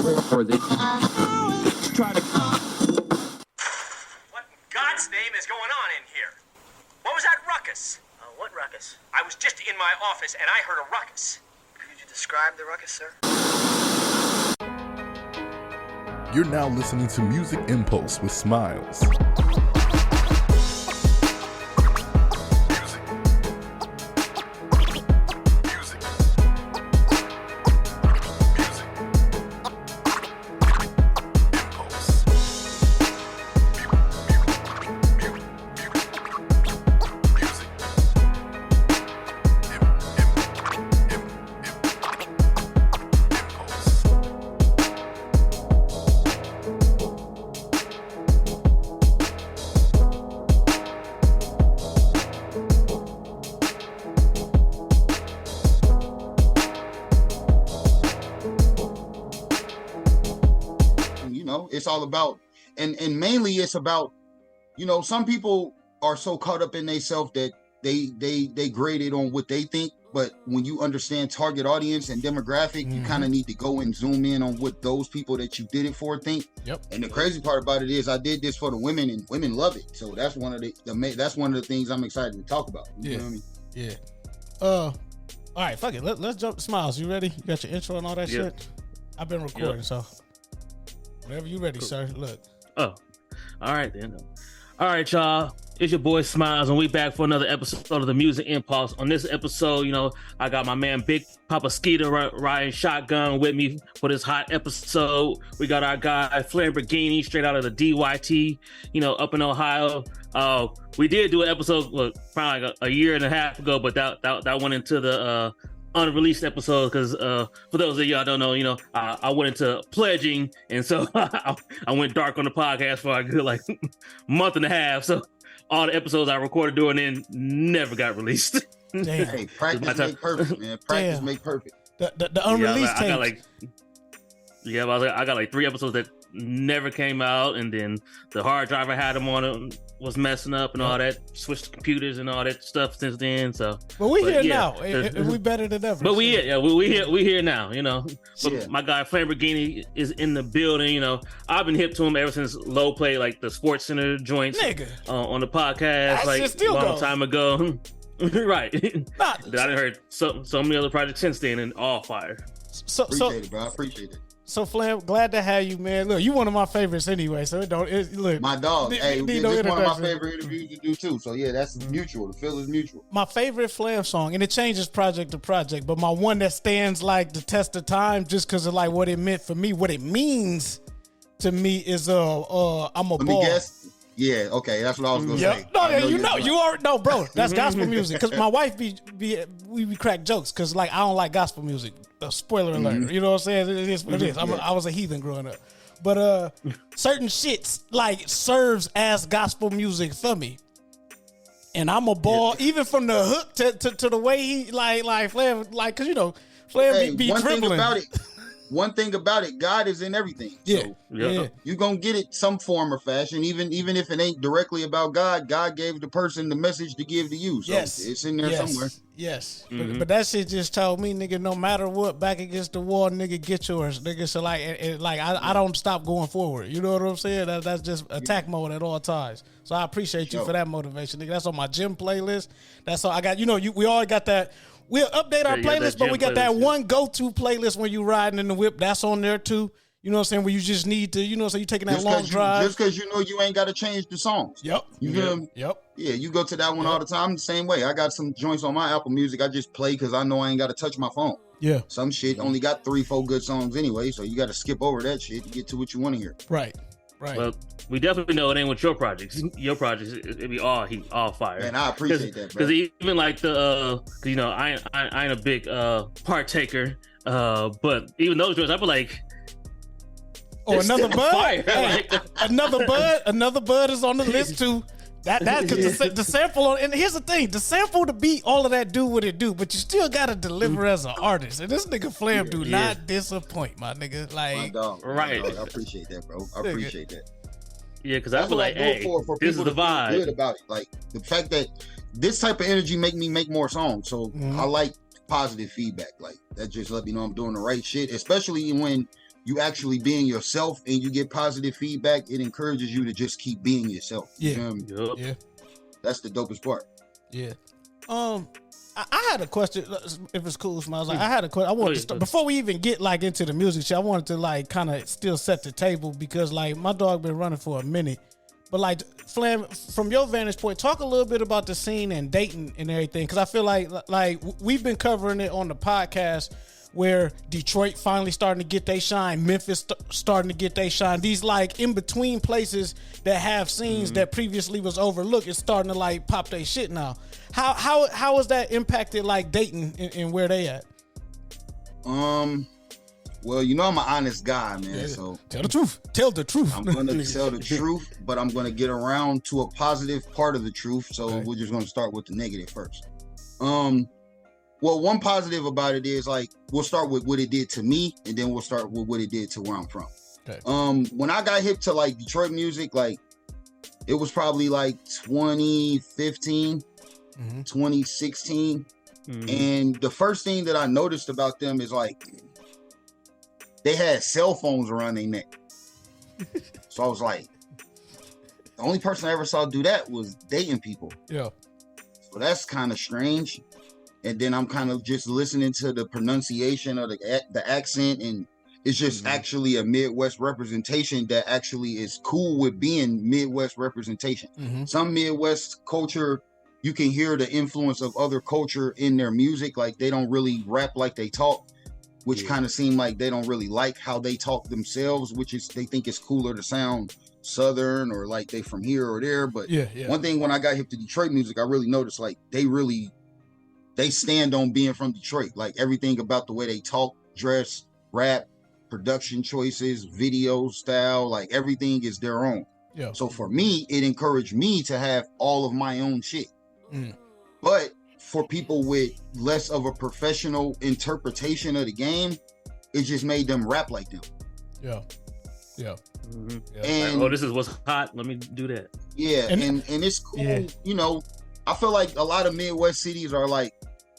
or they try to. What in God's name is going on in here? What was that ruckus? What ruckus? I was just in my office and I heard a ruckus. Could you describe the ruckus, sir? You're now listening to Music Impulse with Smiles. It's all about, and mainly it's about, some people are so caught up in themselves that they grade it on what they think. But when you understand target audience and demographic, you kind of need to go and zoom in on what those people that you did it for think. Yep. And the crazy part about it is I did this for the women, and women love it. So that's one of the things I'm excited to talk about. You know what I mean? Yeah. All right, fuck it. Let's jump. Smiles, you ready? You got your intro and all that shit? I've been recording, so whenever you ready, sir. Look. Oh, all right then. All right, y'all. It's your boy Smiles, and we back for another episode of the Music Impulse. On this episode, I got my man Big Papa Skeeter riding shotgun with me for this hot episode. We got our guy Flamborghini straight out of the DYT, up in Ohio. We did do an episode probably like a year and a half ago, but that went into the unreleased episode because for those of y'all don't know, I went into pledging, and so I went dark on the podcast for a good month and a half. So all the episodes I recorded during then never got released. Damn. Hey, practice make perfect, man. Practice make perfect. The unreleased I got 3 episodes that never came out, and then the hard drive I had them on it was messing up and all that. Switched computers and all that stuff since then. So, but we here now, and we better than ever. But we here now. But my guy Flamborghini is in the building. I've been hip to him ever since Low played the Sports Center joints on the podcast a long time ago. Right. I done heard so many other projects since then, and all fire. Appreciate it, bro. I appreciate it. So Flam, glad to have you, man. Look, you one of my favorites anyway, so look. My dog. Hey, this is one of my favorite interviews to do too. So yeah, that's mutual. The feel is mutual. My favorite Flam song, and it changes project to project, but my one that stands the test of time just because of what it meant for me, what it means to me is I'm a Let ball. me guess. Yeah, okay, that's what I was gonna say. No, you already know, bro. That's gospel music. Because my wife we crack jokes because I don't like gospel music. Spoiler alert. You know what I'm saying? It is what it is. I was a heathen growing up, but certain shits serves as gospel music for me, and I'm a ball even from the hook to the way he Flam because Flam be dribbling. One thing about it, God is in everything. So you're going to get it some form or fashion, even if it ain't directly about God. God gave the person the message to give to you. So it's in there somewhere. Yes. But that shit just told me, nigga, no matter what, back against the wall, nigga, get yours. Nigga, so I don't stop going forward. You know what I'm saying? That's just attack mode at all times. So I appreciate you for that motivation, nigga. That's on my gym playlist. That's all I got. We all got that. We'll update our playlist, but we got that one go-to playlist when you riding in the whip. That's on there too. You know what I'm saying? Where you just need to, so you taking that long drive. Just because you ain't got to change the songs. Yep. You feel me? Yep. Yeah, you go to that one all the time. The same way. I got some joints on my Apple Music. I just play because I know I ain't got to touch my phone. Yeah. Some shit only got 3-4 good songs anyway, so you got to skip over that shit to get to what you want to hear. Right. Well, we definitely know it ain't with your projects. Your projects, it be all heat, all fire. Man, I appreciate that, bro. Because even I ain't a big partaker. But even those joints, I be like, another bud. Hey, another bud is on the list too. That because the sample on, and here's the thing, the sample, the beat, all of that do what it do, but you still gotta deliver as an artist. And this nigga Flam do not disappoint, my nigga. My dog, right? My dog. I appreciate that, bro. I appreciate that. Yeah, because I feel like, hey, this is the vibe. Good about it, like the fact that this type of energy make me make more songs. So I like positive feedback. Like that just let me know I'm doing the right shit, especially when you actually being yourself and you get positive feedback, it encourages you to just keep being yourself. You Yeah. feel me? Yup. Yeah. That's the dopest part. Yeah. I had a question. If it's cool, Smiles. Like, I had a question. I wanted to start, before we even get like into the music shit. I wanted to like kind of still set the table because like my dog been running for a minute. But like Flam, from your vantage point, talk a little bit about the scene and Dayton and everything. Because I feel like we've been covering it on the podcast where Detroit finally starting to get their shine, Memphis starting to get their shine. These like in between places that have scenes that previously was overlooked, it's starting to like pop their shit now. How has that impacted like Dayton and where they at? Well, you know I'm an honest guy, man. Yeah. So Tell the truth. Tell the truth. I'm gonna tell the truth, but I'm gonna get around to a positive part of the truth. So Okay. we're just gonna start with the negative first. Well, one positive about it is like we'll start with what it did to me, and then we'll start with what it did to where I'm from. Okay. When I got hip to like Detroit music, like it was probably like 2015, 2016. And the first thing that I noticed about them is like they had cell phones around their neck. So I was like, the only person I ever saw do that was Dayton people. Yeah. So that's kind of strange. And then I'm kind of just listening to the pronunciation of the accent, and it's just actually a Midwest representation that actually is cool with being Midwest representation. Some Midwest culture, you can hear the influence of other culture in their music. Like they don't really rap like they talk, which kind of seem like they don't really like how they talk themselves, which is they think it's cooler to sound Southern or like they from here or there. But one thing when I got hip to Detroit music, I really noticed like they stand on being from Detroit. Like everything about the way they talk, dress, rap, production choices, video style, like everything is their own. Yeah. So for me, it encouraged me to have all of my own shit. But for people with less of a professional interpretation of the game, it just made them rap like them. Yeah. And like, oh, this is what's hot. Let me do that. Yeah, and it's cool. Yeah. You know, I feel like a lot of Midwest cities are like,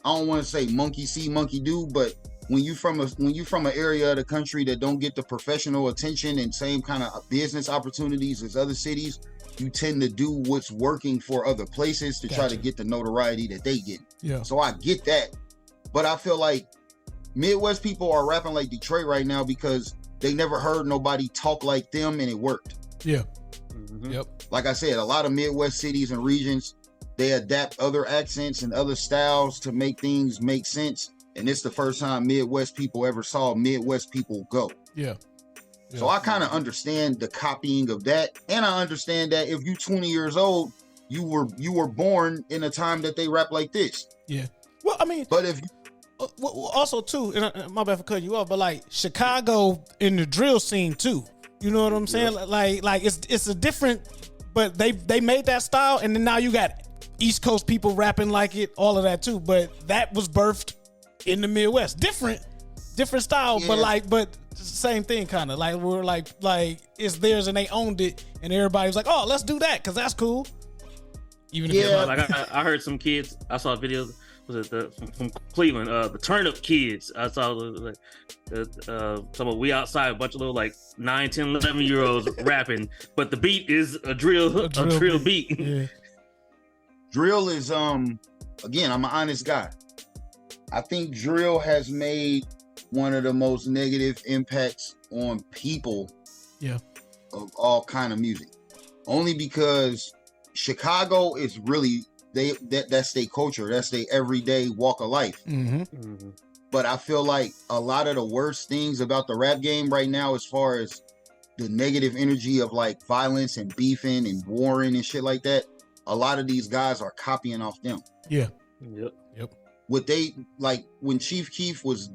I don't want to say monkey see, monkey do, but when you from an area of the country that don't get the professional attention and same kind of business opportunities as other cities, you tend to do what's working for other places to try to get the notoriety that they get. Yeah. So I get that, but I feel like Midwest people are rapping like Detroit right now because they never heard nobody talk like them and it worked. Yeah. Yep. Like I said, a lot of Midwest cities and regions, they adapt other accents and other styles to make things make sense. And it's the first time Midwest people ever saw Midwest people go. Yeah. So I kind of understand the copying of that. And I understand that if you 20 years old, you were born in a time that they rap like this. Yeah. Well, I mean, but if also too, and my bad for cutting you off, but like Chicago in the drill scene too. You know what I'm saying? Like it's a different, but they made that style, and then now you got East Coast people rapping like it, all of that too. But that was birthed in the Midwest. Different style, but same thing kind of. Like we're like it's theirs and they owned it, and everybody was like, oh, let's do that because that's cool. Even if like I heard some kids. I saw videos. Was it from Cleveland? The Turn Up Kids. I saw like some of We Outside, a bunch of little like 9, 10, 11-year-olds rapping, but the beat is a drill beat. Yeah. Drill is again, I'm an honest guy. I think drill has made one of the most negative impacts on people of all kind of music. Only because Chicago is really that's their culture, that's their everyday walk of life. But I feel like a lot of the worst things about the rap game right now, as far as the negative energy of like violence and beefing and warring and shit like that, a lot of these guys are copying off them. Yeah. Yep. What they like when Chief Keef was,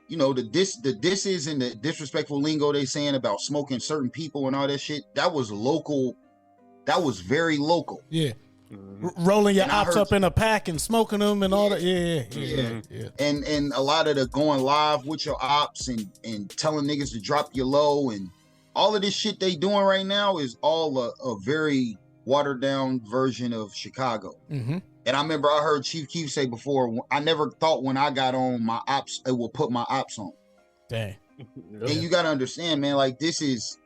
you know, the disses and the disrespectful lingo they saying about smoking certain people and all that shit, that was local. That was very local. Yeah. Rolling your ops up in a pack and smoking them and all that. Yeah. And a lot of the going live with your ops and telling niggas to drop your low and all of this shit they doing right now is all a very watered down version of Chicago. And I remember I heard Chief Keef say before, I never thought when I got on my ops, it will put my ops on. Dang. And you got to understand, man, like this is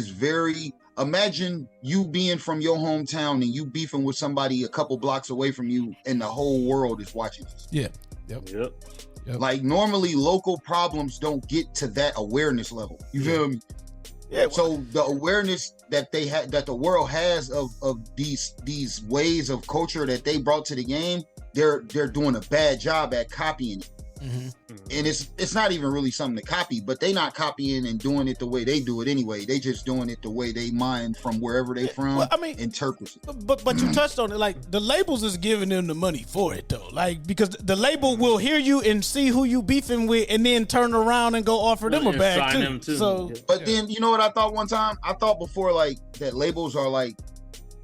very, imagine you being from your hometown and you beefing with somebody a couple blocks away from you and the whole world is watching this. Yeah. Yep. Like normally local problems don't get to that awareness level. You feel me? Yeah. So the awareness that they had, that the world has of these ways of culture that they brought to the game, they're doing a bad job at copying it. Mm-hmm. And it's not even really something to copy, but they not copying and doing it the way they do it anyway. They just doing it the way they mine from wherever they from. Well, I mean, interpret it. But you touched on it, like the labels is giving them the money for it though, like because the label will hear you and see who you beefing with, and then turn around and go offer them a bag too. So, but then you know what I thought one time? I thought before like that labels are like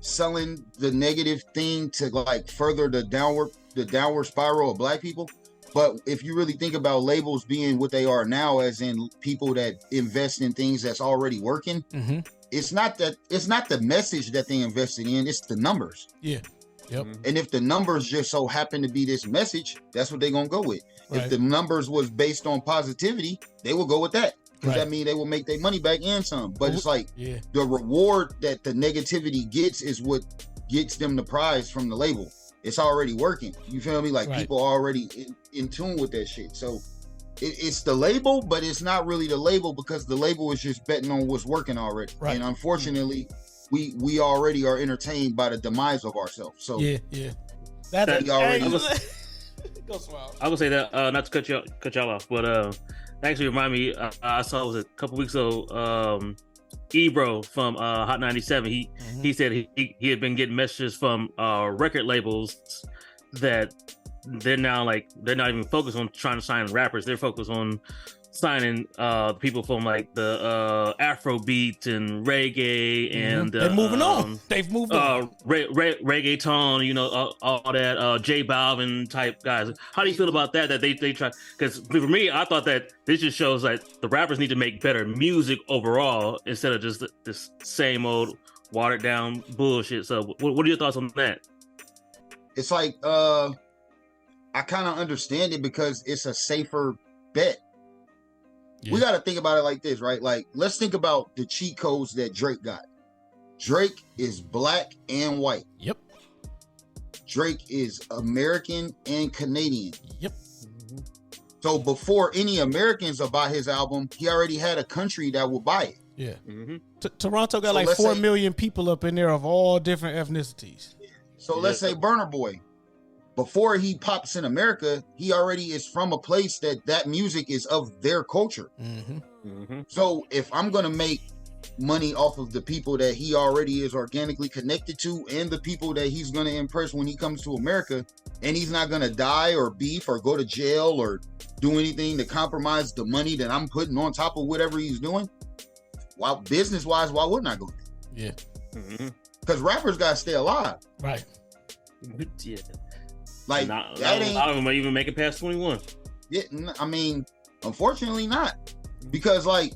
selling the negative thing to like further the downward spiral of black people. But if you really think about labels being what they are now, as in people that invest in things that's already working, it's not the message that they invested in, it's the numbers. Yeah. Yep. And if the numbers just so happen to be this message, that's what they're gonna go with. Right. If the numbers was based on positivity, they will go with that. Because that means they will make their money back and some. But it's like the reward that the negativity gets is what gets them the prize from the label. It's already working. You feel me? Like people are already in tune with that shit. So it's the label, but it's not really the label because the label is just betting on what's working already. Right. And unfortunately, we already are entertained by the demise of ourselves. So that already. I would say that not to cut y'all off, but actually remind me. I saw it was a couple weeks ago. Ebro from Hot 97, he said he had been getting messages from record labels that they're not even focused on trying to sign rappers. They're focused on signing people from like the Afrobeat and reggae and they're moving on. They've moved on. Reggaeton, you know, all that J Balvin type guys. How do you feel about that? That they try? Because for me, I thought that this just shows that the rappers need to make better music overall instead of just this same old watered down bullshit. So, what are your thoughts on that? It's like I kind of understand it because it's a safer bet. Yeah. We got to think about it like this, right? Like, let's think about the cheat codes that Drake got. Drake is black and white. Yep. Drake is American and Canadian. Yep. So before any Americans will buy his album, he already had a country that would buy it. Yeah. Toronto got like 4 million people up in there of all different ethnicities. So let's say Burna Boy. Before he pops in America, he already is from a place that music is of their culture. So if I'm going to make money off of the people that he already is organically connected to and the people that he's going to impress when he comes to America, and he's not going to die or beef or go to jail or do anything to compromise the money that I'm putting on top of whatever he's doing, well, business-wise, why wouldn't I go there? Yeah. Because rappers got to stay alive. Right. Yeah. Like, a lot of them are even making past 21. Yeah, I mean, unfortunately not. Because, like,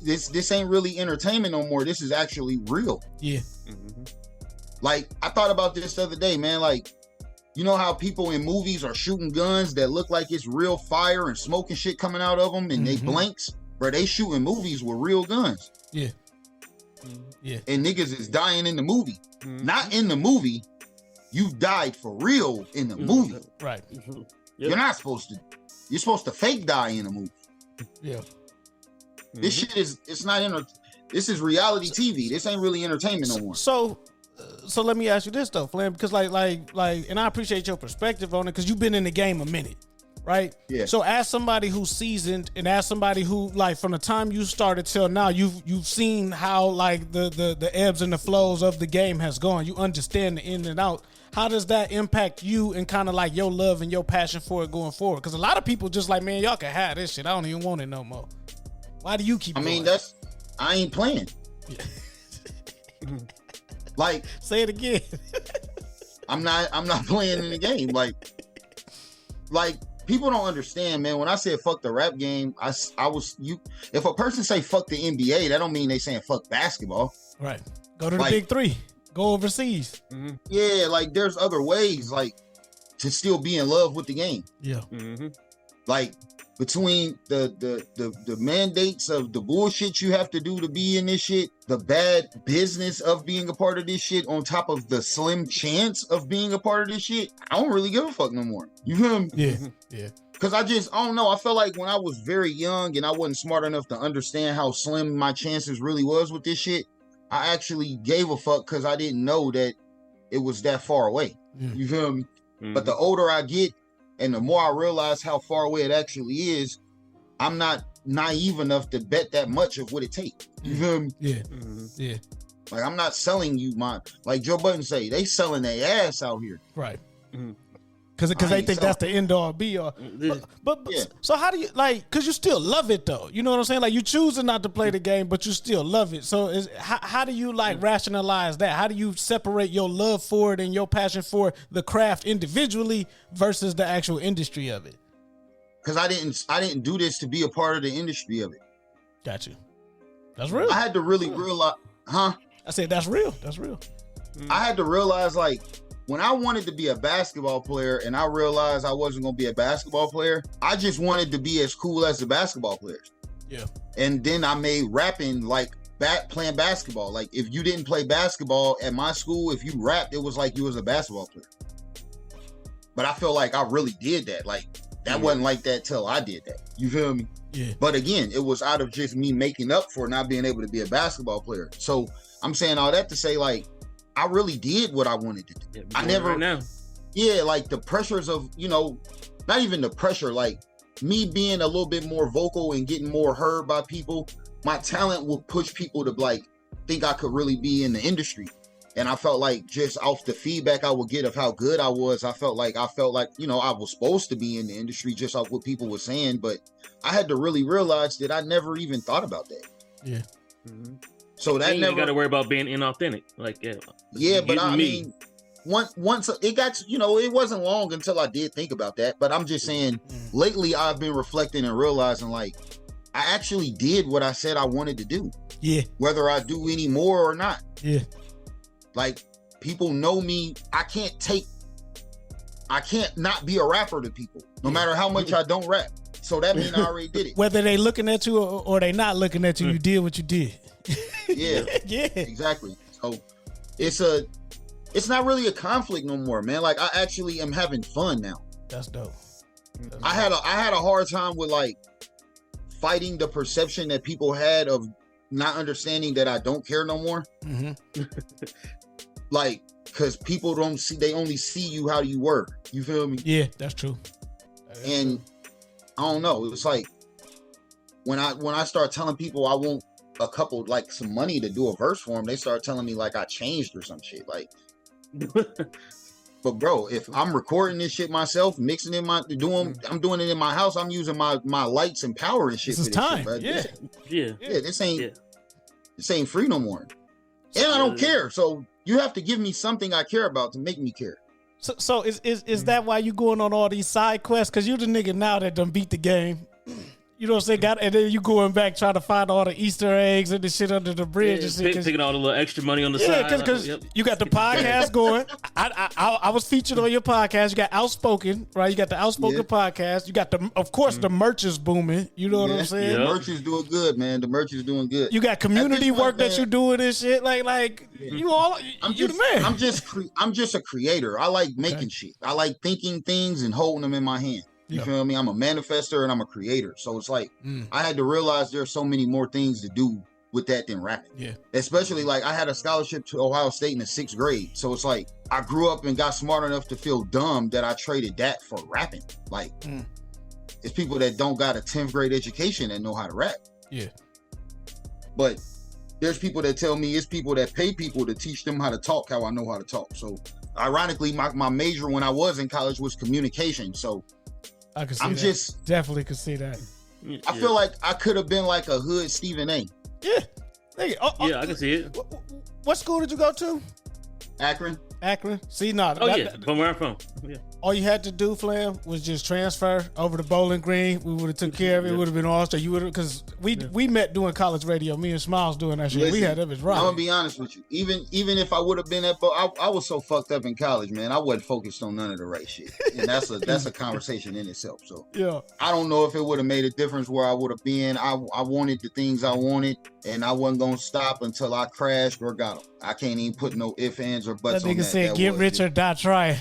this ain't really entertainment no more. This is actually real. Yeah. Like, I thought about this the other day, man. Like, you know how people in movies are shooting guns that look like it's real fire and smoke and shit coming out of them and they blanks? Bro, they shooting movies with real guns. Yeah. Yeah. And niggas is dying in the movie. Not in the movie. You died for real in the movie. Right. Yep. You're not supposed to. You're supposed to fake die in a movie. Yeah. This shit is. It's not. This is reality TV. This ain't really entertainment no more. So let me ask you this though, Flam, because like, and I appreciate your perspective on it because you've been in the game a minute, right? Yeah. So as somebody who's seasoned and as somebody who like from the time you started till now, you've seen how like the ebbs and the flows of the game has gone. You understand the in and out. How does that impact you and kind of like your love and your passion for it going forward? Because a lot of people just like, man, y'all can have this shit. I don't even want it no more. Why do you keep going? I ain't playing. Yeah. Like, say it again. I'm not playing in the game. Like people don't understand, man. When I said fuck the rap game, if a person say fuck the NBA, that don't mean they saying fuck basketball. Right. Go to the big three. Go overseas. Yeah, like there's other ways like to still be in love with the game. Yeah. Like between the mandates of the bullshit you have to do to be in this shit, the bad business of being a part of this shit, on top of the slim chance of being a part of this shit, I don't really give a fuck no more. You feel me? Yeah. Cause I don't know. I felt like when I was very young and I wasn't smart enough to understand how slim my chances really was with this shit, I actually gave a fuck because I didn't know that it was that far away. You feel me? But the older I get and the more I realize how far away it actually is, I'm not naive enough to bet that much of what it takes. You feel me? Yeah. Like, I'm not selling you like Joe Budden say, they selling their ass out here. Right. Because they think that's the end all be all. But Yeah. So how do you, like, because you still love it though. You know what I'm saying? Like, you choosing not to play the game, but you still love it. So how do you like rationalize that? How do you separate your love for it and your passion for the craft individually versus the actual industry of it? Because I didn't do this to be a part of the industry of it. Got you. That's real. I had to really realize, I said that's real. That's real. I had to realize, like, when I wanted to be a basketball player and I realized I wasn't going to be a basketball player, I just wanted to be as cool as the basketball players. Yeah. And then I made rapping like playing basketball. Like, if you didn't play basketball at my school, if you rapped, it was like you was a basketball player. But I feel like I really did that. Like, that wasn't like that till I did that. You feel me? Yeah. But again, it was out of just me making up for not being able to be a basketball player. So I'm saying all that to say, like, I really did what I wanted to do. Yeah, I never, right now. Yeah, like the pressures of, not even the pressure, like me being a little bit more vocal and getting more heard by people, my talent will push people to like think I could really be in the industry. And I felt like just off the feedback I would get of how good I was, I felt like, I was supposed to be in the industry just off what people were saying. But I had to really realize that I never even thought about that. Yeah. So that You got to worry about being inauthentic. Like, but I mean, once it got, it wasn't long until I did think about that. But I'm just saying, lately I've been reflecting and realizing, like, I actually did what I said I wanted to do. Yeah. Whether I do any more or not. Yeah. Like, people know me. I can't not be a rapper to people, no matter how much I don't rap. So that means I already did it. Whether they looking at you or they not looking at you, you did what you did. Yeah. Yeah. Exactly. So it's not really a conflict no more, man. Like, I actually am having fun now. That's dope. I had a hard time with like fighting the perception that people had of not understanding that I don't care no more. Like, because people they only see you how you were. You feel me? Yeah, that's true. And I don't know. It was like when I start telling people I want a couple, like, some money to do a verse for them, they start telling me like I changed or some shit. Like, but bro, if I'm recording this shit myself, mixing I'm doing it in my house. I'm using my lights and power and shit. This is for this time. Shit, bro. Yeah. This ain't free no more. And I don't care. So you have to give me something I care about to make me care. So is that why you going on all these side quests? Because you the nigga now that done beat the game. You know what I'm saying? And then you going back trying to find all the Easter eggs and the shit under the bridge and shit. Picking all the little extra money on the side. Yeah, because you got the podcast going. I was featured on your podcast. You got Outspoken, right? You got the Outspoken podcast. You got the merch is booming. You know what I'm saying? The merch is doing good, man. The merch is doing good. You got community work that you doing and shit. Like you the man. I'm just a creator. I like making shit. I like thinking things and holding them in my hand. You feel me? I'm a manifester and I'm a creator. So it's like, I had to realize there's so many more things to do with that than rapping. Yeah. Especially, like, I had a scholarship to Ohio State in the 6th grade. So it's like, I grew up and got smart enough to feel dumb that I traded that for rapping. Like, it's people that don't got a 10th grade education that know how to rap. Yeah. But there's people that tell me it's people that pay people to teach them how to talk, how I know how to talk. So ironically, my major when I was in college was communication. So I can see that. Definitely could see that. I feel like I could have been like a hood Stephen A. Yeah. Yeah, I can see it. What school did you go to? Akron. See, no. From where I'm from. Yeah. all you had to do, Flam, was just transfer over to Bowling Green. We would have took care of it. It would have been all star. You would have, because we met doing college radio. Me and Smiles doing that shit. Listen, we had that bitch right. I'm gonna be honest with you. Even if I would have been at, I was so fucked up in college, man. I wasn't focused on none of the right shit, and that's a conversation in itself. So yeah, I don't know if it would have made a difference where I would have been. I wanted the things I wanted, and I wasn't gonna stop until I crashed or got them. I can't even put no ifs, ands, or buts that on that. Nigga said, that "Get rich or die trying."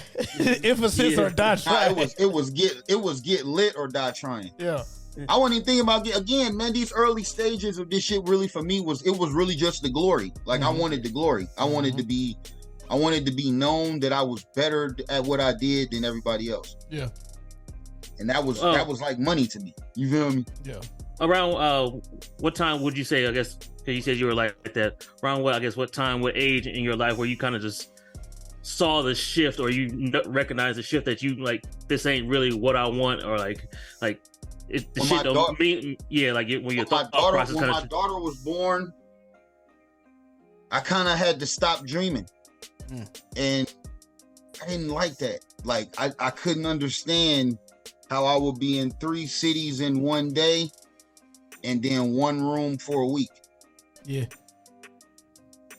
Emphasis or die trying. It was get lit or die trying. Yeah. I wasn't even thinking about again, man. These early stages of this shit really for me was really just the glory. Like I wanted the glory. I wanted to be known that I was better at what I did than everybody else. Yeah. And that was like money to me. You feel me? Yeah. Around what time would you say? I guess because you said you were like that. Around what? I guess what time? What age in your life where you kind of just saw the shift, or you recognized the shift that you like? This ain't really what I want, or like it, the shit don't mean. Yeah, like when your thought process. When my daughter was born, I kind of had to stop dreaming, and I didn't like that. Like I couldn't understand how I would be in 3 cities in one day, and then 1 room for a week. Yeah.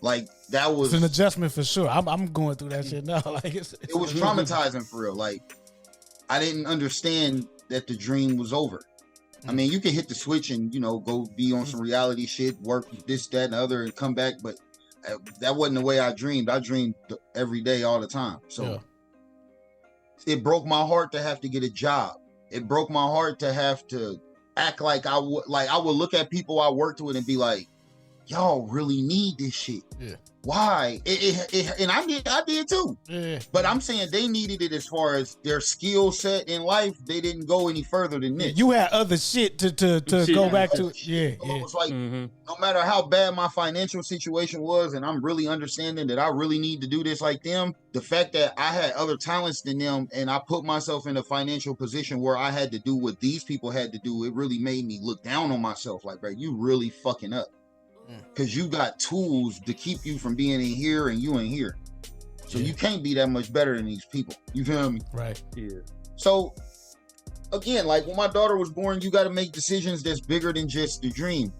Like that was it's an adjustment for sure. I'm going through that shit now. Like it was traumatizing for real. Like I didn't understand that the dream was over. I mean, you can hit the switch and go be on some reality shit, work this, that, and the other, and come back. But that wasn't the way I dreamed. I dreamed every day, all the time. So it broke my heart to have to get a job. It broke my heart to have to act like I would look at people I worked with and be like, y'all really need this shit. Yeah. Why? And I did too. Yeah. But I'm saying they needed it as far as their skill set in life. They didn't go any further than this. You had other shit to go back to. Yeah. So it was like, no matter how bad my financial situation was, and I'm really understanding that I really need to do this like them, the fact that I had other talents than them and I put myself in a financial position where I had to do what these people had to do, it really made me look down on myself. Like, bro, you really fucking up. Because you got tools to keep you from being in here and you in here. So you can't be that much better than these people. You feel me? Right. Yeah. So, again, like when my daughter was born, you got to make decisions that's bigger than just the dream.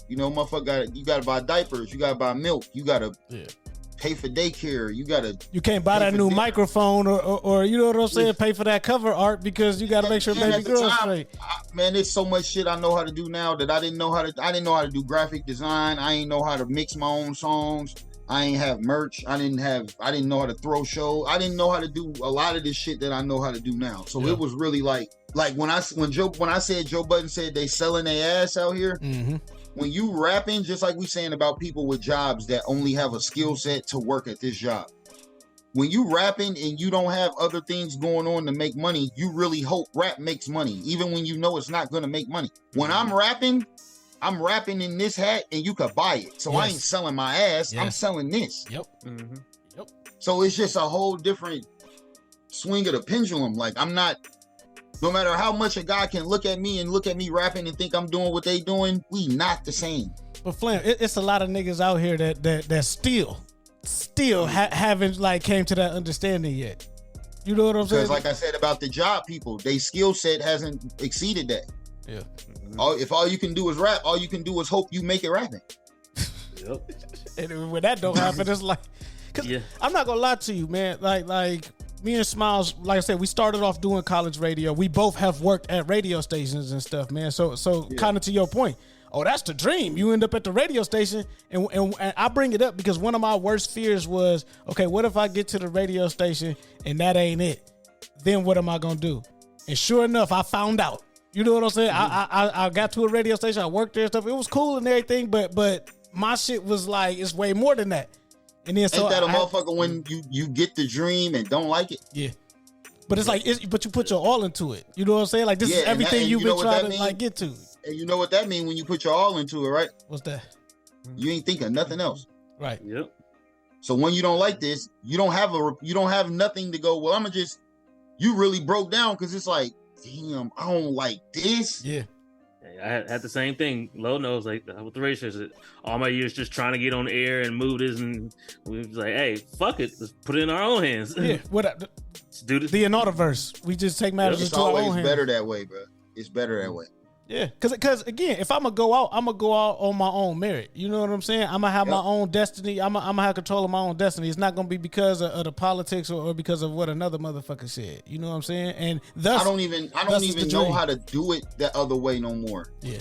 Motherfucker, you got to buy diapers. You got to buy milk. You got to pay for daycare. You can't buy that new microphone or you know what I'm saying? Pay for that cover art because you got to make sure baby girl's straight. Man, there's so much shit I know how to do now that I didn't know how to do graphic design. I ain't know how to mix my own songs. I ain't have merch. I didn't know how to throw shows. I didn't know how to do a lot of this shit that I know how to do now. So it was really like when I said Joe Budden said they selling their ass out here. Mm-hmm. When you rapping, just like we saying about people with jobs that only have a skill set to work at this job. When you rapping and you don't have other things going on to make money, you really hope rap makes money, even when you know it's not going to make money. When I'm rapping in this hat and you could buy it. So I ain't selling my ass. I'm selling this. Yep. Mm-hmm. Yep. So it's just a whole different swing of the pendulum. Like no matter how much a guy can look at me rapping and think I'm doing what they doing, we not the same. But Flam, it's a lot of niggas out here that still haven't like came to that understanding yet. You know what I'm saying? Because like I said about the job people, they skill set hasn't exceeded that. Yeah. If all you can do is rap, all you can do is hope you make it rapping. Yep. And when that don't happen, it's like, cause I'm not gonna lie to you, man. Like me and Smiles, like I said, we started off doing college radio. We both have worked at radio stations and stuff, man. So kind of to your point. Oh, that's the dream. You end up at the radio station, and I bring it up because one of my worst fears was, okay, what if I get to the radio station and that ain't it? Then what am I gonna do? And sure enough, I found out. You know what I'm saying? Mm-hmm. I got to a radio station. I worked there and stuff. It was cool and everything, but my shit was like, it's way more than that. And then ain't that a motherfucker when you get the dream and don't like it? Yeah. But it's like, but you put your all into it. You know what I'm saying? Like this is everything you've been trying to like get to. And you know what that means when you put your all into it, right? What's that? You ain't thinking nothing else. Right. Yep. So when you don't like this, you don't have nothing to go, well, you really broke down because it's like, damn, I don't like this. Yeah. had the same thing. Low knows like with the racers. All my years just trying to get on the air and move this, and we was like, hey, fuck it, let's put it in our own hands. Yeah, Let's do this. the Anartiverse. We just take matters It's into our own always hands. better that way, bro. It's better that way. Yeah, cause again, if I'm gonna go out on my own merit. You know what I'm saying? I'm gonna have my own destiny. I'm gonna have control of my own destiny. It's not gonna be because of the politics or because of what another motherfucker said. You know what I'm saying? And thus, I don't even know how to do it that other way no more. Yeah,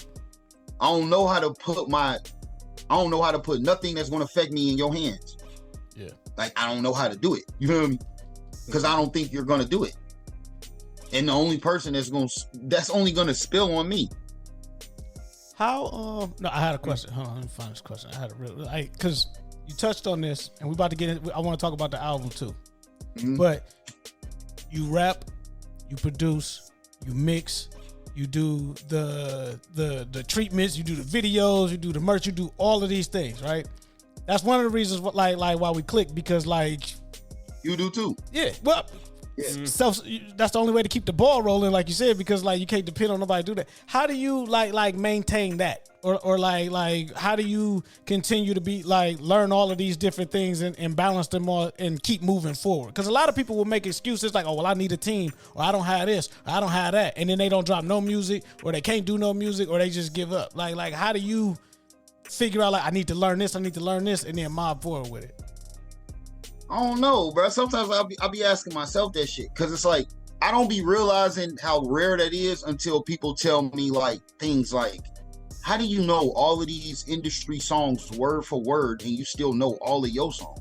I don't know how to put nothing that's gonna affect me in your hands. yeah. Like, I don't know how to do it. You feel me? Because I don't think you're gonna do it. And the only person that's only gonna spill on me. How? No, I had a question. Hold on, let me find this question. I had a real because you touched on this, and we about to get in. I want to talk about the album too. Mhm. But you rap, you produce, you mix, you do the treatments, you do the videos, you do the merch, you do all of these things, right? That's one of the reasons like why we click, because like You do too. yeah, well. Yeah. That's the only way to keep the ball rolling, like you said, because like you can't depend on nobody to do that. How do you like maintain that, or like how do you continue to be like learn all of these different things and balance them all and keep moving forward? Because a lot of people will make excuses like, oh well, I need a team, or I don't have this, or I don't have that, and then they don't drop no music, or they can't do no music, or they just give up. Like how do you figure out like I need to learn this, and then mob forward with it? I don't know, bro. Sometimes I'll be asking myself that shit, because it's like I don't be realizing how rare that is until people tell me like things like, how do you know all of these industry songs word for word and you still know all of your songs?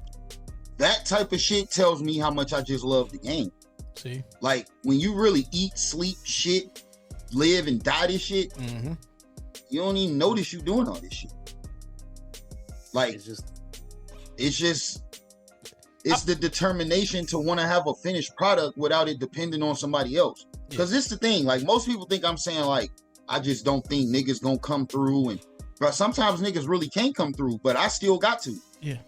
That type of shit tells me how much I just love the game. See, Like, when you really eat, sleep, shit, live and die this shit, you don't even notice you doing all this shit. Like, it's the determination to want to have a finished product without it depending on somebody else. Because it's the thing, like, most people think I'm saying like, I just don't think niggas gonna come through, and but sometimes niggas really can't come through, but I still got to. Yeah.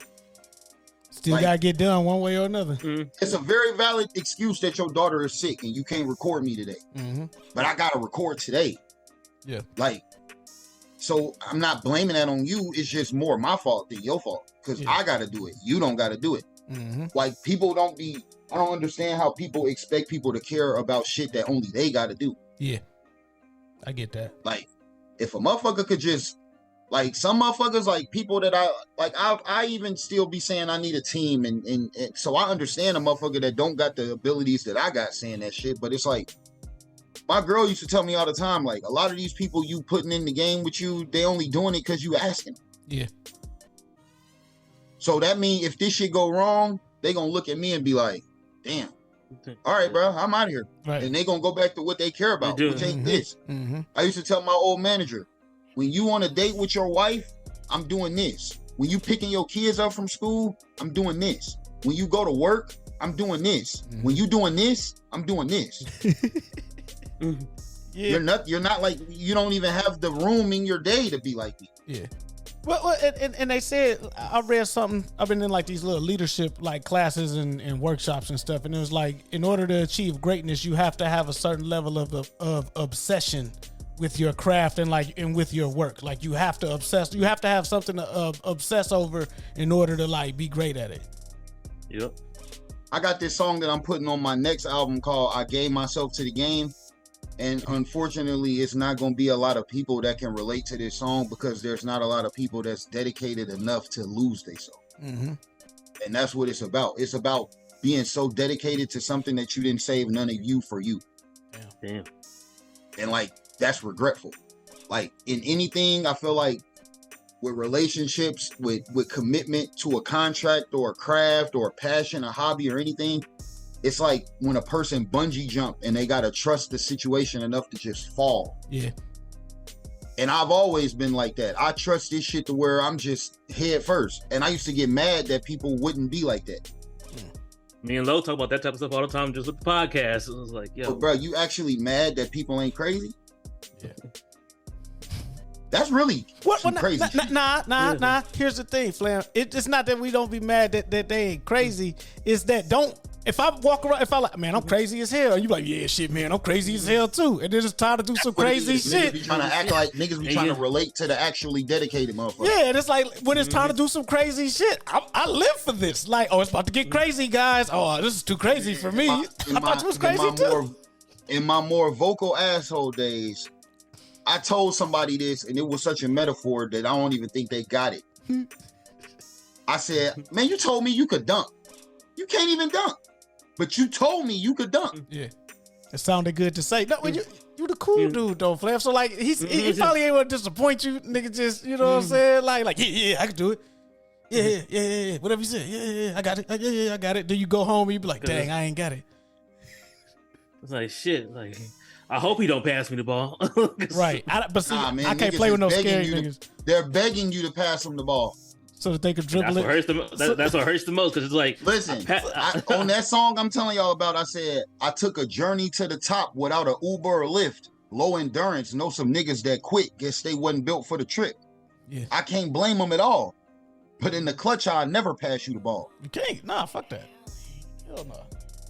Still gotta get done one way or another. It's a very valid excuse that your daughter is sick and you can't record me today. But I gotta record today. Yeah. Like, so I'm not blaming that on you. It's just more my fault than your fault. Because I gotta do it. You don't gotta do it. Like, people I don't understand how people expect people to care about shit that only they gotta do. Yeah. I get that. Like, if a motherfucker could just, like, some motherfuckers, like, people that I even still be saying I need a team, and so I understand a motherfucker that don't got the abilities that I got saying that shit, but it's like, my girl used to tell me all the time, like, a lot of these people you putting in the game with you, they only doing it because you asking. Yeah. So that means if this shit go wrong, they gonna look at me and be like, damn, all right, bro, I'm out of here. Right. And they gonna go back to what they care about, which ain't this. I used to tell my old manager, when you on a date with your wife, I'm doing this. When you picking your kids up from school, I'm doing this. When you go to work, I'm doing this. When you doing this, I'm doing this. Yeah. You're not like, you don't even have the room in your day to be like me. Yeah. Well, and they said, I read something, I've been in like these little leadership like classes and workshops and stuff, and it was like, in order to achieve greatness, you have to have a certain level of obsession with your craft and with your work. Like, you have to have something to obsess over in order to like be great at it. Yep. I got this song that I'm putting on my next album called I Gave Myself to the Game. And unfortunately, it's not going to be a lot of people that can relate to this song, because there's not a lot of people that's dedicated enough to lose themselves. And that's what it's about. It's about being so dedicated to something that you didn't save none of you for you. Damn. And like, that's regretful. Like, in anything, I feel like with relationships, with commitment to a contract or a craft or a passion, a hobby or anything, it's like when a person bungee jump and they got to trust the situation enough to just fall. Yeah. And I've always been like that. I trust this shit to where I'm just head first. And I used to get mad that people wouldn't be like that. Me and Lo talk about that type of stuff all the time, just with the podcast. It was like, yo, But bro, you actually mad that people ain't crazy? Yeah. That's really crazy. Nah. Here's the thing, Flam. It's not that we don't be mad that they ain't crazy. It's that don't if I walk around, if I like, man, I'm crazy as hell. You like, yeah, shit, man, I'm crazy as hell too. And then it's time to do some crazy shit. Niggas be trying to act like niggas be trying to relate to the actually dedicated motherfucker. Yeah, and it's like when it's time to do some crazy shit, I live for this. Like, oh, it's about to get crazy, guys. Oh, this is too crazy for me. I thought you was crazy too. In my more vocal asshole days, I told somebody this, and it was such a metaphor that I don't even think they got it. I said, man, you told me you could dunk. You can't even dunk. But you told me you could dunk. Yeah. It sounded good to say. No, you the cool dude though, Flav. So like he probably ain't want to disappoint you, nigga. Just you know what I'm saying? Like yeah, I can do it. Yeah. Whatever you say. Yeah, I got it. Yeah, I got it. Then you go home and you be like, dang, I ain't got it. It's like shit. Like I hope he don't pass me the ball. Right. But see, man, I can't play with no scary niggas. They're begging you to pass him the ball. So that they could dribble that's it. That's what hurts the most because it's like, listen, on that song I'm telling y'all about, I said I took a journey to the top without an Uber or Lyft. Low endurance, know some niggas that quit. Guess they wasn't built for the trip. Yeah, I can't blame them at all. But in the clutch, I'll never pass you the ball. You can't. Nah, fuck that. Hell no.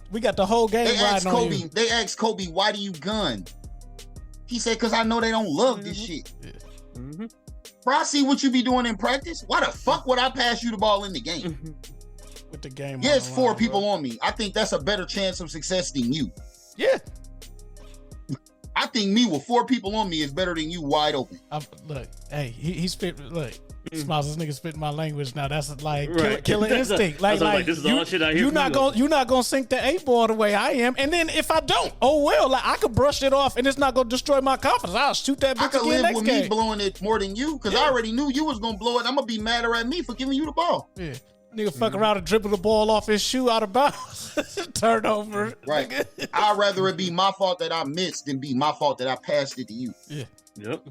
We got the whole game riding on you. They asked Kobe, why do you gun? He said, because I know they don't love this shit. Yeah. Mm-hmm. Bro, I see what you be doing in practice. Why the fuck would I pass you the ball in the game? With the game. Yeah, it's 4 people on me. I think that's a better chance of success than you. Yeah. I think me with 4 people on me is better than you wide open. Look, hey, he spit. Look, Smiles, this nigga spitting my language now. That's like Right. killer instinct. Like this is all shit I hear. You're not gonna sink the 8 ball the way I am. And then if I don't, oh well, like I could brush it off, and it's not gonna destroy my confidence. I'll shoot that I bitch could again live next with game. me blowing it more than you because I already knew you was gonna blow it. I'm gonna be madder at me for giving you the ball. Yeah. Nigga fuck around and dribble the ball off his shoe out of bounds. Turnover. Right. Nigga. I'd rather it be my fault that I missed than be my fault that I passed it to you. Yeah. Yep.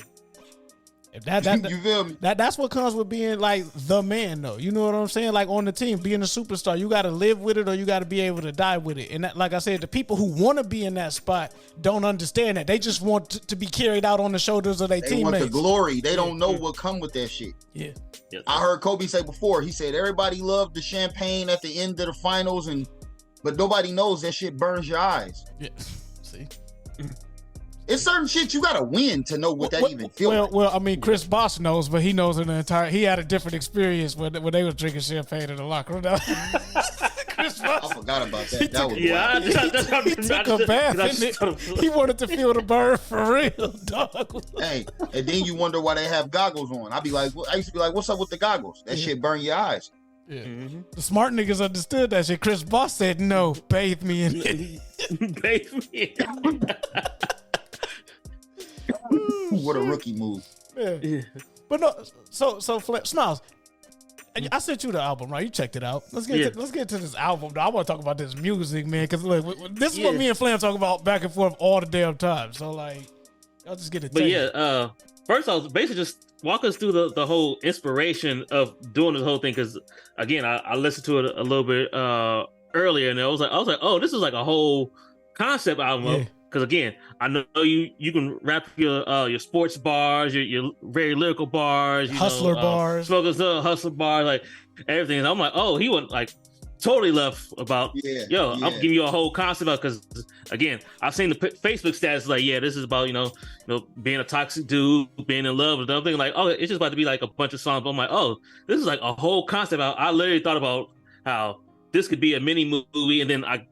You feel me? That's what comes with being like the man, though. You know what I'm saying? Like on the team, being a superstar, you got to live with it or you got to be able to die with it. And that, like I said, the people who want to be in that spot don't understand that. They just want to be carried out on the shoulders of their teammates. They want the glory. They don't know what come with that shit. Yeah. Yes. I heard Kobe say before. He said everybody loved the champagne at the end of the finals, but nobody knows that shit burns your eyes. Yeah. See. It's certain shit you gotta win to know what that even feels like. Well, I mean, Chris Bosh knows, but he knows in the entire. He had a different experience when they was drinking champagne in the locker room. Chris Bosh. I forgot about that. That was wild. He took a bath in it. He wanted to feel the burn for real, dog. Hey, and then you wonder why they have goggles on. I used to be like, "What's up with the goggles? That shit burn your eyes." Yeah. Mm-hmm. The smart niggas understood that shit. Chris Bosh said, "No, bathe me in it." Bathe me in it. What a rookie move. Yeah. But no, so Smiles, I sent you the album, right? You checked it out. Let's get to this album. I want to talk about this music, man, because look, this is what me and Flam talk about back and forth all the damn time. So like, I'll just get it. But first I was basically just walk us through the whole inspiration of doing this whole thing, because again, I listened to it a little bit earlier, and I was like, oh, this is like a whole concept album. Yeah. Because again, I know you can rap your sports bars, your very lyrical bars, hustler bars, hustler bars, like everything. And I'm like, oh, he went like totally left about. I'm giving you a whole concept because again, I've seen the Facebook stats like, this is about being a toxic dude, being in love with the other thing. Like, oh, it's just about to be like a bunch of songs. But I'm like, oh, this is like a whole concept. I literally thought about how this could be a mini movie, and then I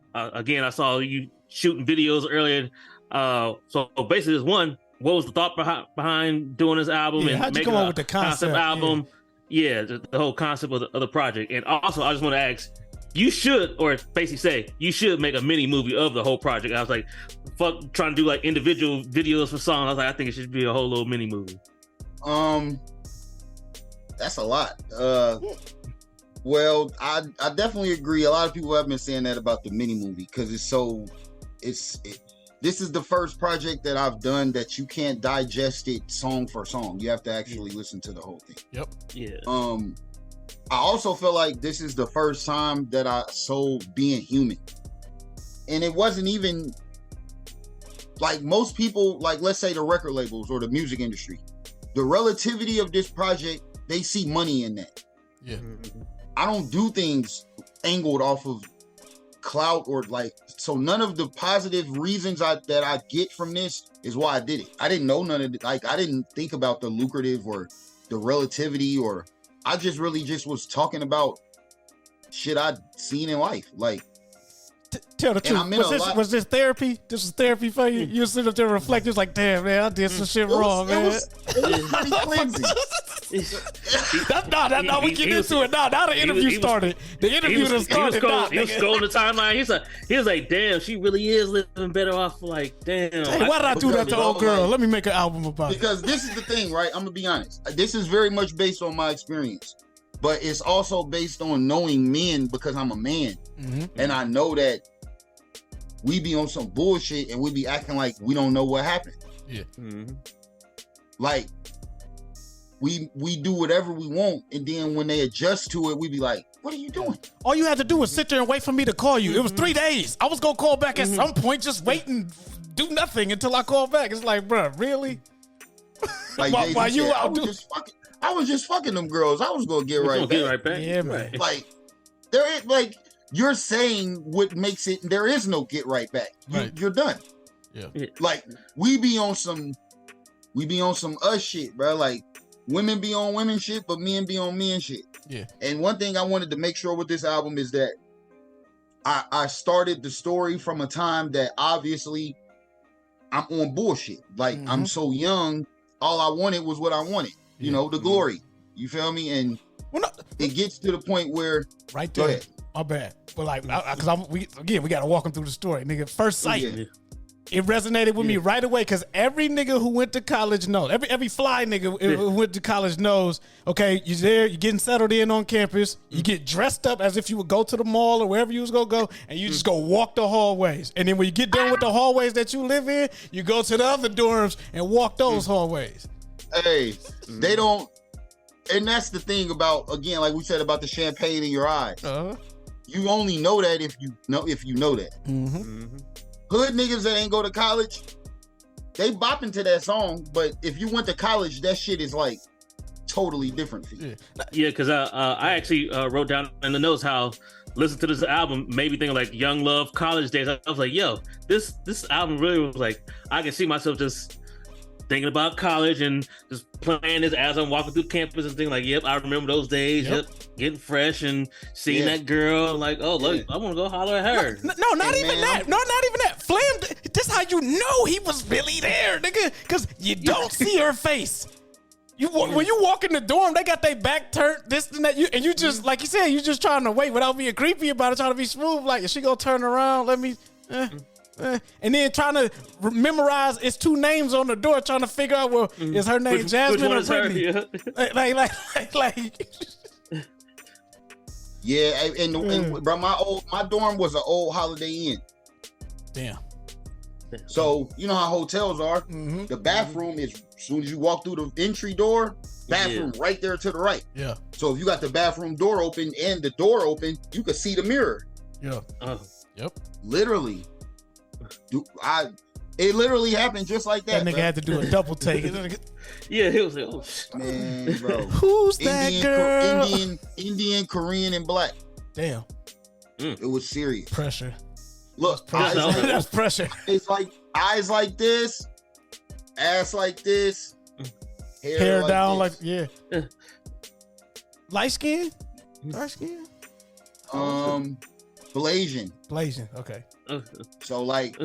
saw you shooting videos earlier. So basically, this one, what was the thought behind doing this album and how'd you making come up a with the concept album? Yeah, the whole concept of the project. And also, I just want to ask, you should make a mini movie of the whole project. I was like, fuck trying to do like individual videos for songs. I was like, I think it should be a whole little mini movie. That's a lot. Well, I definitely agree. A lot of people have been saying that about the mini movie because this is the first project that I've done that you can't digest it song for song. You have to actually listen to the whole thing. Yep. Yeah. I also feel like this is the first time that I sold being human. And it wasn't even like most people, like let's say the record labels or the music industry, the relativity of this project, they see money in that. Yeah. I don't do things angled off of clout or like, so none of the positive reasons that I get from this is why I did it. I didn't know none of it. Like, I didn't think about the lucrative or the relativity, or I just really just was talking about shit I'd seen in life. Like, tell the truth. Was this therapy? This was therapy for you? You sit up there and reflect. It's like, damn, man, I did some shit wrong, man. It was pretty cleansing. No, we get into it now. Now the interview started. The interview just started. He was scrolling the timeline. He was like, damn, she really is living better off. Like, damn. Hey, why did I do that to old girl? Like, let me make an album about it. Because this is the thing, right? I'm gonna be honest. This is very much based on my experience, but it's also based on knowing men because I'm a man, and I know that we be on some bullshit and we be acting like we don't know what happened. Yeah. Like, we do whatever we want, and then when they adjust to it, we be like, what are you doing? All you had to do was sit there and wait for me to call you. It was 3 days. I was gonna call back at some point, just wait and do nothing until I call back. It's like, bro, really? Like, while you said, out I was just fucking them girls. I was gonna get right back. Yeah, man. Like, there is, like, you're saying what makes it, there is no get right back. You're done. Yeah. Like, we be on some us shit, bro. Like, women be on women shit, but men be on men shit. Yeah. And one thing I wanted to make sure with this album is that I started the story from a time that obviously I'm on bullshit. Like, I'm so young, all I wanted was what I wanted. You know, the glory. You feel me? And it gets to the point where right there. Go ahead. My bad. But like, because we got to walk them through the story, nigga. First sight, it resonated with me right away. Because every nigga who went to college knows, every fly nigga who went to college knows. Okay, you're there, you're getting settled in on campus. You get dressed up as if you would go to the mall or wherever you was gonna go, and you just go walk the hallways. And then when you get done with the hallways that you live in, you go to the other dorms and walk those hallways. Hey, they don't. And that's the thing about, again, like we said about the champagne in your eyes. You only know that if you know that. Hood niggas that ain't go to college, they bopping to that song, but if you went to college, that shit is like totally different for you. Yeah, because I actually wrote down in the notes how listen to this album made me think of like Young Love, college days. I was like, yo, this album really was like, I can see myself just thinking about college and just playing this as I'm walking through campus and thinking like, yep, I remember those days. Yep, getting fresh and seeing that girl. Like, oh, look, I want to go holler at her. No, not even that. No, not even that. Flam, this how you know he was really there, nigga, because you don't see her face. When you walk in the dorm, they got their back turned, this and that. You just, like you said, you just trying to wait without being creepy about it, trying to be smooth. Like, is she gonna turn around? Let me. And then trying to memorize its two names on the door, trying to figure out, well, is her name Jasmine or Brittany? Like. Yeah, and bro, my dorm was an old Holiday Inn. Damn. So you know how hotels are. The bathroom is, as soon as you walk through the entry door, bathroom right there to the right. Yeah. So if you got the bathroom door open and the door open, you could see the mirror. Yeah. Yep. Literally. It literally happened just like that. That nigga had to do a double take. Yeah, he was like, oh, man, bro. Who's that girl? Indian, Korean, and black. Damn. It was serious. Pressure. Look, that's pressure. It's like eyes like this, ass like this, hair like down this. like light skin, dark skin. Blazing. Okay. So like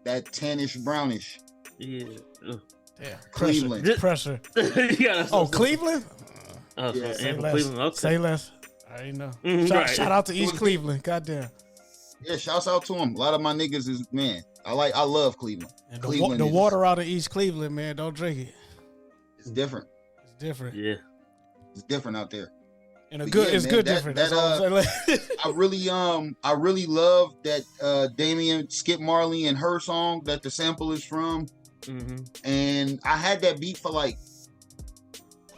that tannish brownish. Yeah. Damn. Cleveland. Pressure. Yeah. Cleveland. Yeah, say less. Cleveland. Okay. Say less. I ain't know. Shout out to East Cleveland. Goddamn. Yeah, shouts out to them. A lot of my niggas is, man, I love Cleveland. And Cleveland the water out of East Cleveland, man, don't drink it. It's different. It's different. Yeah. It's different out there. And it's good different. That's all I'm saying. I really love that Damian Skip Marley and her song that the sample is from. And I had that beat for like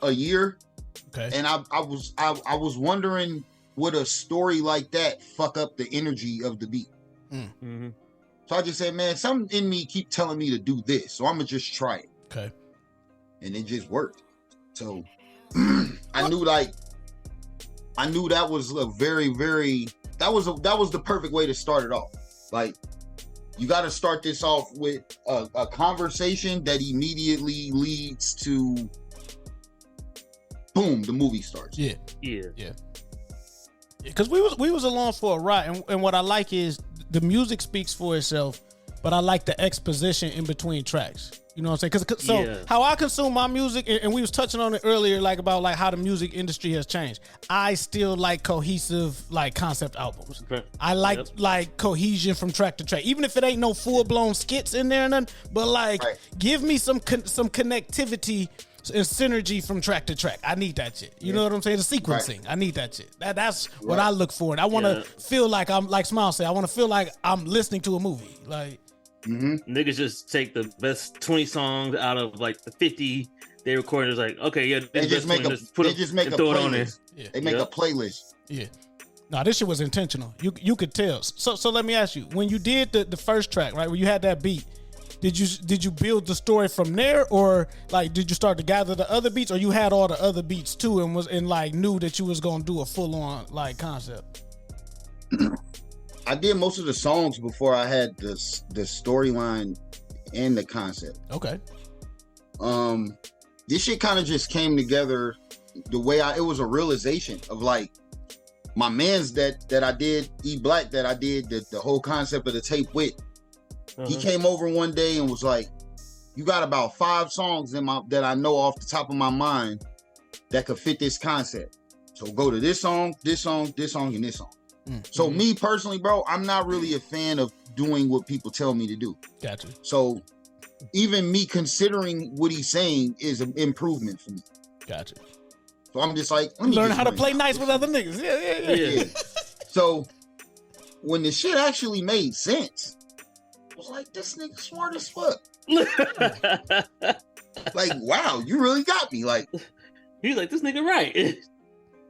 a year. Okay. And I was wondering, would a story like that fuck up the energy of the beat? So I just said, man, something in me keep telling me to do this, so I'm gonna just try it. Okay. And it just worked. So I knew that was a very, very that was the perfect way to start it off. Like, you got to start this off with a conversation that immediately leads to, boom, the movie starts. Yeah. Yeah. Because we was along for a ride, and what I like is the music speaks for itself, but I like the exposition in between tracks. You know what I'm saying? Because how I consume my music, and we was touching on it earlier, like about like how the music industry has changed. I still like cohesive like concept albums. Okay. I like cohesion from track to track, even if it ain't no full blown skits in there and nothing. But like, give me some connectivity and synergy from track to track. I need that shit. You know what I'm saying? The sequencing. I need that shit. That's what I look for. And I want to feel like I'm, like Smile said, I want to feel like I'm listening to a movie. Like, niggas just take the best 20 songs out of like the 50 they recorded. It's like, okay, yeah, they just make a playlist. Yeah. They make a playlist. Yeah. No, this shit was intentional. You could tell. So let me ask you, when you did the first track, right, where you had that beat, did you build the story from there, or like did you start to gather the other beats, or you had all the other beats too and like knew that you was gonna do a full on like concept? I did most of the songs before I had the storyline and the concept. Okay. This shit kind of just came together the way it was a realization of like my mans that I did E Black, that I did the whole concept of the tape with. He came over one day and was like, you got about 5 songs that I know off the top of my mind that could fit this concept. So go to this song, this song, this song, and this song. So me personally, bro, I'm not really a fan of doing what people tell me to do. Gotcha. So even me considering what he's saying is an improvement for me. Gotcha. So I'm just like, let me learn how to play nice with other niggas. Yeah. So when the shit actually made sense, I was like, this nigga smart as fuck. Like, wow, you really got me. Like, he's like, this nigga right.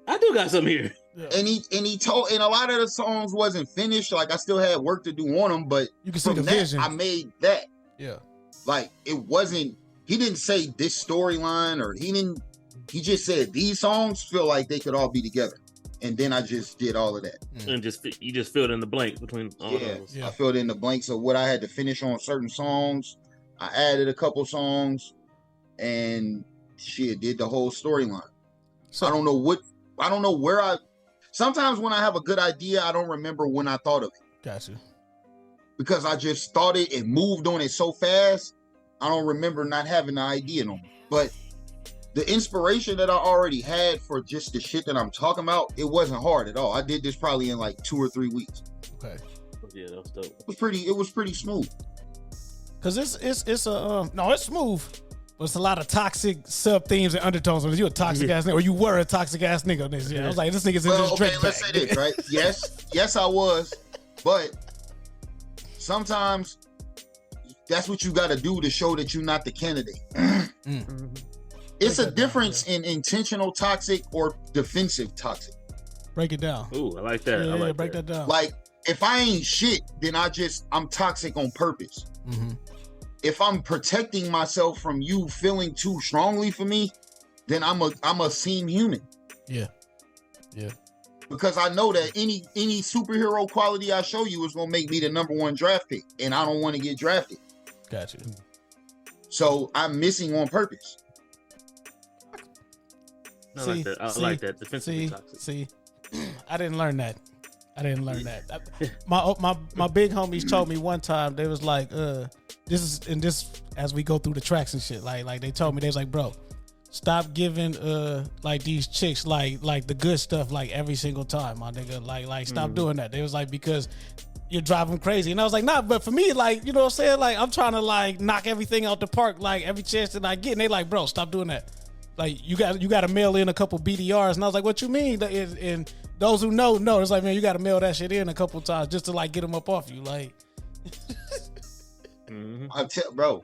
I do got something here. Yeah. And he told, and a lot of the songs wasn't finished. Like, I still had work to do on them, but you can see the that, vision. I made that. Yeah. Like, it wasn't, he didn't say this storyline, or he just said these songs feel like they could all be together. And then I just did all of that. And you just filled in the blank between all those. I filled in the blanks of what I had to finish on certain songs. I added a couple songs, and shit, did the whole storyline. So I don't know where sometimes when I have a good idea, I don't remember when I thought of it. Gotcha. Because I just thought it and moved on it so fast, I don't remember not having the idea no more. But the inspiration that I already had for just the shit that I'm talking about, it wasn't hard at all. I did this probably in like 2 or 3 weeks. Okay. Yeah, that was dope. It was pretty smooth. Cause it's smooth, but it's a lot of toxic sub themes and undertones. You a toxic ass nigga, or you were a toxic ass nigga on this. Yeah. I was like, this nigga's in this drink. Let's say this, right? Yes, I was, but sometimes that's what you got to do to show that you're not the candidate. It's a difference in intentional toxic or defensive toxic. Break it down. Ooh, I like that. Yeah, break that down. Like, if I ain't shit, then I'm toxic on purpose. Mm-hmm. If I'm protecting myself from you feeling too strongly for me, then I'm a seem human. Yeah. Because I know that any superhero quality I show you is gonna make me the #1 draft pick, and I don't want to get drafted. Gotcha. So I'm missing on purpose. I like that. Defensively toxic. See, I didn't learn that. My big homies told me one time, they was like, this as we go through the tracks and shit, like they told me, they was like, bro, stop giving like these chicks like the good stuff like every single time, my nigga. Like stop doing that. They was like, because you're driving them crazy. And I was like, nah, but for me, like, you know what I'm saying? Like, I'm trying to like knock everything out the park, like every chance that I get. And they like, bro, stop doing that. Like, you got to mail in a couple BDRs. And I was like, what you mean? And those who know, it's like, man, you got to mail that shit in a couple times just to like get them up off you. Like, bro.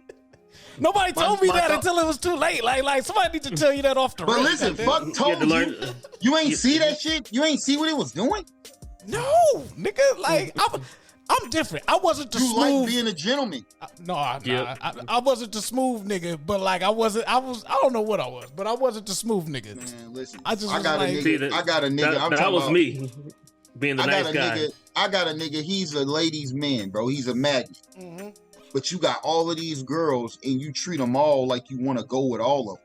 Nobody told me that until it was too late. Like somebody needs to tell you that off the But rip. listen, fuck told you. You ain't see that shit? You ain't see what it was doing? No, nigga. Like, I'm different. I wasn't the you smooth. You like being a gentleman. I wasn't the smooth nigga, but like I don't know what I was, but I wasn't the smooth nigga. Man, listen. I got a nigga. That was me. Being the nice guy. I got a nigga, he's a ladies' man, bro. He's a magnet. Mm-hmm. But you got all of these girls and you treat them all like you want to go with all of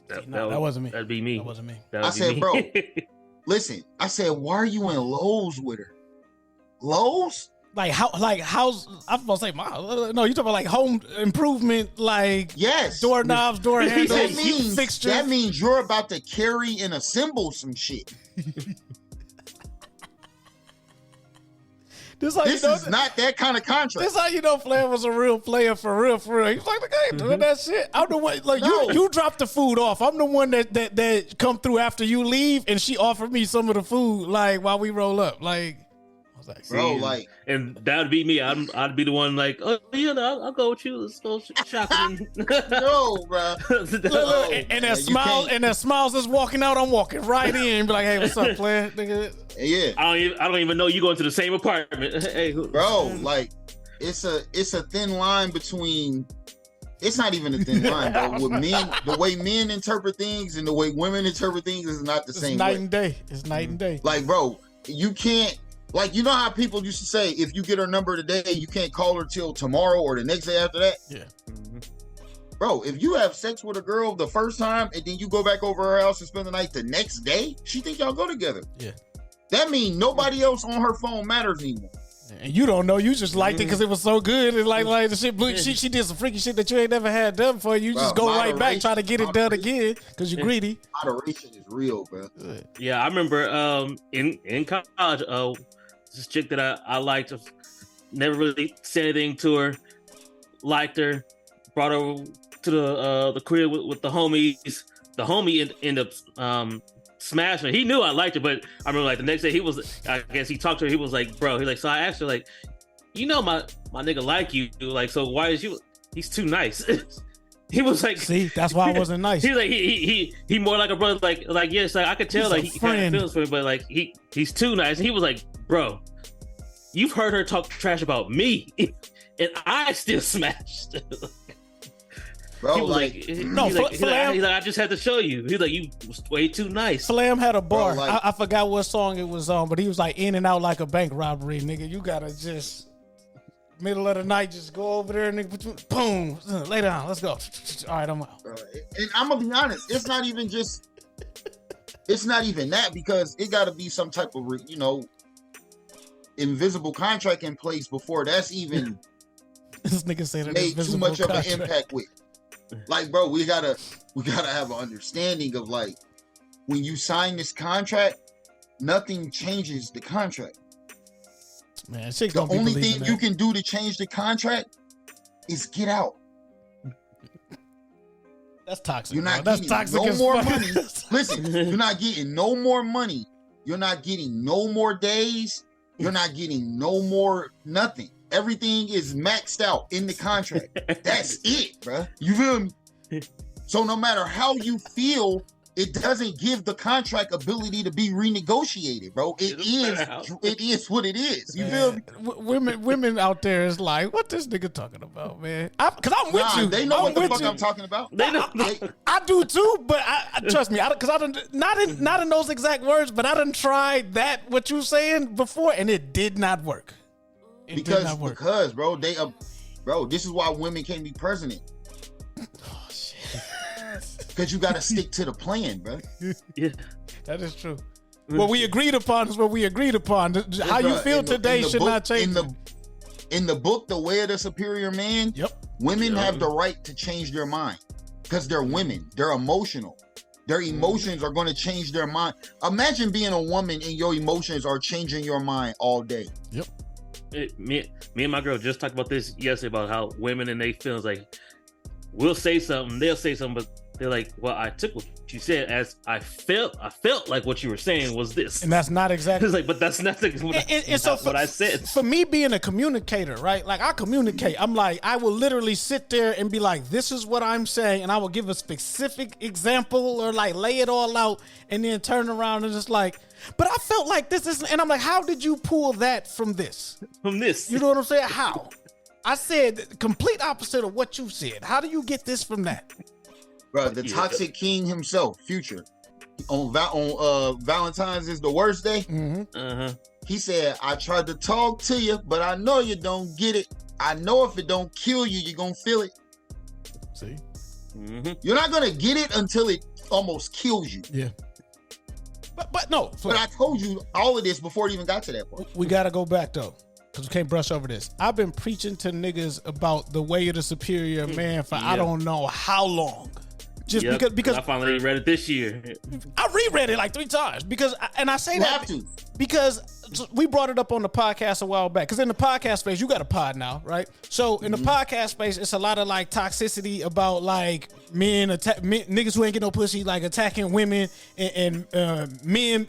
them. That wasn't me. That'd be me. That wasn't me. I said, bro, listen, I said, why are you in Lowe's with her? Lowe's? Like how's I'm supposed to say no, you talking about like home improvement, like yes, doorknobs, door handles, fixtures. That means you're about to carry and assemble some shit. This is not that kind of contract. This how you know Flair was a real player for real. He was like, I ain't doing that shit. I'm the one, like you dropped the food off. I'm the one that come through after you leave, and she offered me some of the food like while we roll up. Like, I was like, bro, like, and that'd be me. I'd be the one like, oh, you know, I'll go with you. Let's go shopping. No, bro. Look, and that smiles is walking out. I'm walking right in and be like, hey, what's up, Flair? Nigga. Yeah, I don't even know you going to the same apartment. Hey, bro, like it's a thin line between. It's not even a thin line, bro. With men, the way men interpret things and the way women interpret things is not the same. Night and day. It's night and day. Like, bro, you can't. Like, you know how people used to say, if you get her number today, you can't call her till tomorrow or the next day after that. Yeah. Mm-hmm. Bro, if you have sex with a girl the first time and then you go back over her house and spend the night the next day, she think y'all go together. Yeah. That means nobody else on her phone matters anymore. And you don't know. You just liked it because it was so good. And like the shit, she did some freaky shit that you ain't never had done before. You just go right back, try to get it done again because you're greedy. Moderation is real, bro. Yeah, I remember in college, this chick that I liked, never really said anything to her, liked her, brought her to the crib with the homies. The homie ended up smashing her. He knew I liked her, but I remember like the next day I guess he talked to her. He was like, bro, so I asked her like, you know my nigga like you, like, so why is he's too nice. He was like, see, that's why I wasn't nice. He's like he more like a brother, like yes, like I could tell like he kind of feels for me, but like he's too nice. And he was like, bro, you've heard her talk trash about me, and I still smashed. Bro, he was like, I just had to show you. He's like, you was way too nice. Flam had a bar. Bro, like, I forgot what song it was on, but he was like in and out like a bank robbery, nigga. You gotta just middle of the night, just go over there, nigga. Boom, lay down. Let's go. All right, I'm out. And I'm gonna be honest, it's not even that, because it gotta be some type of invisible contract in place before that's even this nigga said it made too much of an impact with. Like, bro, we gotta have an understanding of, like, when you sign this contract, nothing changes the contract. Man, the only thing you can do to change the contract is get out. That's toxic. You're not getting no more money. Listen, you're not getting no more money. You're not getting no more days. You're not getting no more nothing. Everything is maxed out in the contract. That's it, bro. You feel me? So no matter how you feel, it doesn't give the contract ability to be renegotiated, bro. It is what it is. You feel me? Women out there is like, what this nigga talking about, man? Because I'm with you. They know what the fuck I'm talking about. I do too, but I trust me, because I done not in those exact words, but I done tried that what you saying before, and it did not work. Because bro, this is why women can't be president. Oh shit. Because you gotta stick to the plan, bro. Yeah, that is true. What we agreed upon is what we agreed upon. How you feel today should not change. In the book, The Way of the Superior Man, women have the right to change their mind because they're women. They're emotional. Their emotions are going to change their mind. Imagine being a woman and your emotions are changing your mind all day. Yep. Me and my girl just talked about this yesterday, about how women and they feelings, like, we'll say something, they'll say something, but they're like, well, I took what you said as I felt like what you were saying was this. And that's not exactly. It's like, but that's not what I said. For me being a communicator, right? Like, I communicate. I'm like, I will literally sit there and be like, this is what I'm saying. And I will give a specific example or like lay it all out and then turn around and just like, but I felt like this isn't. And I'm like, how did you pull that from this? From this. You know what I'm saying? How? I said the complete opposite of what you said. How do you get this from that? Bro, the toxic king himself, Future. on Valentine's is the worst day. Mm-hmm. He said, I tried to talk to you, but I know you don't get it. I know if it don't kill you, you're gonna feel it. See? You're not gonna get it until it almost kills you. Yeah. But no. But I told you all of this before it even got to that point. We gotta go back though, because we can't brush over this. I've been preaching to niggas about the way of the superior man for I don't know how long. Just because I finally read it this year. I reread it like 3 times I say You that have to. because we brought it up on the podcast a while back. Because in the podcast space, you got a pod now, right? So in the podcast space, it's a lot of like toxicity about like men niggas who ain't get no pussy, like attacking women and men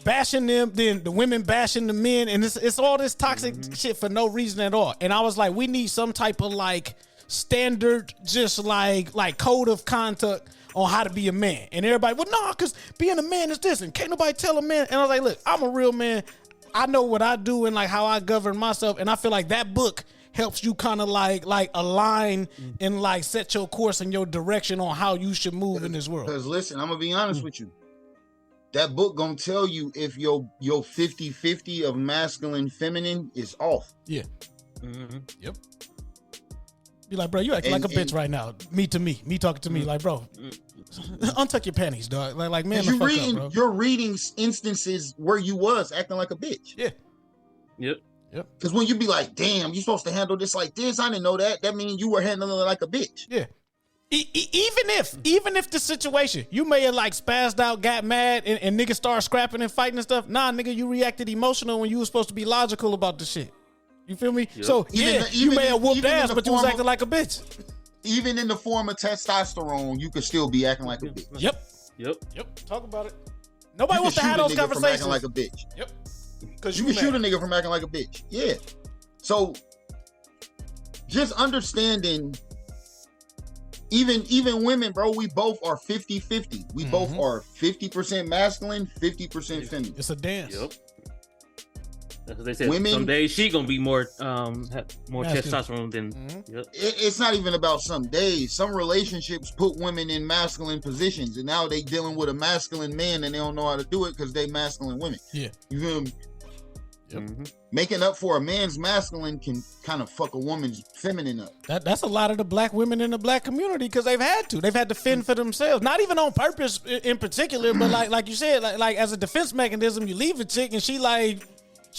bashing them, then the women bashing the men, and it's all this toxic shit for no reason at all. And I was like, we need some type of like standard, just like code of conduct on how to be a man. And everybody, well, no, because being a man is this, and can't nobody tell a man. And I was like, look, I'm a real man. I know what I do and like how I govern myself. And I feel like that book helps you kind of like align and like set your course and your direction on how you should move in this world. Because listen, I'm gonna be honest with you. That book gonna tell you if your 50-50 of masculine feminine is off. Yeah. Yep. Be like, bro, you acting like a bitch right now. Me talking to me, like, bro, untuck your panties, dog. Like man, you're reading instances where you was acting like a bitch. Yeah. Yep. Because when you be like, damn, you supposed to handle this like this, I didn't know that. That means you were handling it like a bitch. Yeah. Even if the situation, you may have like spazzed out, got mad, and niggas start scrapping and fighting and stuff. Nah, nigga, you reacted emotional when you was supposed to be logical about the shit. You feel me? Yep. So you may have whooped ass, but you was acting like a bitch. Even in the form of testosterone, you could still be acting like a bitch. Yep. Talk about it. Nobody wants to have those conversations. Acting like a bitch. Yep. Because you can shoot a nigga from acting like a bitch. Yeah. So just understanding, even women, bro, we both are 50-50. We both are 50% masculine, 50% feminine. It's a dance. Yep. That's what they said. Women, some days she gonna be more testosterone than. Yep. It's not even about some days. Some relationships put women in masculine positions, and now they dealing with a masculine man, and they don't know how to do it because they masculine women. Yeah, you feel me? Yep. Making up for a man's masculine can kind of fuck a woman's feminine up. That's a lot of the black women in the black community because they've had to fend for themselves, not even on purpose in particular, but like you said, like as a defense mechanism, you leave a chick and she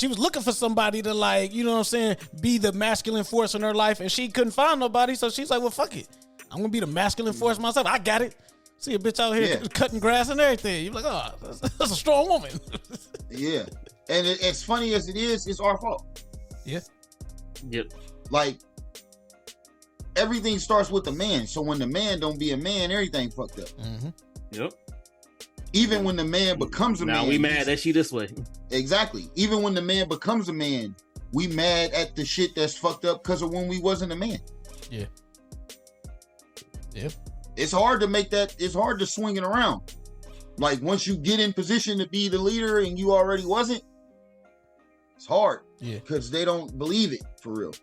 was looking for somebody to like, you know what I'm saying, be the masculine force in her life, and she couldn't find nobody, so she's like, well, fuck it. I'm gonna be the masculine force myself. I got it. See a bitch out here cutting grass and everything. You're like, oh, that's a strong woman. Yeah. And as funny as it is, it's our fault. Yeah. Yep. Like, everything starts with the man. So when the man don't be a man, everything fucked up. Yep. Even when the man becomes a man. Now we mad that she this way. Exactly. Even when the man becomes a man, we mad at the shit that's fucked up because of when we wasn't a man. Yeah. Yep. It's hard to make that, it's hard to swing it around. Like once you get in position to be the leader and you already wasn't, it's hard. Yeah. Because they don't believe it for real.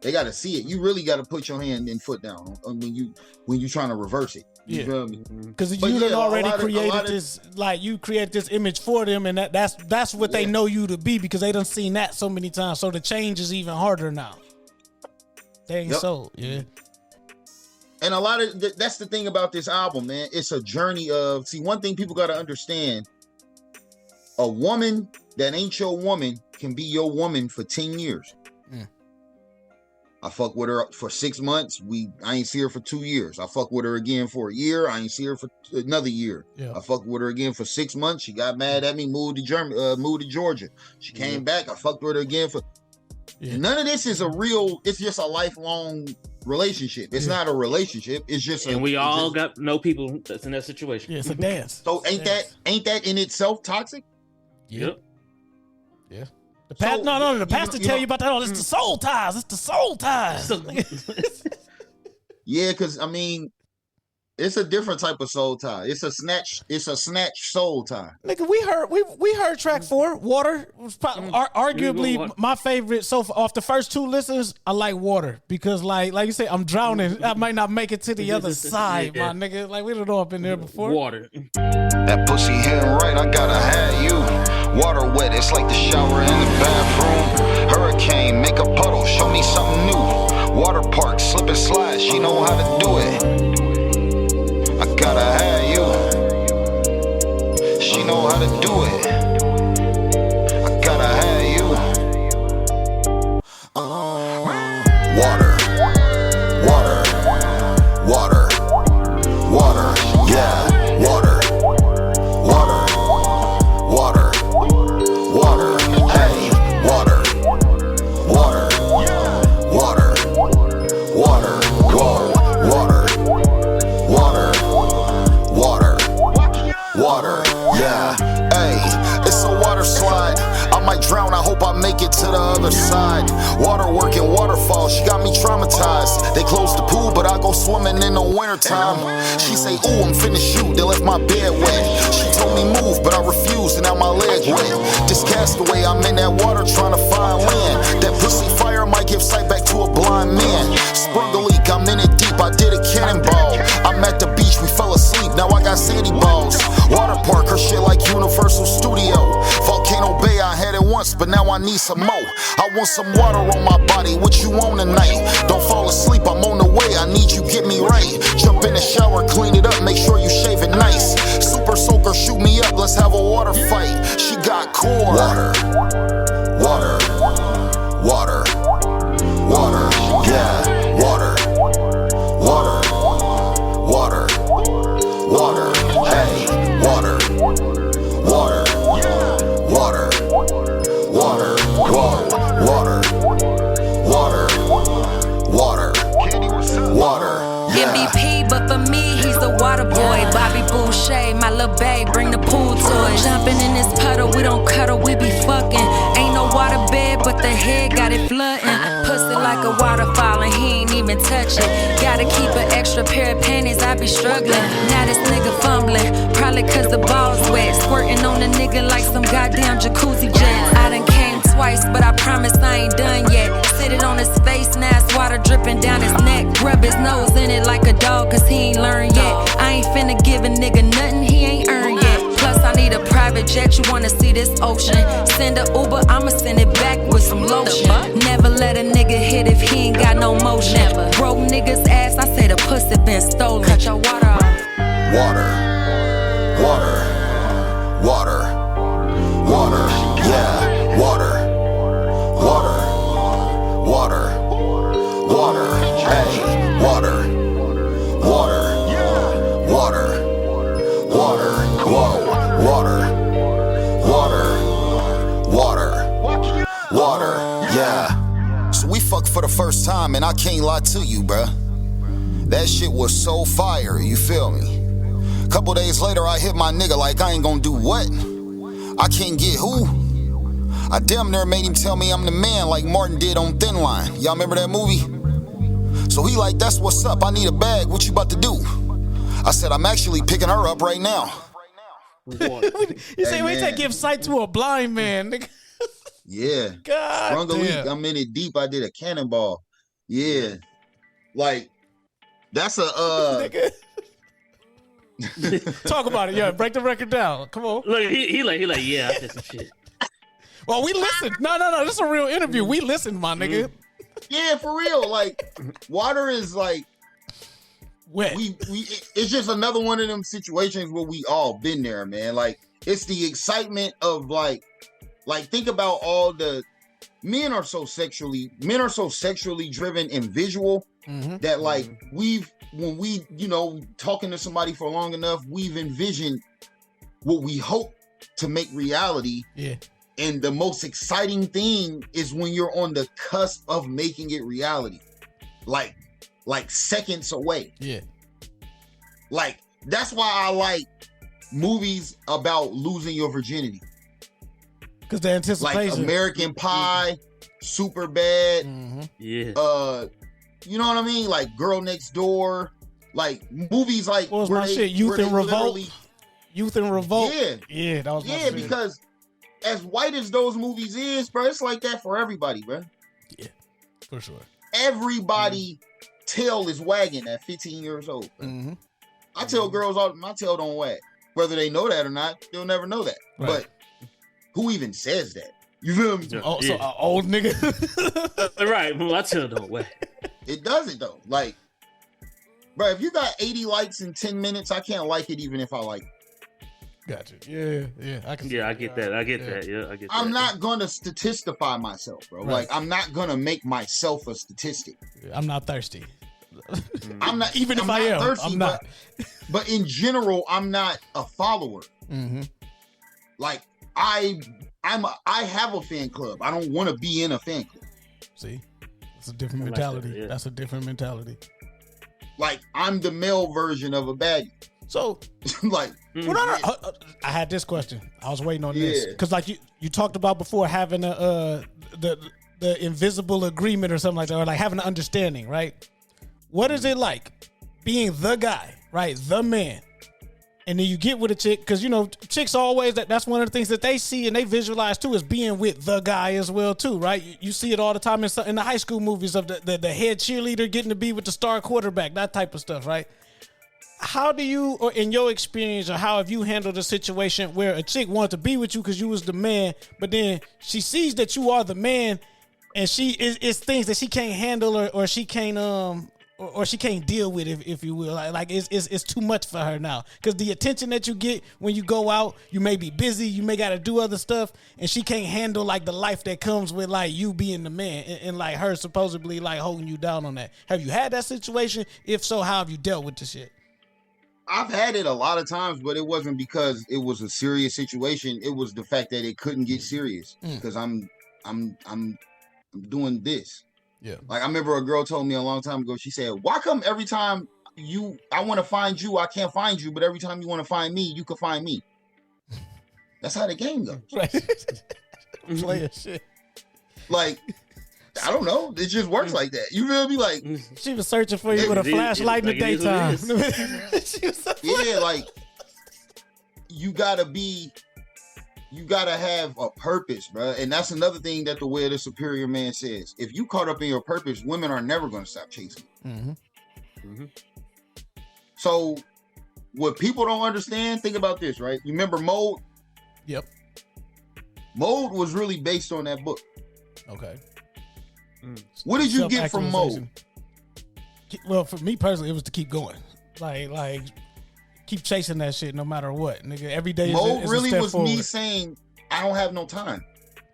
They got to see it. You really got to put your hand and foot down when you trying to reverse it. You feel me? Because you done already created this, like you created this image for them, and that's what they know you to be because they done seen that so many times. So the change is even harder now. Dang so, yeah. And a lot of that's the thing about this album, man. It's a journey of, see, one thing people got to understand, a woman that ain't your woman can be your woman for 10 years. I fuck with her for 6 months. I ain't see her for 2 years. I fuck with her again for a year. I ain't see her for another year. Yeah. I fucked with her again for 6 months. She got mad at me, moved to Georgia. She came back. I fucked with her again for. None of this is a real. It's just a lifelong relationship. It's not a relationship. It's just. And we all got know people that's in that situation. Yeah, it's a dance. So ain't that in itself toxic? Yep. Yeah. The pastor tell you about that. Oh, it's the soul ties. It's the soul ties. Yeah, because I mean, It's a different type of soul tie. It's a snatch soul tie. Nigga, we heard track 4, Water. Was arguably my favorite. So off the first 2 listens, I like Water because like you say, I'm drowning. I might not make it to the other side, my nigga. Like we don't know I've been there before. Water. That pussy hitting right, I gotta have you. Water wet, it's like the shower in the bathroom. Hurricane, make a puddle, show me something new. Water park, slip and slide, she know how to do it. I gotta have you. She know how to do it. I gotta have you. Water, water, water, water, yeah, water, water, water, water, hey, water, water, water, water, whoa, water, water, water, water, yeah, hey, it's a water slide. I might drown, I hope I make it to the other side. Water working waterfall, she got me traumatized. They closed the pool, but I go swimming in the wintertime. She say, ooh, I'm finna shoot, they left my bed wet. She told me move, but I refused, and now my leg wet. This castaway, I'm in that water trying to find land. That pussy fire might give sight back to a blind man. Sprung a leak, I'm in it deep, I did a cannonball. I'm at the beach, we fell asleep, now I got sandy balls. Water park, her shit like Universal Studio. Volcano Bay, I had it once, but now I need some more. I want some water on my body, what you on tonight? Don't fall asleep, I'm on the way, I need you, get me right. Jump in the shower, clean it up, make sure you shave it nice. Super soaker, shoot me up, let's have a water fight. She got core. Water, water, water, water, yeah, water, water, water, water, hey, water, water, water, water, whoa, water, water, water, water, yeah. MVP, but for me, he's the water boy. Bobby Boucher, my little babe, bring the pool toys. Jumping in this puddle, we don't cuddle, we be fucking. Ain't no water bed, but the head got it flooding. Pussy like a waterfall, and he ain't even touch it. Gotta keep an extra pair of panties, I be struggling. Now this nigga fumbling, probably cause the ball's wet. Squirting on the nigga like some goddamn jacuzzi jet. I done came twice, but I promise I ain't done yet. Sit it on his face, now it's water dripping down his neck. Rub his nose in it like a dog, cause he ain't learned yet. I ain't finna give a nigga nothing he ain't earned yet. Plus I need a private jet, you wanna see this ocean. Send a Uber, I'ma send it back with some lotion. Never let a nigga hit if he ain't got no motion. Broke niggas ass, I say the pussy been stolen. Cut your water off. Water, water, water, water, yeah, water, water, water, water, hey, water, water, water, water, whoa, water, water, water, water, yeah. So we fucked for the first time, and I can't lie to you, bruh. That shit was so fire, you feel me? Couple days later, I hit my nigga like I ain't gonna do what? I can't get who? I damn near made him tell me I'm the man like Martin did on Thin Line. Y'all remember that movie? So he like, that's what's up, I need a bag, what you about to do? I said, I'm actually picking her up right now. You say we take give sight to a blind man, nigga. Yeah. God Sprung a leak, damn. I'm in it deep, I did a cannonball. Yeah. Like, that's a, Nigga. Talk about it, yeah. Break the record down. Come on. Look, he like, yeah, I did some shit. Well, we listened. No. This is a real interview. We listened, my nigga. yeah, for real. Like, water is like, Wet. it's just another one of them situations where we all been there, man. Like, it's the excitement of like think about all the men are so sexually driven and visual that like when we talking to somebody for long enough, we've envisioned what we hope to make reality. Yeah. And the most exciting thing is when you're on the cusp of making it reality. Like seconds away. Yeah. Like, that's why I like movies about losing your virginity. Because the anticipation. Like American Pie, Super Bad. Yeah. You know what I mean? Like Girl Next Door. Like movies like What was where my they- shit? Youth where they and Revolt? literally- Youth and Revolt. Yeah. That was my Yeah, shit. because as white as those movies is, bro, it's like that for everybody, bro. for sure. Everybody tail is wagging at 15 years old. Bro. Mm-hmm. I tell girls all my tail don't wag. Whether they know that or not, they'll never know that. Right. But who even says that? You feel me? Oh, so an old nigga. Right. Well, I tell no way. It doesn't though. Like, bro, if you got 80 likes in 10 minutes, I can't like it even if I like it. Gotcha. Yeah. I can. Yeah, I get that. I get that. Yeah, I get that. I'm not gonna statistify myself, bro. Right. Like, I'm not gonna make myself a statistic. I'm not thirsty. I'm not Even if I'm I not am, thirsty, I'm not. But in general, I'm not a follower. Mm-hmm. Like, I have a fan club. I don't want to be in a fan club. See, it's a different I like that, mentality. yeah. That's a different mentality. Like, I'm the male version of a baddie. So, Like, well, no. I had this question. I was waiting on this Yeah. because, like you talked about before, having the invisible agreement or something like that, or like having an understanding, right? What is it like being the guy, right? The man. And then you get with a chick, because, you know, chicks always, that's one of the things that they see and they visualize too, is being with the guy as well too, right? You see it all the time in the high school movies of the head cheerleader getting to be with the star quarterback, that type of stuff, right? How do you, or in your experience, or how have you handled a situation where a chick wanted to be with you because you was the man, but then she sees that you are the man, and she is things that she can't handle, or she can't or she can't deal with, if you will, like it's too much for her now, because the attention that you get when you go out, you may be busy, you may got to do other stuff, and she can't handle like the life that comes with like you being the man, and like her supposedly like holding you down on that. Have you had that situation? If so, how have you dealt with the shit? I've had it a lot of times, but it wasn't because it was a serious situation. It was the fact that it couldn't get serious because I'm doing this. Yeah. Like, I remember a girl told me a long time ago, she said, why come every time I want to find you, I can't find you, but every time you want to find me, you can find me? That's how the game goes. Right. Player shit. Like, I don't know. It just works like that. You feel me? Like, She was searching for you with a flashlight in the Like, it is what it daytime. She was yeah, like, you gotta have a purpose, bro. And that's another thing that the way of the superior man says. If you caught up in your purpose, women are never going to stop chasing you. Mm-hmm. So what people don't understand, think about this, right? You remember Mode? Yep. Mode was really based on that book. Okay. What did you get from Mode? Well, for me personally, it was to keep going. Like keep chasing that shit no matter what, nigga. Every day Mode is a really step was forward. me saying, I don't have no time.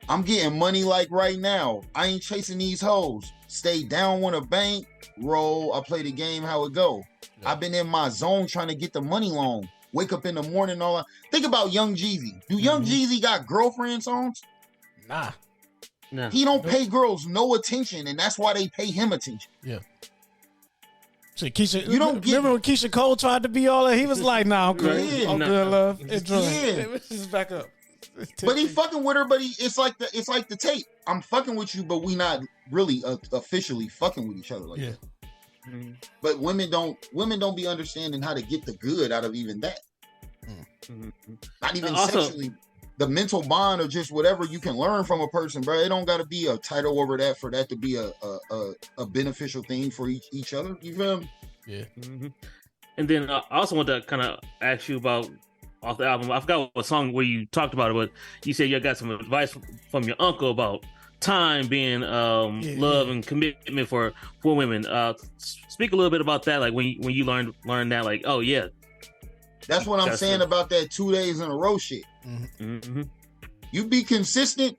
I'm getting money like right now. I ain't chasing these hoes. Stay down on a bank, roll. I play the game how it go. Yeah. I've been in my zone trying to get the money long. Wake up in the morning, all that. Think about Young Jeezy. Do Young Jeezy got girlfriend songs? Nah. No. He don't pay girls no attention, and that's why they pay him attention. Yeah. Shit, Keisha, You don't get- remember when Keisha Cole tried to be all that? He was like, "Nah, I'm good. Yeah. I'm good, love." Enjoy. Yeah. Let's just back up. But he fucking with her, but it's like the tape. I'm fucking with you, but we not really officially fucking with each other like Yeah. that. But women don't be understanding how to get the good out of even that. Not even Also- sexually. The mental bond or just whatever you can learn from a person, bro. It don't got to be a title over that for that to be a beneficial thing for each other. You feel me? Yeah. And then I also want to kind of ask you about off the album. I forgot what song where you talked about it, but you said you got some advice from your uncle about time being love and commitment for women. Speak a little bit about that, like when you learned that, like, oh yeah, That's what I'm That's saying it. about that 2 days in a row shit. You be consistent.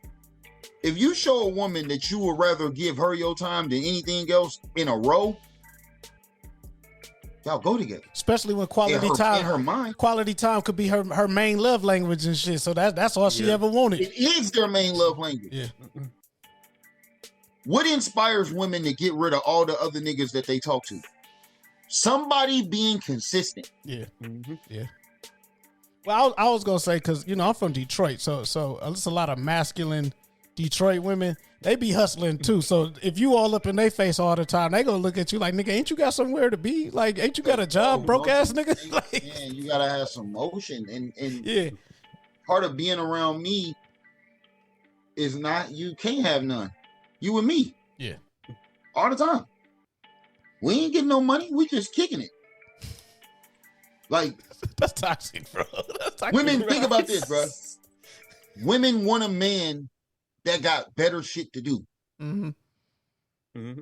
If you show a woman that you would rather give her your time than anything else in a row, y'all go together. Especially when quality time, in her mind, quality time could be her main love language and shit. So that's all she ever wanted. it is their main love language. Yeah. What inspires women to get rid of all the other niggas that they talk to? Somebody being consistent. Yeah. Yeah. Well, I was gonna say, because I'm from Detroit, so there's a lot of masculine Detroit women, they be hustling too. So if you all up in their face all the time, they gonna look at you like, nigga, ain't you got somewhere to be? Like, ain't you got a job, broke ass nigga? Like, man, you gotta have some motion, and yeah, part of being around me is not you can't have none. You and me, yeah, all the time. We ain't getting no money. We just kicking it. Like that's toxic, bro. That's toxic, women, bro. think about this, bro. Women want a man that got better shit to do. Mm-hmm. Mm-hmm.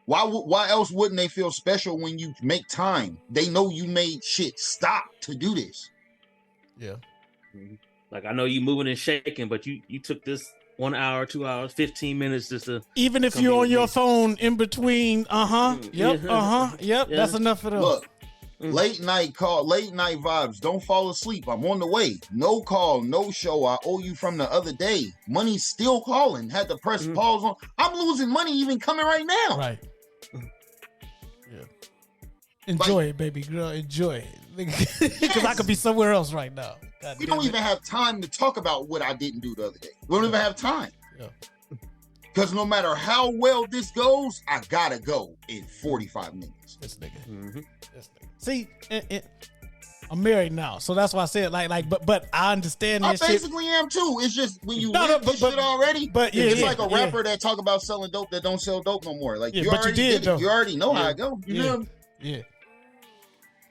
Why else wouldn't they feel special when you make time? They know you made shit stop to do this. Yeah. Mm-hmm. Like, I know you moving and shaking, but you took this 1 hour, 2 hours, 15 minutes just to. Even if you're on your phone in between, yep, yep, that's enough for them. Look, late night call, late night vibes. Don't fall asleep. I'm on the way. No call, no show. I owe you from the other day. Money's still calling. Had to press pause on. I'm losing money even coming right now. Right. Yeah. Enjoy it, baby girl. Enjoy it. Because I could be somewhere else right now. God we damn don't it. even have time to talk about what I didn't do the other day. We don't even have time. Yeah. Because no matter how well this goes, I gotta go in 45 minutes. This nigga. Mm-hmm. This nigga. See, I'm married now, so that's why I said but I understand I this shit. basically am too. It's just when you No, live no, this shit already, but it's just yeah, like a yeah. rapper that talk about selling dope that don't sell dope no more. Like Yeah, you but you already did, did though. it. You already know how Yeah. I go. You Yeah. know? Yeah.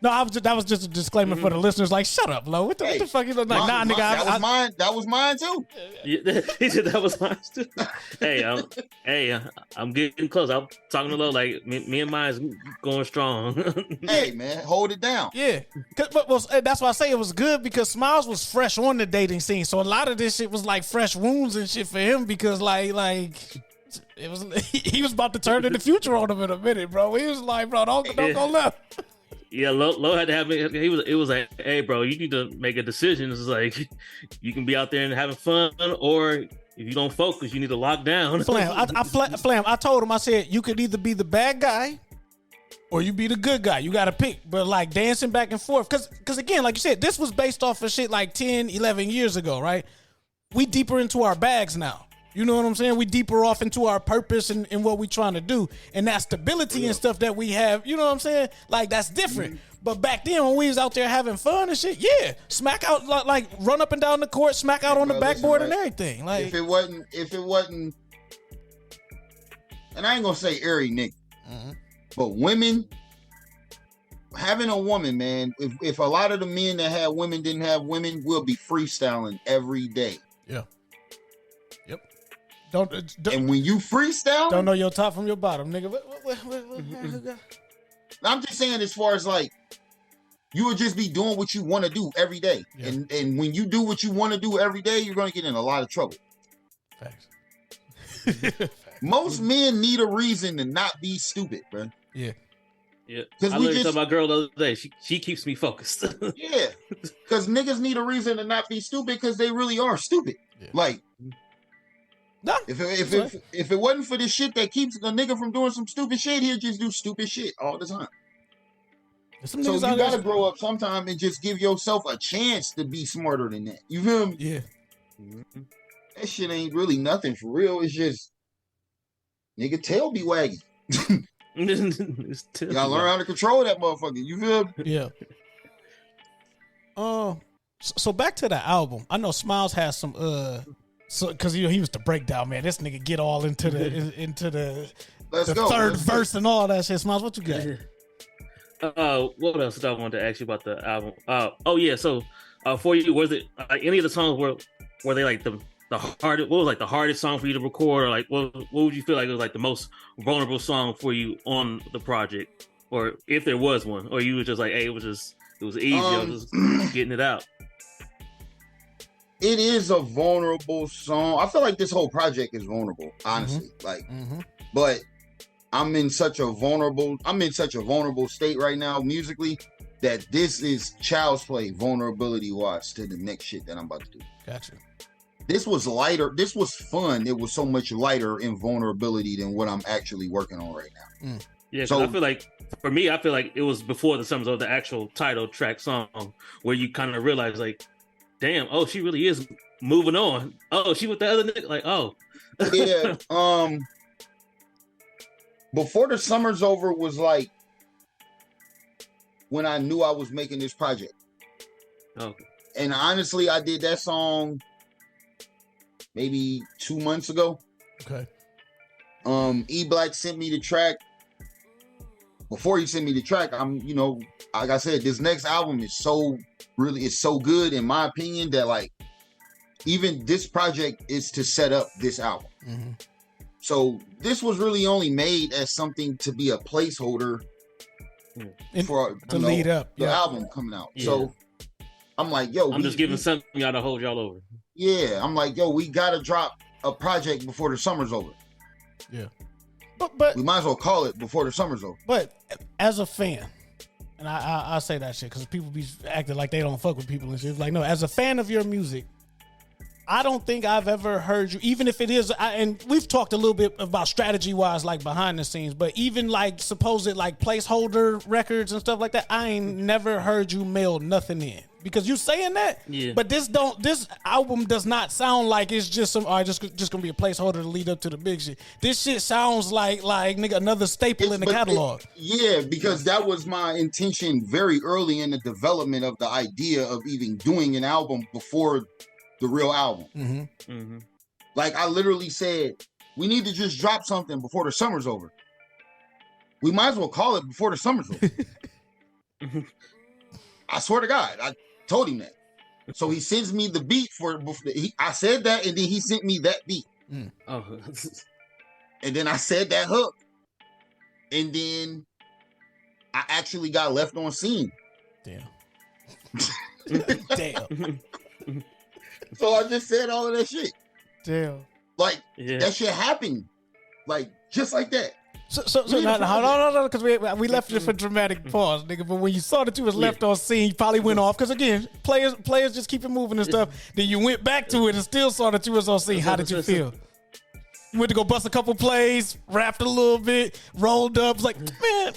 No, that was just a disclaimer for the listeners. Like, shut up, Lo. What the fuck you look like? Nah, nigga. That was mine. That was mine too. Yeah, he said that was mine too. I'm getting close. I'm talking to Lo like me and mine is going strong. Hey man, hold it down. Yeah, but that's why I say it was good because Smiles was fresh on the dating scene, so a lot of this shit was like fresh wounds and shit for him because like it was he was about to turn in the future on him in a minute, bro. He was like, bro, don't go left. Yeah, Lo had to have it. It was like, hey, bro, you need to make a decision. It's like you can be out there and having fun, or if you don't focus, you need to lock down. Flam, I told him, I said, you could either be the bad guy or you be the good guy. You got to pick. But like dancing back and forth. Because again, like you said, this was based off of shit like 10, 11 years ago, right? We deeper into our bags now. You know what I'm saying? We deeper off into our purpose and what we trying to do. And that stability and stuff that we have, you know what I'm saying? Like, that's different. But back then, when we was out there having fun and shit, yeah, smack out, like run up and down the court, smack out on the backboard and everything. Like, if it wasn't, and I ain't gonna say every nigga, but women, having a woman, man, if a lot of the men that had women didn't have women, we'll be freestyling every day. Yeah. Yep. And when you freestyle, don't know your top from your bottom, nigga. I'm just saying, as far as like, you would just be doing what you want to do every day. Yeah. And when you do what you want to do every day, you're going to get in a lot of trouble. Facts. Most men need a reason to not be stupid, bro. Yeah. Because I literally told my girl the other day, she keeps me focused. Yeah. Because niggas need a reason to not be stupid because they really are stupid. Yeah. Like, no, if it wasn't for this shit that keeps a nigga from doing some stupid shit, he'll just do stupid shit all the time. So you gotta grow up sometime and just give yourself a chance to be smarter than that. You feel me? Yeah. That shit ain't really nothing for real. It's just nigga tail be wagging. Y'all learn how to control that motherfucker. You feel me? Yeah. So back to the album. I know Smiles has some so because he was the breakdown man. This nigga get all into the third verse and all that shit. Smiles, what you got? What else did I want to ask you about the album? So for you, was it any of the songs were they like the hardest? What was like the hardest song for you to record, or like what would you feel like was like the most vulnerable song for you on the project, or if there was one, or you was just like, hey, it was easy, I was just getting it out. It is a vulnerable song. I feel like this whole project is vulnerable, honestly. But I'm in such a vulnerable state right now musically that this is child's play vulnerability wise to the next shit that I'm about to do. Gotcha. This was lighter. This was fun. It was so much lighter in vulnerability than what I'm actually working on right now. Yeah, so I feel like for me, it was before the Summers of the actual title track song where you kind of realize like, damn, she really is moving on. Oh, she with the other nigga. Like, oh, Yeah. Before the Summer's Over was like when I knew I was making this project. okay. And honestly, I did that song maybe 2 months ago. Okay. E Black sent me the track. Before he sent me the track, like I said, this next album is so good in my opinion that like even this project is to set up this album. Mm-hmm. So this was really only made as something to be a placeholder for to lead up the album coming out. Yeah. So I'm like, yo, I'm just giving something y'all to hold y'all over. Yeah, I'm like, yo, we gotta drop a project before the summer's over. Yeah. But we might as well call it before the summer's over. But as a fan, and I say that shit because people be acting like they don't fuck with people and shit. Like, no, as a fan of your music, I don't think I've ever heard you, even if it is, and we've talked a little bit about strategy-wise, like behind the scenes, but even like supposed like placeholder records and stuff like that, I ain't never heard you mail nothing in. Because you saying that, but this album does not sound like it's just some, all right, just gonna be a placeholder to lead up to the big shit. This shit sounds like nigga, another staple in the catalog. Because that was my intention very early in the development of the idea of even doing an album before the real album. Mm-hmm. Mm-hmm. Like I literally said, we need to just drop something before the summer's over. We might as well call it before the summer's over. I swear to God, I told him that. So he sends me the beat I said that, and then he sent me that beat. Mm. Oh. And then I said that hook. And then I actually got left on scene. Damn. Damn. So I just said all of that shit. Damn. Like, that shit happened. Like, just like that. So no, because we left it for dramatic pause, nigga. But when you saw that you was left on scene, you probably went off. Because again, players just keep it moving and stuff. Then you went back to it and still saw that you was on scene. How did you feel? You went to go bust a couple plays, rapped a little bit, rolled up. Was like, man,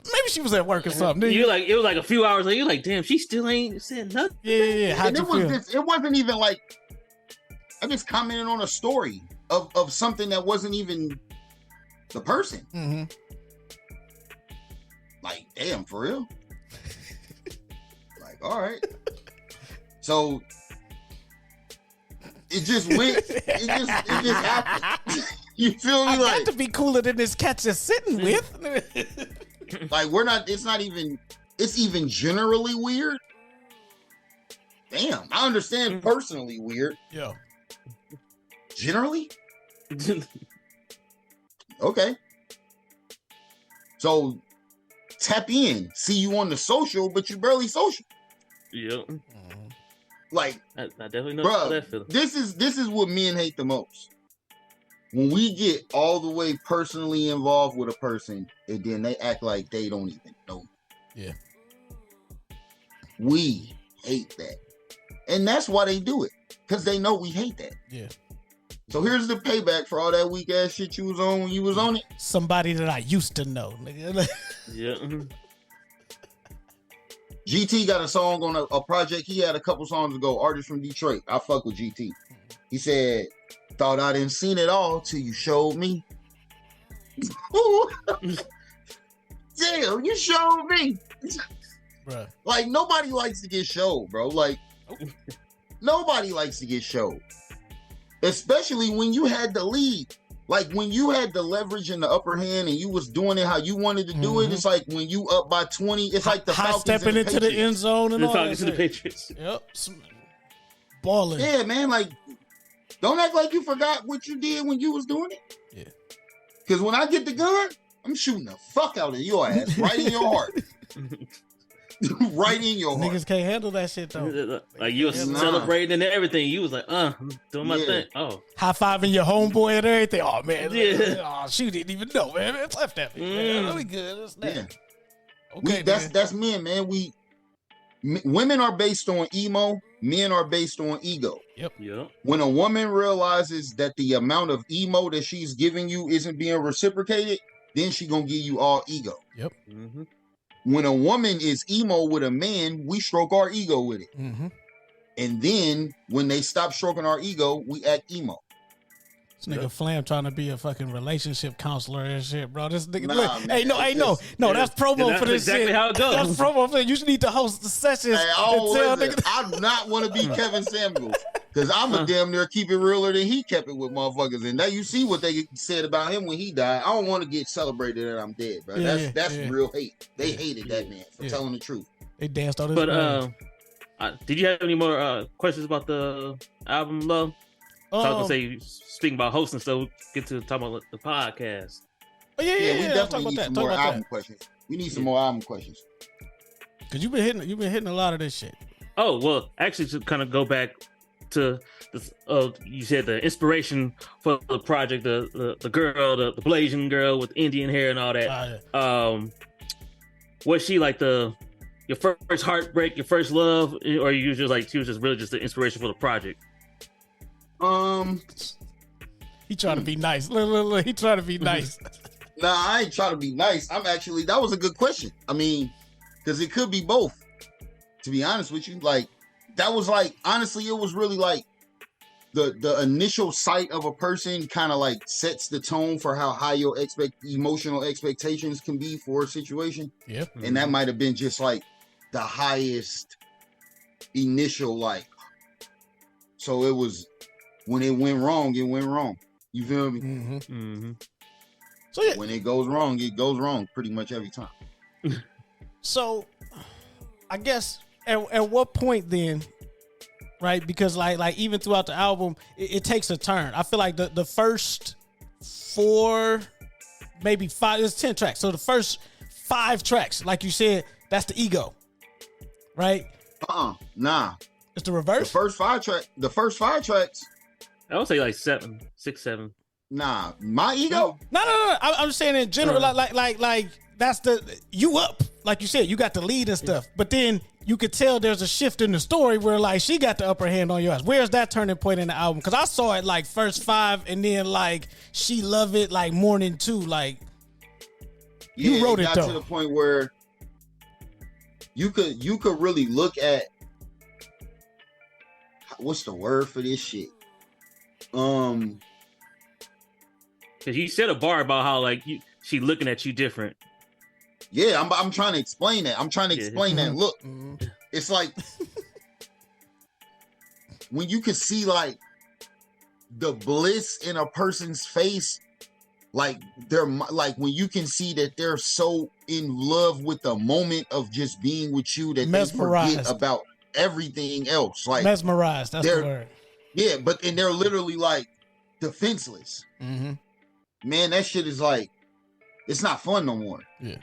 maybe she was at work or something. You like, it was like a few hours later. You like, damn, she still ain't said nothing. Yeah. How'd you feel? It wasn't even like I just commented on a story of something that wasn't even the person. Mm-hmm. Like, damn, for real? Like, all right. So it just went. It just happened. You feel me? I got to be cooler than this cat you're sitting with. Like we're not. It's not even. It's even generally weird. Damn, I understand personally weird. Yeah. Generally. Okay. So tap in. See you on the social, but you barely social. Yep. Like I definitely know bro, that feeling. this is what men hate the most. When we get all the way personally involved with a person and then they act like they don't even know. Yeah. We hate that. And that's why they do it. Because they know we hate that. Yeah. So here's the payback for all that weak ass shit you was on when you was on it. Somebody that I used to know, nigga. Yeah. GT got a song on a project he had a couple songs ago, artist from Detroit. I fuck with GT. He said, thought I didn't seen it all till you showed me. Damn, you showed me. Bruh. Like, nobody likes to get showed, bro. Like, nobody likes to get showed. Especially when you had the lead. Like, when you had the leverage in the upper hand and you was doing it how you wanted to do it, it's like when you up by 20, it's like the Falcons stepping into the end zone and all that. The Patriots. Yep. Balling. Yeah, man, like, don't act like you forgot what you did when you was doing it. Yeah. Because when I get the gun, I'm shooting the fuck out of your ass, right in your heart. Right in your heart. Niggas can't handle that shit though. Like you was celebrating and everything. You was like, I'm doing my thing. Oh. High fiving your homeboy and everything. Oh man. Yeah. Oh, she didn't even know, man. It's left at me. Man. We good. It's that. Yeah. Okay. That's men, man. Women are based on emo, men are based on ego. Yep. When a woman realizes that the amount of emo that she's giving you isn't being reciprocated, then she gonna give you all ego. Yep. When a woman is emo with a man, we stroke our ego with it. And then when they stop stroking our ego, we act emo. This nigga Flam trying to be a fucking relationship counselor and shit, bro. This nigga, Nah, look, man, hey, no, that's promo for this exactly shit. how it goes. That's promo for it. You should need to host the sessions. Hey, I do not want to be Kevin Samuels because I'm a damn near keep it realer than he kept it with motherfuckers. And now you see what they said about him when he died. I don't want to get celebrated that I'm dead, bro. That's real hate. They hated that man for telling the truth. They danced on this. But did you have any more questions about the album, Love? So I was gonna say, speaking about hosting, so get to talk about the podcast. Oh yeah. We definitely need some more album questions. We need some more album questions. Cause you've been hitting a lot of this shit. Oh well, actually, to kind of go back to this, you said the inspiration for the project, the girl, the Blasian girl with Indian hair and all that. Was she like your first heartbreak, your first love, or you just like she was just really just the inspiration for the project? He trying to be nice. Look, he trying to be nice. Nah, I ain't trying to be nice. That was a good question. I mean, because it could be both. To be honest with you, like that was like honestly, it was really like the initial sight of a person kind of like sets the tone for how high your emotional expectations can be for a situation. Yeah, and that might have been just like the highest initial like. So it was. When it went wrong, it went wrong. You feel me? Mm-hmm. Mm-hmm. So yeah. When it goes wrong pretty much every time. So I guess at what point then, right? Because like even throughout the album, it takes a turn. I feel like the first 4, maybe 5, it's 10 tracks. So the first 5 tracks, like you said, that's the ego, right? Nah. It's the reverse. The first 5 tracks. I would say like 7, 6, 7. Nah, my ego. No. I'm just saying in general, like that's you up. Like you said, you got the lead and stuff, but then you could tell there's a shift in the story where like she got the upper hand on your ass. Where's that turning point in the album? Because I saw it like first 5, and then like she love it like morning 2. Like you wrote it though. To the point where you could really look at what's the word for this shit. Because you said a bar about how like she looking at you different. Yeah, I'm trying to explain that. I'm trying to explain that. Look, it's like when you can see like the bliss in a person's face, like they're like when you can see that they're so in love with the moment of just being with you that they forget about everything else. Like mesmerized. That's the word. Yeah, and they're literally like defenseless. Mm-hmm. Man, that shit is like, it's not fun no more. Yeah.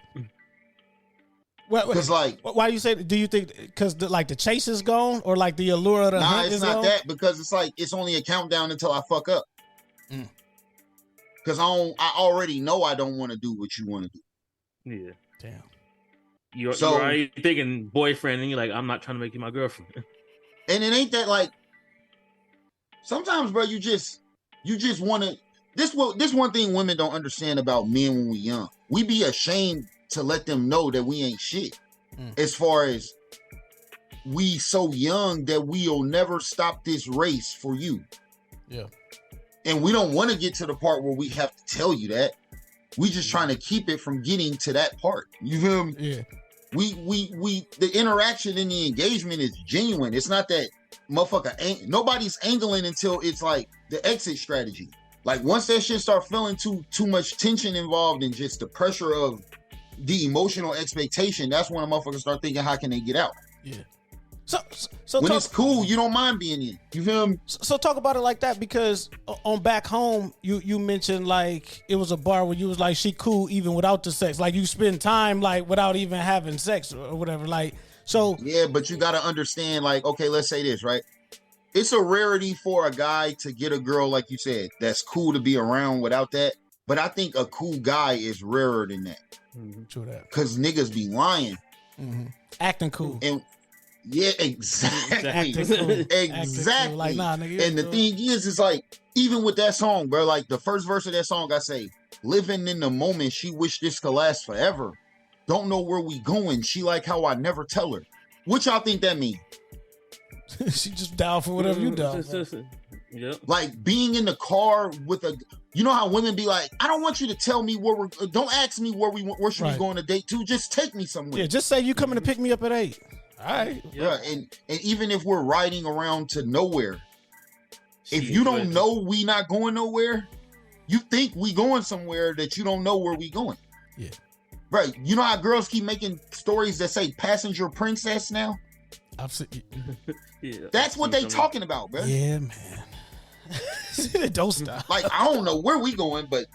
Because like, why do you say? Do you think because the chase is gone, or like the allure of the hunt is gone? Nah, it's not that, because it's like it's only a countdown until I fuck up. Because I already know I don't want to do what you want to do. Yeah. Damn. You're already thinking boyfriend, and you're like, I'm not trying to make you my girlfriend. And it ain't that like. Sometimes, bro, you just want to. This one thing women don't understand about men when we young. We be ashamed to let them know that we ain't shit. As far as we so young that we'll never stop this race for you. Yeah. And we don't want to get to the part where we have to tell you that. We just trying to keep it from getting to that part. You feel me? Yeah. We the interaction and the engagement is genuine. It's not that motherfucker nobody's angling until it's like the exit strategy. Like once that shit start feeling too much tension involved and just the pressure of the emotional expectation, that's when a motherfucker start thinking, how can they get out? Yeah. So when it's cool, you don't mind being in. You feel me? So talk about it like that, because on Back Home, you mentioned like it was a bar where you was like, she cool even without the sex. Like you spend time like without even having sex or whatever. Like so. Yeah, but you got to understand. Like, okay, let's say this, right? It's a rarity for a guy to get a girl, like you said, that's cool to be around without that. But I think a cool guy is rarer than that. True that. Because niggas be lying. Acting cool. And yeah, exactly. Exactly. Like, nah, nigga, and the thing is like, even with that song, bro, like the first verse of that song, I say, living in the moment, she wish this could last forever. Don't know where we going. She like how I never tell her. What y'all think that mean? She just down for whatever you down for. Yep. Like being in the car with a, you know how women be like, I don't want you to tell me don't ask me where should we go on a date to. Just take me somewhere. Yeah, just say you coming to pick me up at 8. All right. Yeah, and even if we're riding around to nowhere, if you don't know we not going nowhere, you think we going somewhere that you don't know where we going. Yeah. Right. You know how girls keep making stories that say passenger princess now? I've seen. Yeah. That's what they talking about, bro. Yeah, man. Don't stop. Like, I don't know where we going, but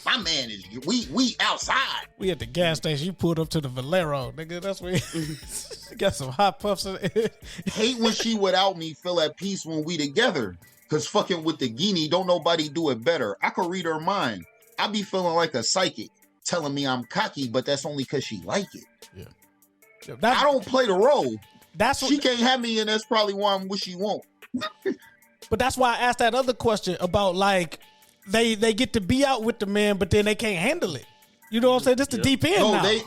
my man is, we outside. We at the gas station. You pulled up to the Valero, nigga. That's where you got some hot puffs. Hate when she without me, feel at peace when we together. Cause fucking with the guinea, don't nobody do it better. I could read her mind. I be feeling like a psychic, telling me I'm cocky, but that's only cause she like it. Yeah. I don't play the role. That's what, she can't have me, and that's probably why I'm what she won't. But that's why I asked that other question about like they get to be out with the man, but then they can't handle it. You know what I'm saying? This the deep end. No, they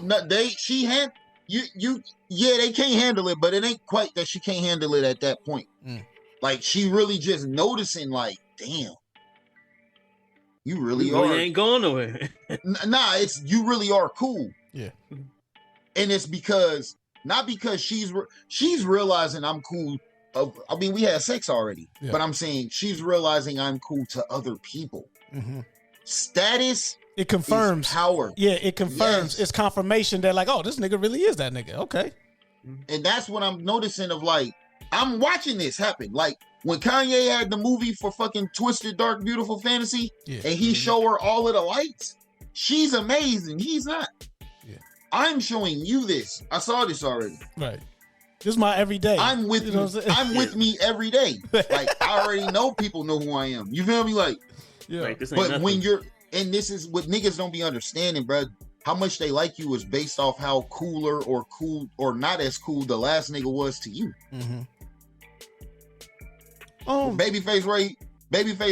they can't handle it, but it ain't quite that she can't handle it at that point. Like she really just noticing, like, damn, you really ain't going nowhere. Nah, it's you really are cool. Yeah, and it's because not because she's realizing I'm cool. I mean, we had sex already, but I'm saying she's realizing I'm cool to other people. Status, it confirms power. Yeah, it confirms. Yes. It's confirmation that like, oh, this nigga really is that nigga. Okay, and that's what I'm noticing. Of like, I'm watching this happen. Like when Kanye had the movie for fucking Twisted Dark Beautiful Fantasy, and he showed her all of the lights. She's amazing. He's not. Yeah, I'm showing you this. I saw this already. Right. This is my everyday. I'm with you. I'm with me every day. Like I already know people know who I am. You feel me? Like, yeah. Right, but when you're, and this is what niggas don't be understanding, bro. How much they like you is based off how cooler or cool or not as cool the last nigga was to you. Babyface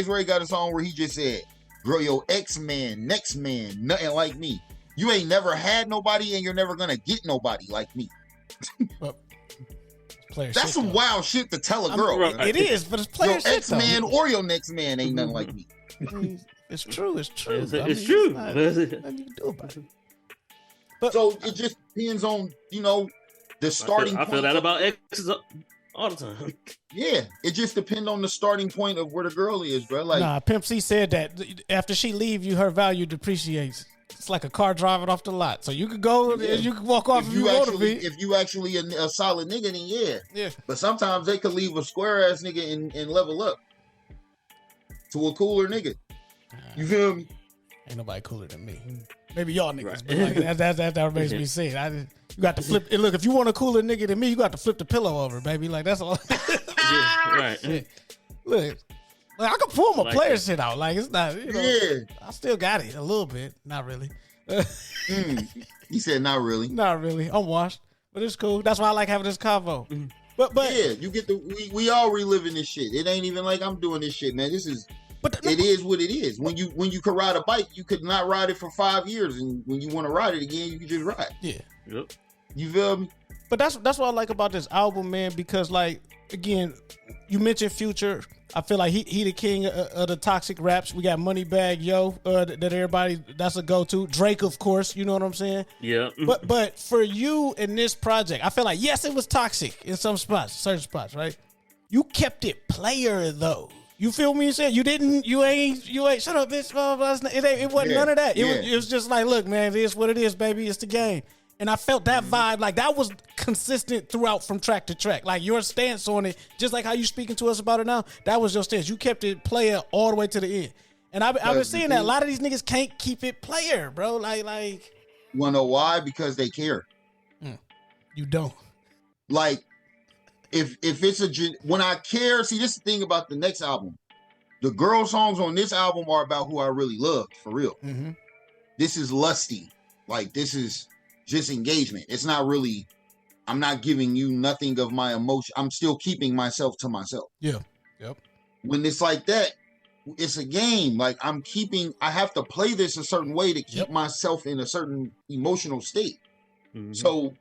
Ray got a song where he just said, "Girl, your ex-man, next man, nothing like me. You ain't never had nobody, and you're never gonna get nobody like me." That's some wild shit to tell a girl. It is, but it's player your shit. Your ex-man or your next man ain't nothing like me. It's true. It's true. It's true. Nothing you can do about it. But, so it just depends on, the starting point. I feel that about exes all the time. Yeah, it just depends on the starting point of where the girl is, bro. Like, nah, Pimp C said that after she leave you, her value depreciates. It's like a car driving off the lot. So you could go, you could walk off if you want to be. If you actually a solid nigga, then yeah. But sometimes they could leave a square ass nigga and level up to a cooler nigga. You feel me? Ain't nobody cooler than me. Maybe y'all niggas, but like, that makes me sick. You got to flip. And look, if you want a cooler nigga than me, you got to flip the pillow over, baby. Like that's all. Right. Look. Like, I can pull my player shit out. Like, it's not, I still got it a little bit. Not really. He said not really. Not really. I'm washed. But it's cool. That's why I like having this convo. But yeah, you get we all reliving this shit. It ain't even like I'm doing this shit, man. This is it is what it is. When you could ride a bike, you could not ride it for 5 years, and when you want to ride it again, you can just ride. Yeah. Yep. You feel me? But that's what I like about this album, man, because like again, you mentioned Future. I feel like he the king of the toxic raps. We got Moneybag Yo that everybody, that's a go-to. Drake, of course, you know what I'm saying? Yeah. But for you in this project, I feel like, yes, it was toxic in some spots, certain spots, right? You kept it player, though. You feel me? You ain't, shut up, bitch. It wasn't none of that. It was just like, look, man, it is what it is, baby. It's the game. And I felt that vibe, like that was consistent throughout from track to track. Like your stance on it, just like how you speaking to us about it now, that was your stance. You kept it player all the way to the end. And I've been seeing that a lot of these niggas can't keep it player, bro. Like. You wanna know why? Because they care. You don't. Like, if it's when I care, see, this is the thing about the next album. The girl songs on this album are about who I really loved, for real. Mm-hmm. This is lusty. Like, this is just engagement. It's not really, I'm not giving you nothing of my emotion. I'm still keeping myself to myself. Yeah. Yep. When it's like that, it's a game. Like I have to play this a certain way to keep myself in a certain emotional state. Mm-hmm. So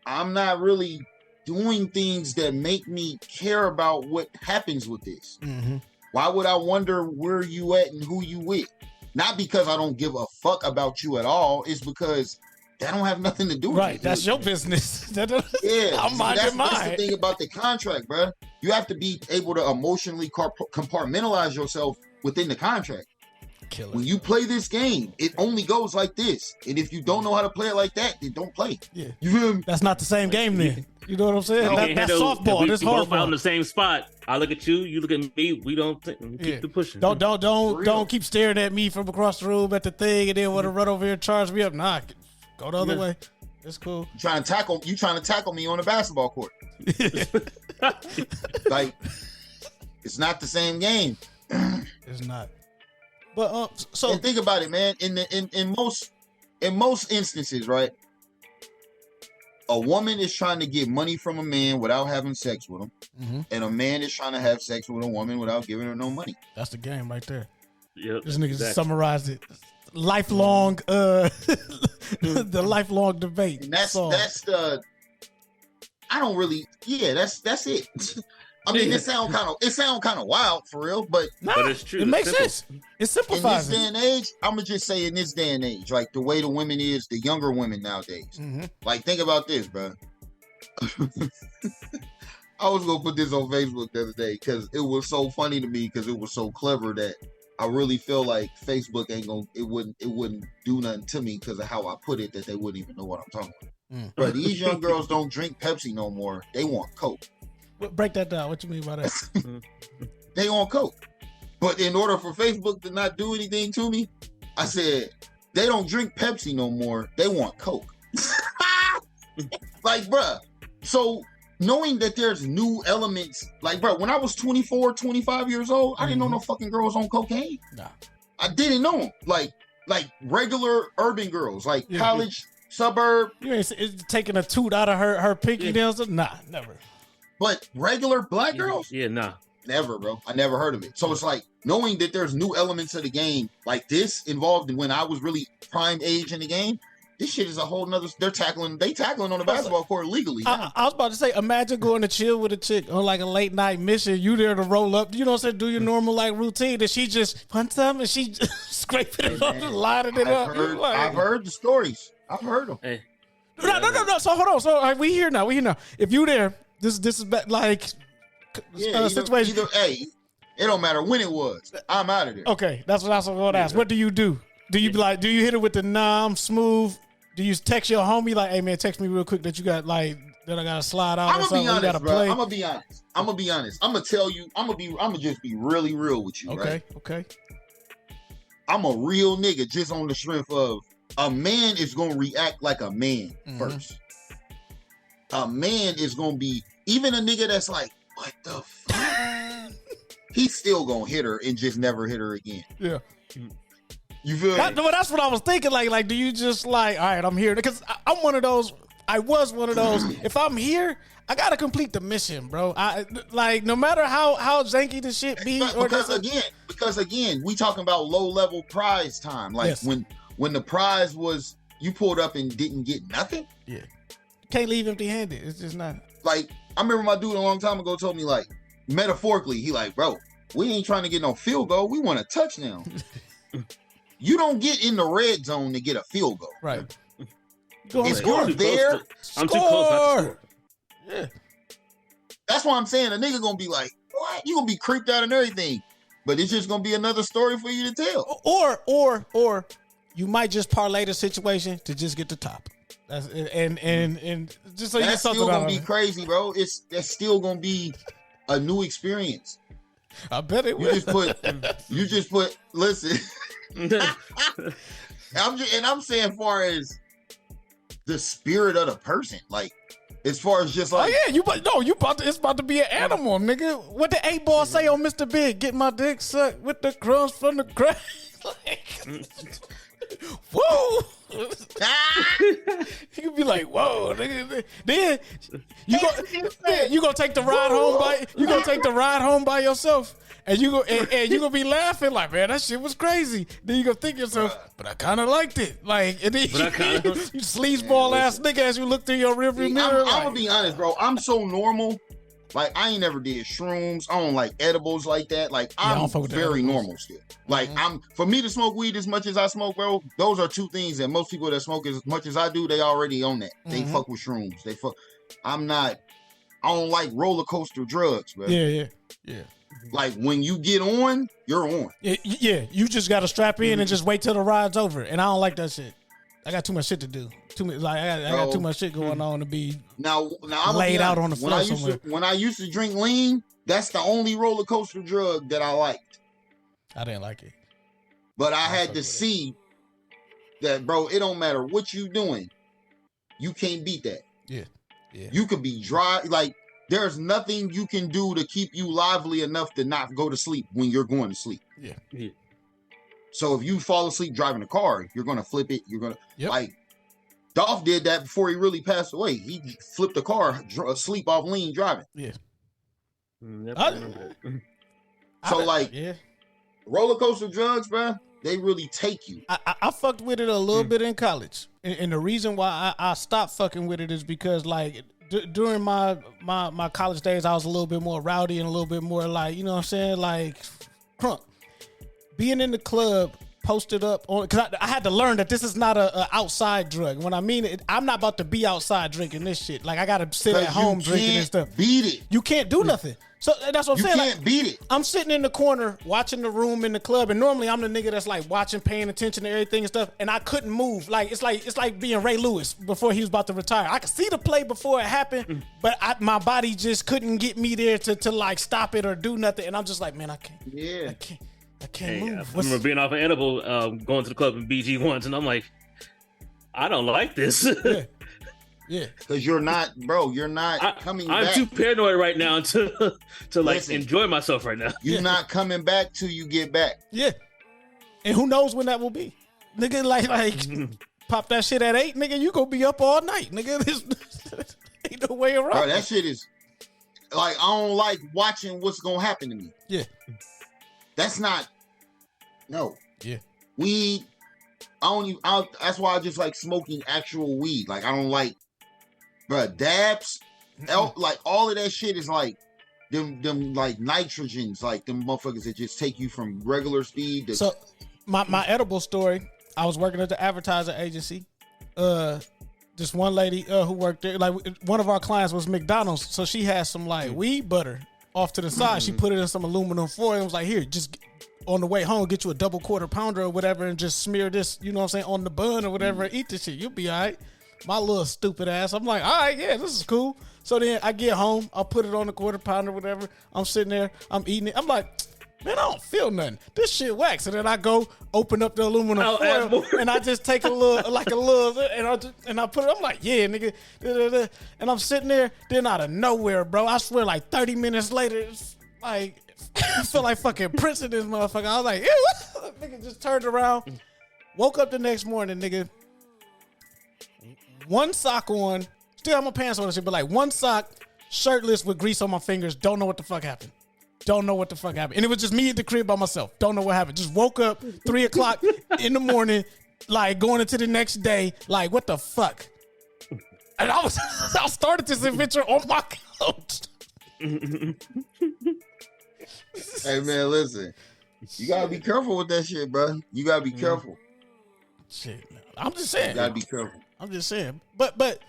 I'm not really doing things that make me care about what happens with this. Why would I wonder where you at and who you with? Not because I don't give a fuck about you at all. It's because that don't have nothing to do with it. Right, that's your business. Yeah, I'm minding mine. That's the thing about the contract, bro. You have to be able to emotionally compartmentalize yourself within the contract. Killer. When you play this game, it only goes like this. And if you don't know how to play it like that, then don't play. Yeah. You feel me? That's not the same game then. You know what I'm saying? That's softball. We That's both out in hardball. the same spot. I look at you, you look at me. We don't keep the pushing. Don't keep staring at me from across the room at the thing and then want to run over here and charge me up. Nah, go the other way. It's cool. You trying to tackle me on a basketball court. Like, it's not the same game. It's not. But so and think about it, man. In most instances, right? A woman is trying to get money from a man without having sex with him, and a man is trying to have sex with a woman without giving her no money. That's the game right there. Yep, this nigga summarized it. Lifelong, the lifelong debate. And that's the. I don't really. Yeah, that's it. I mean, it sound kind of wild for real, but it's true. It makes sense. It simplifies. In this day and age, I'm gonna just say in this day and age, like the way the women is, the younger women nowadays. Like, think about this, bro. I was gonna put this on Facebook the other day because it was so funny to me because it was so clever that I really feel like Facebook it wouldn't do nothing to me because of how I put it that they wouldn't even know what I'm talking about. But these young girls don't drink Pepsi no more. They want Coke. Break that down. What you mean by that? They on Coke. But in order for Facebook to not do anything to me, I said, they don't drink Pepsi no more. They want Coke. Like, bruh. So knowing that there's new elements, like, bruh, when I was 24, 25 years old, I didn't know no fucking girls on cocaine. Nah. I didn't know them. Like regular urban girls, like college, suburb. You ain't taking a toot out of her pinky nails? Nah, never. But regular black girls? Yeah, nah. Never, bro. I never heard of it. So it's like knowing that there's new elements of the game like this involved when I was really prime age in the game. This shit is a whole nother. They tackling on the basketball court legally. I was about to say, imagine going to chill with a chick on like a late night mission. You there to roll up, you know what I'm saying? Do your normal like routine, and she just punch something and she scraping it up, just lining it up. I've heard the stories. I've heard them. Hey. No. So hold on. So we here now. If you there, this is like situation. Hey, it don't matter when it was. I'm out of there. Okay, that's what I was going to ask. What do you do? Do you be like? Do you hit it with the I'm smooth? Do you text your homie like, hey man, text me real quick that you got like that I gotta slide out? I'm gonna be honest, bro. I'm gonna be honest. I'm gonna tell you. I'm gonna just be really real with you. Okay. Right? Okay. I'm a real nigga just on the strength of a man is gonna react like a man first. A man is gonna be even a nigga that's like, what the fuck? He's still gonna hit her and just never hit her again. Yeah. You feel me? That's what I was thinking. Like, do you just like, all right, I'm here because I'm one of those. I was one of those. If I'm here, I gotta complete the mission, bro. I like no matter how janky the shit be. Because again, we talking about low level prize time. Like when the prize was you pulled up and didn't get nothing. Yeah, you can't leave empty handed. It's just not. Like I remember my dude a long time ago told me like metaphorically, he like, bro, we ain't trying to get no field goal. We want a touchdown. You don't get in the red zone to get a field goal. Right. It's going there. I'm too close not to score. Yeah. That's why I'm saying a nigga gonna be like, what? You gonna be creeped out and everything. But it's just gonna be another story for you to tell. Or you might just parlay the situation to just get the top. That's and just so you get something still out gonna of be it. crazy, bro. That's still gonna be a new experience. I bet it will. You just put listen. I'm saying far as the spirit of the person, like as far as just like it's about to be an animal, nigga. What the 8 ball say on Mr. Big? Get my dick sucked with the crumbs from the crack. Whoa. You be like, whoa, nigga. Then you gonna take the ride home by yourself. And you gonna be laughing like, man, that shit was crazy. Then you gonna think to yourself, but I kind of liked it. Like, and then you sleazeball ass nigga as you look through your rearview mirror. I'm gonna be honest, bro. I'm so normal. Like, I ain't never did shrooms. I don't like edibles like that. Like, I'm very normal still. Like, for me to smoke weed as much as I smoke, bro, those are two things that most people that smoke as much as I do, they already on that. They fuck with shrooms. I don't like roller coaster drugs, bro. Yeah. Like, when you get on, you're on. Yeah. You just gotta strap in and just wait till the ride's over. And I don't like that shit. I got too much shit to do. I got too much shit going on to be now laid out on the floor somewhere. When I used to drink lean, that's the only roller coaster drug that I liked. I didn't like it. But I had to see that, bro, it don't matter what you doing. You can't beat that. Yeah. You could be dry. Like, there's nothing you can do to keep you lively enough to not go to sleep when you're going to sleep. Yeah. So if you fall asleep driving a car, you're going to flip it. You're going to, like, Dolph did that before he really passed away. He flipped a car, asleep off lean driving. Yeah. Roller coaster drugs, bro, they really take you. I fucked with it a little bit in college. And the reason why I stopped fucking with it is because, like, during my college days, I was a little bit more rowdy and a little bit more, like, you know what I'm saying? Like, crunk. Being in the club, posted up on, because I had to learn that this is not a outside drug. When I mean it, I'm not about to be outside drinking this shit. Like, I gotta sit at home drinking and stuff. Beat it. You can't do nothing. So that's what I'm saying. You can't beat it. I'm sitting in the corner watching the room in the club, and normally I'm the nigga that's like watching, paying attention to everything and stuff, and I couldn't move. Like, it's like being Ray Lewis before he was about to retire. I could see the play before it happened, but my body just couldn't get me there to like stop it or do nothing. And I'm just like, man, I can't. Yeah. I can't move. I remember being off an edible, going to the club in BG once, and I'm like, I don't like this. Yeah. Because you're not coming back. I'm too paranoid right now to like enjoy myself right now. You're not coming back till you get back. Yeah. And who knows when that will be. Nigga, like pop that shit at 8, nigga, you gonna be up all night. Nigga, there's ain't no way around. Bro, that shit is like, I don't like watching what's gonna happen to me. Yeah. That's not, no. Yeah. Weed, that's why I just like smoking actual weed. Like, I don't like, bro, dabs, like, all of that shit is like, them like nitrogens, like them motherfuckers that just take you from regular speed to... So, my edible story, I was working at the advertising agency. This one lady who worked there, like, one of our clients was McDonald's, so she had some, like, weed butter off to the side. She put it in some aluminum foil and was like, here, just on the way home, get you a double quarter pounder or whatever and just smear this, you know what I'm saying, on the bun or whatever and eat this shit. You'll be all right. My little stupid ass. I'm like, all right, yeah, this is cool. So then I get home, I'll put it on the quarter pounder or whatever. I'm sitting there, I'm eating it. I'm like, man, I don't feel nothing. This shit wax. And then I go open up the aluminum foil and I just take a little, and I put it. I'm like, yeah, nigga. And I'm sitting there. Then out of nowhere, bro, I swear, like 30 minutes later, it's like, I feel like fucking Prince in this motherfucker. I was like, ew. Nigga just turned around. Woke up the next morning, nigga. One sock on. Still have my pants on and shit, but like one sock, shirtless with grease on my fingers. Don't know what the fuck happened. And it was just me at the crib by myself. Don't know what happened. Just woke up 3 o'clock in the morning, like going into the next day, like, what the fuck? And I started this adventure on my couch. Hey, man, listen. You gotta be careful with that shit, bro. You gotta be careful. Shit, man. I'm just saying. You gotta be careful. I'm just saying. But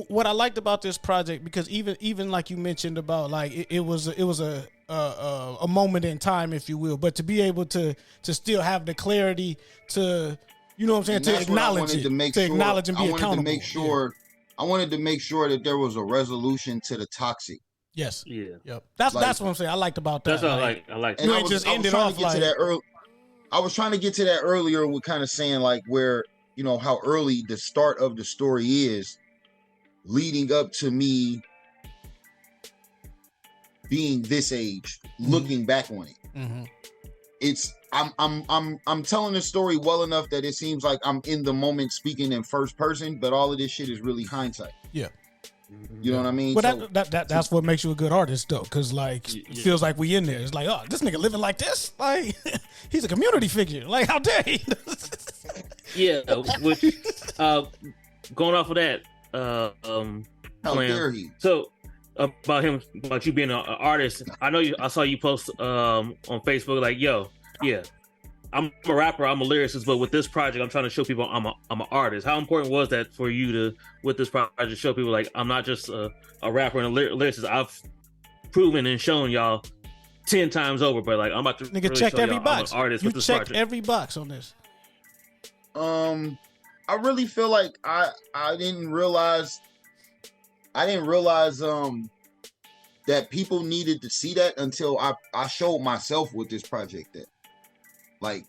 what I liked about this project, because even like you mentioned about, like, it was a moment in time, if you will, but to be able to still have the clarity to, you know what I'm saying, to acknowledge it, to acknowledge and be accountable. I wanted to make sure that there was a resolution to the toxic. Yes. Yeah. Yep. That's what I'm saying. I liked about that. That's what I like. You ain't just ended off like. I was trying to get to that earlier with kind of saying, like, where, you know, how early the start of the story is, leading up to me being this age, looking back on it. I'm telling the story well enough that it seems like I'm in the moment speaking in first person, but all of this shit is really hindsight. Yeah. You know what I mean? But that's what makes you a good artist, though, because like it feels like we in there. It's like, oh, this nigga living like this, like he's a community figure. Like, how dare he? Yeah, which going off of that, how dare he? So about you being an artist, I saw you post on Facebook like, yo, yeah, I'm a rapper, I'm a lyricist, but with this project, I'm trying to show people I'm an artist. How important was that for you to, with this project, show people like I'm not just a rapper and a lyricist? I've proven and shown y'all 10 times over, but like I'm about to nigga really checked show every y'all box. I'm an artist You with this checked project. every box on this. I really feel like I didn't realize that people needed to see that until I showed myself with this project that, like,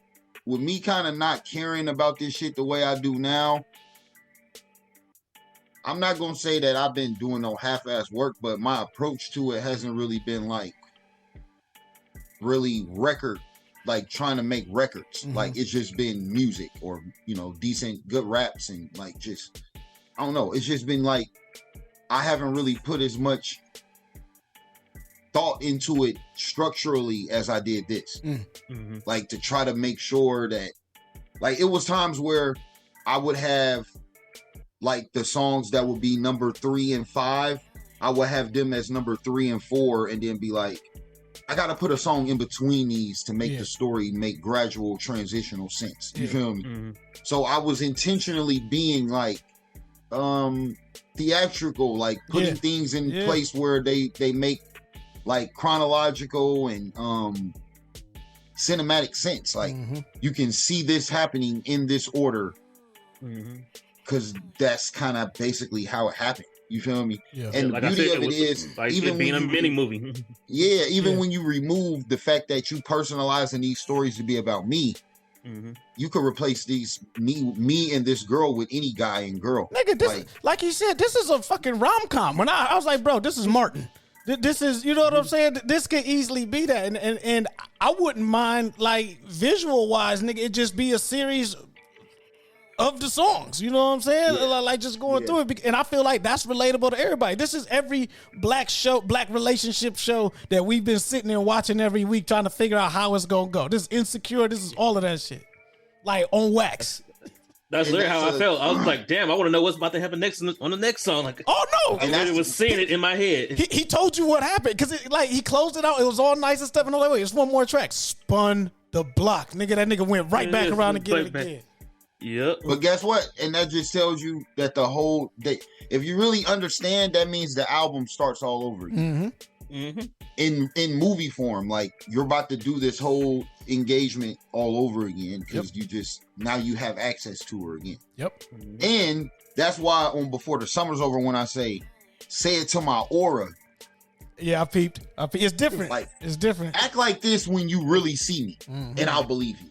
with me kind of not caring about this shit the way I do now, I'm not gonna say that I've been doing no half-ass work, but my approach to it hasn't really been like really record, like trying to make records. Mm-hmm. Like it's just been music or, you know, decent, good raps and like just, I don't know. It's just been like, I haven't really put as much thought into it structurally as I did this. Mm-hmm. Like to try to make sure that, like, it was times where I would have like the songs that would be number 3 and 5, I would have them as number 3 and 4 and then be like, I gotta put a song in between these to make the story make gradual transitional sense. You feel me? Mm-hmm. So I was intentionally being like theatrical, like putting things in place where they make like chronological and cinematic sense. Like you can see this happening in this order because that's kind of basically how it happened. You feel me? Yeah. And like the beauty of it was is, like even it being a when mini movie. when you remove the fact that you personalizing these stories to be about me, you could replace these me and this girl with any guy and girl. Nigga, this like you said, this is a fucking rom-com. When I was like, bro, this is Martin. This is, you know what I'm saying? This could easily be that. And I wouldn't mind, like, visual-wise, nigga, it just be a series of the songs. You know what I'm saying? Like, just going through it. And I feel like that's relatable to everybody. This is every black relationship show that we've been sitting there watching every week trying to figure out how it's going to go. This is Insecure. This is all of that shit. Like, on wax. That's literally how I felt. I was like, damn, I want to know what's about to happen next on the next song. Like, oh no, I literally was seeing it in my head. He told you what happened because he closed it out. It was all nice and stuff. And I'm like, wait, it's one more track. Spun the block, nigga. That nigga went right back around and get it again. Yep. But guess what? And that just tells you that if you really understand, that means the album starts all over again. In movie form, like you're about to do this whole engagement all over again because now you have access to her again. And that's why on Before the Summer's Over, when I say it to my aura. Yeah, I peeped. It's different. Like, it's different. Act like this when you really see me, and I'll believe you.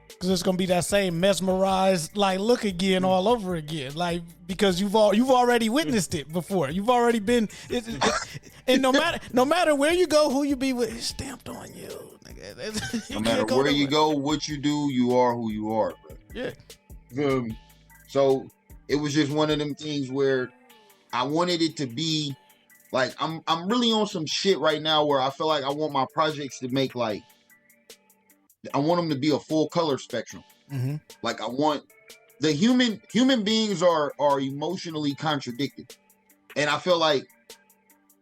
Because it's gonna be that same mesmerized like look again all over again, like because you've already witnessed it before. You've already been, and no matter where you go, who you be with, it's stamped on you. Nigga. No matter where you go, what you do, you are who you are, bro. Yeah. So it was just one of them things where I wanted it to be like I'm really on some shit right now where I feel like I want my projects to make like. I want them to be a full color spectrum. Like I want the human beings are emotionally contradicted. And I feel like,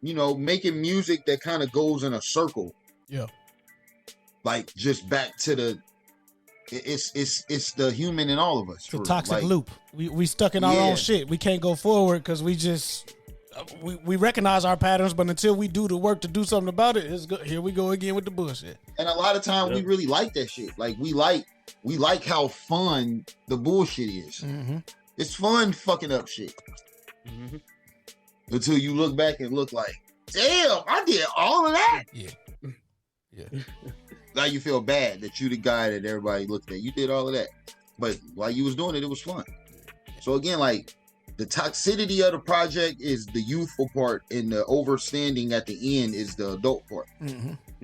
you know, making music that kind of goes in a circle. Yeah. Like just back to it's the human in all of us. The toxic loop. We stuck in our own shit. We can't go forward because we just we recognize our patterns, but until we do the work to do something about it, here we go again with the bullshit. And a lot of times we really like that shit. Like we like how fun the bullshit is. It's fun fucking up shit. Until you look back and look like, damn, I did all of that. Yeah. Now you feel bad that you the guy that everybody looked at. You did all of that. But while you was doing it, it was fun. So again, like, the toxicity of the project is the youthful part, and the overstanding at the end is the adult part.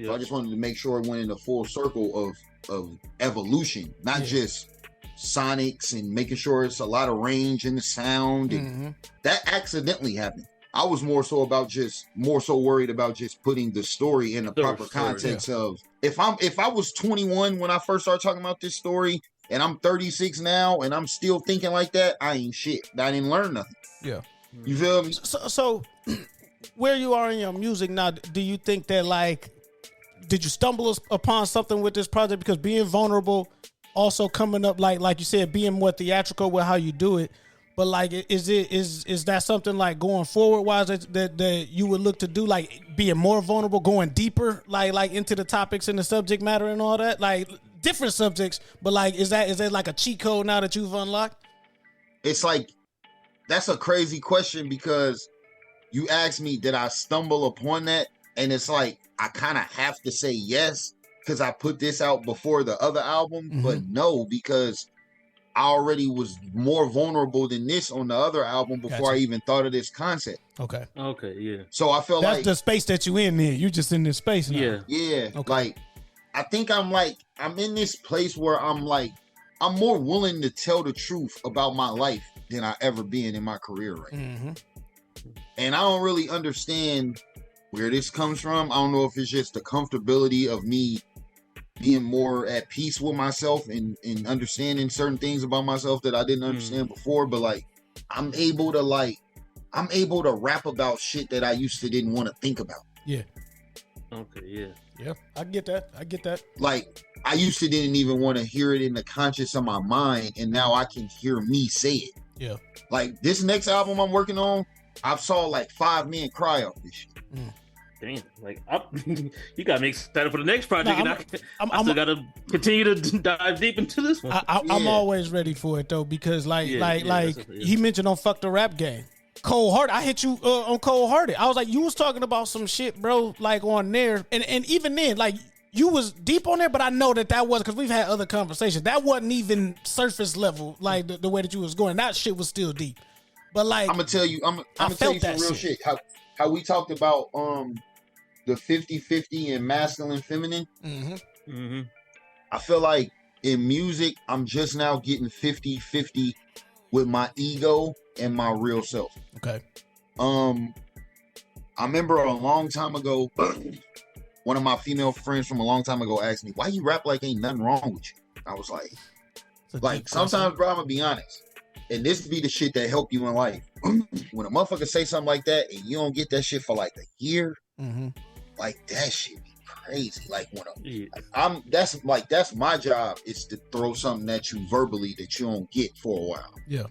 So I just wanted to make sure it went in a full circle of evolution, not just sonics and making sure it's a lot of range in the sound. And that accidentally happened. I was more so worried about just putting the story in the proper context of if I was 21 when I first started talking about this story and I'm 36 now and I'm still thinking like that, I ain't shit. I didn't learn nothing. Yeah. You feel me? So where you are in your music now, do you think that, like, did you stumble upon something with this project? Because being vulnerable, also coming up, like you said, being more theatrical with how you do it. But like, is that something like going forward wise that you would look to do, like being more vulnerable, going deeper, like into the topics and the subject matter and all that, like different subjects? But like, is that like a cheat code now that you've unlocked? It's like, that's a crazy question because you asked me, did I stumble upon that? And it's like, I kind of have to say yes because I put this out before the other album, but no, because I already was more vulnerable than this on the other album before I even thought of this concept. Okay, yeah. So I feel that's the space that you in there. You just in this space now. Yeah. Okay. Like, I think I'm in this place where I'm more willing to tell the truth about my life than I ever been in my career right now. And I don't really understand where this comes from. I don't know if it's just the comfortability of me being more at peace with myself and understanding certain things about myself that I didn't understand before, but like I'm able to rap about shit that I used to didn't want to think about. Yeah. Okay, yeah. Yeah, I get that. Like I used to didn't even want to hear it in the conscious of my mind, and now I can hear me say it. Yeah. Like this next album I'm working on, I've saw like 5 men cry off this shit. Damn, like you got me excited for the next project. I still got to continue to dive deep into this one. I'm always ready for it though, because he mentioned on Fuck the Rap Game, Cold Hearted. I hit you on Cold Hearted. I was like, you was talking about some shit, bro, like on there, and even then, like you was deep on there, but I know that was because we've had other conversations. That wasn't even surface level, like the way that you was going. That shit was still deep. But like, I'm gonna tell you some real shit. How we talked about the 50-50 and masculine feminine. I feel like in music, I'm just now getting 50-50 with my ego and my real self. Okay. I remember a long time ago, one of my female friends from a long time ago asked me, why you rap like ain't nothing wrong with you? I was like sometimes, bro, I'm gonna be honest. And this be the shit that help you in life. When a motherfucker say something like that and you don't get that shit for like a year, like that shit be crazy. Like when that's my job, is to throw something at you verbally that you don't get for a while. Yeah.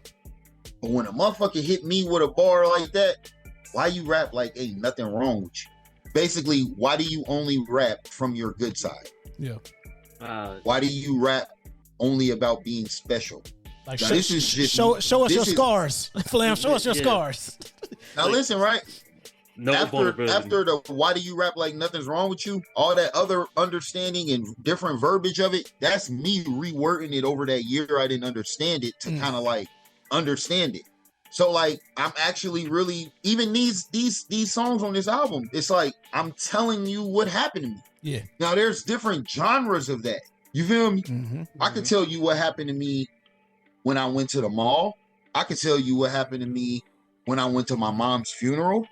But when a motherfucker hit me with a bar like that, why you rap like ain't nothing wrong with you? Basically, why do you only rap from your good side? Yeah. Why do you rap only about being special? Like, show us your scars. Flam, show us your scars. Now listen, right? No, after the why do you rap like nothing's wrong with you, all that other understanding and different verbiage of it, that's me rewording it over that year I didn't understand it to kind of like understand it. So like I'm actually really, even these songs on this album, it's like I'm telling you what happened to me. Yeah. Now there's different genres of that. You feel me? I could tell you what happened to me when I went to the mall. I could tell you what happened to me when I went to my mom's funeral.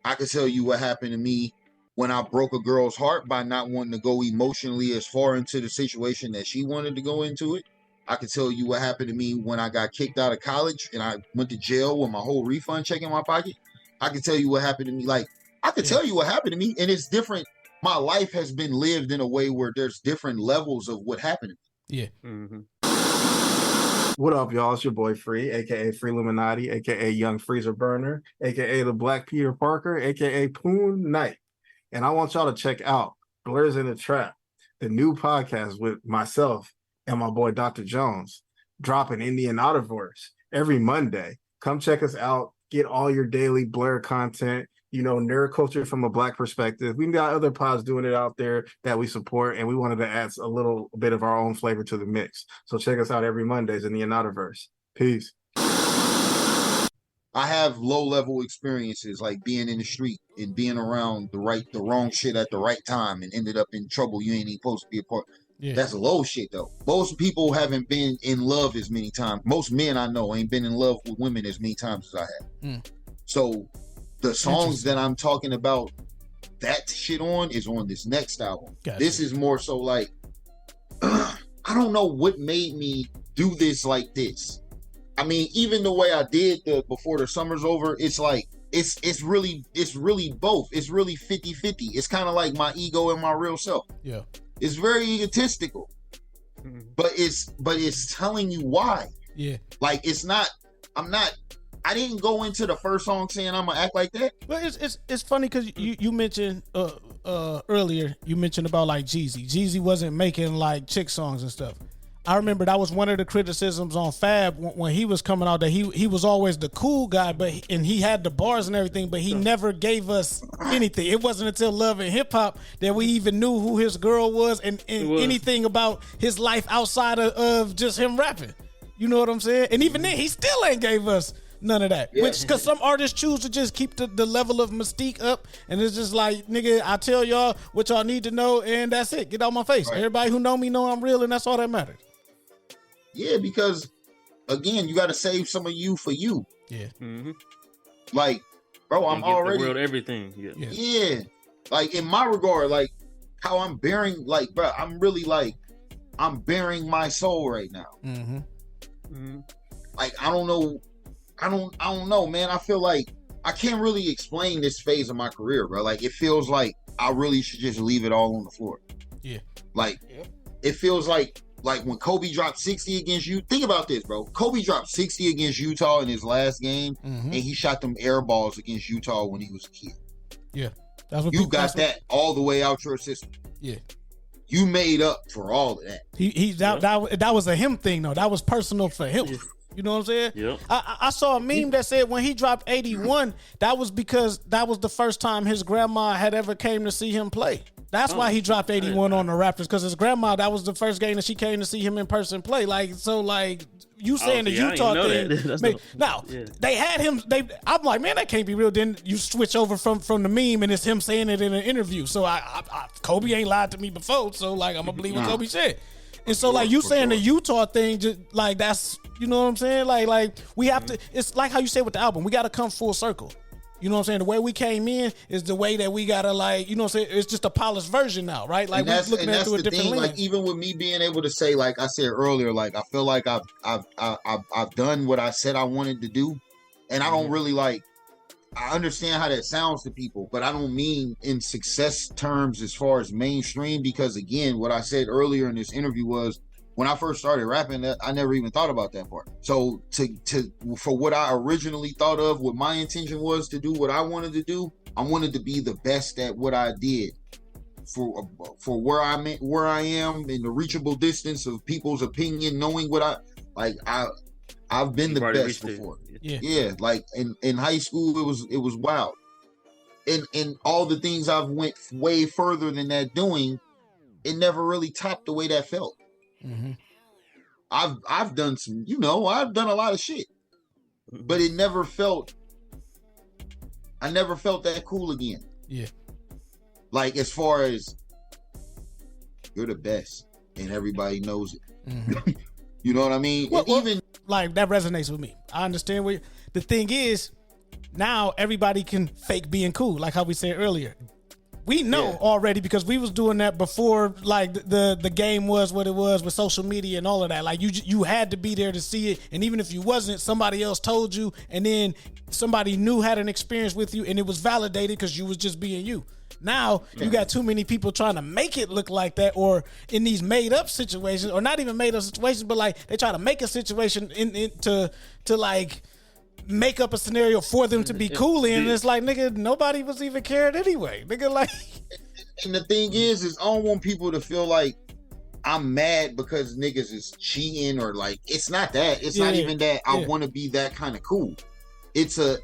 I could tell you what happened to me when I broke a girl's heart by not wanting to go emotionally as far into the situation that she wanted to go into it. I could tell you what happened to me when I got kicked out of college and I went to jail with my whole refund check in my pocket. I could tell you what happened to me. Like, I could tell you what happened to me, and it's different. My life has been lived in a way where there's different levels of what happened to me. Yeah. What up, y'all? It's your boy Free, aka Free Illuminati, aka Young Freezer Burner, aka the Black Peter Parker, aka Poon Knight. And I want y'all to check out Blurs in the Trap, the new podcast with myself and my boy Dr. Jones, dropping in the Anotherverse every Monday. Come check us out. Get all your daily Blur content, you know, nerd culture from a Black perspective. We've got other pods doing it out there that we support, and we wanted to add a little bit of our own flavor to the mix. So check us out every Mondays in the Anotherverse. Peace. I have low-level experiences like being in the street and being around the wrong shit at the right time and ended up in trouble you ain't even supposed to be a part. Yeah. That's low shit though. Most people haven't been in love as many times. Most men I know ain't been in love with women as many times as I have. So the songs that I'm talking about that shit on is on this next album. Gotcha. This is more so like I don't know what made me do this like this. I mean, even the way I did the Before the Summer's Over, it's like it's really both. It's really 50-50. It's kind of like my ego and my real self. Yeah. It's very egotistical. But it's telling you why. Yeah. Like I didn't go into the first song saying I'm gonna act like that. But it's funny because you mentioned earlier, you mentioned about like Jeezy. Jeezy wasn't making like chick songs and stuff. I remember that was one of the criticisms on Fab when he was coming out, that he was always the cool guy, and he had the bars and everything, but he never gave us anything. It wasn't until Love and Hip Hop that we even knew who his girl was and anything about his life outside of just him rapping. You know what I'm saying? And even then, he still ain't gave us none of that. Yeah. Which, because some artists choose to just keep the level of mystique up, and it's just like, nigga, I tell y'all what y'all need to know, and that's it. Get out my face. Right. Everybody who know me know I'm real, and that's all that matters. Yeah, because again, you got to save some of you for you. Yeah. Like, bro, I'm already the world everything. Yeah. Like in my regard, like how I'm bearing, like, bro, I'm really like I'm bearing my soul right now. Like I don't know, man. I feel like I can't really explain this phase of my career, bro. Like it feels like I really should just leave it all on the floor. Yeah. Like it feels like when Kobe dropped 60 against you. Think about this, bro. Kobe dropped 60 against Utah in his last game, and he shot them air balls against Utah when he was a kid. Yeah. That's what you got that all the way out your system. Yeah. You made up for all of that. That was a him thing though. That was personal for him. Yeah. You know what I'm saying? Yeah. I saw a meme that said when he dropped 81, that was because that was the first time his grandma had ever came to see him play. That's why he dropped 81 on the Raptors, because his grandma, that was the first game that she came to see him in person play. Like, so like you saying the Utah thing. They had him. I'm like, man, that can't be real. Then you switch over from the meme and it's him saying it in an interview. So Kobe ain't lied to me before. So like, I'm gonna believe what Kobe said. And so like you saying the Utah thing, just like that's, you know what I'm saying? Like we have to, it's like how you said with the album, we got to come full circle. You know what I'm saying? The way we came in is the way that we gotta, like, you know what I'm saying? It's just a polished version now, right? Like we're looking at it through a different lens. Like even with me being able to say, like I said earlier, like I feel like I've done what I said I wanted to do, and I don't really like. I understand how that sounds to people, but I don't mean in success terms as far as mainstream, because again, what I said earlier in this interview was, when I first started rapping, I never even thought about that part. So for what I originally thought of, what my intention was to do, what I wanted to do, I wanted to be the best at what I did. For where I am in the reachable distance of people's opinion, knowing what I've been the best before. Yeah. Like in high school, it was wild, and all the things I've went way further than that doing, it never really topped the way that felt. I've done some, I've done a lot of shit, but it never felt. I never felt that cool again. Yeah. Like as far as you're the best and everybody knows it. You know what I mean? Well, even like that resonates with me. I understand what the thing is. Now everybody can fake being cool, like how we said earlier. We know already because we was doing that before, like the game was what it was with social media and all of that. Like you had to be there to see it, and even if you wasn't, somebody else told you, and then somebody new had an experience with you, and it was validated because you was just being you. Now you got too many people trying to make it look like that, or in these made up situations, or not even made up situations, but like they try to make a situation to like make up a scenario for them to be cool in, and it's like, nigga, nobody was even caring anyway, nigga. Like, and the thing is I don't want people to feel like I'm mad because niggas is cheating, or like, it's not that. It's not even that I want to be that kind of cool. It's a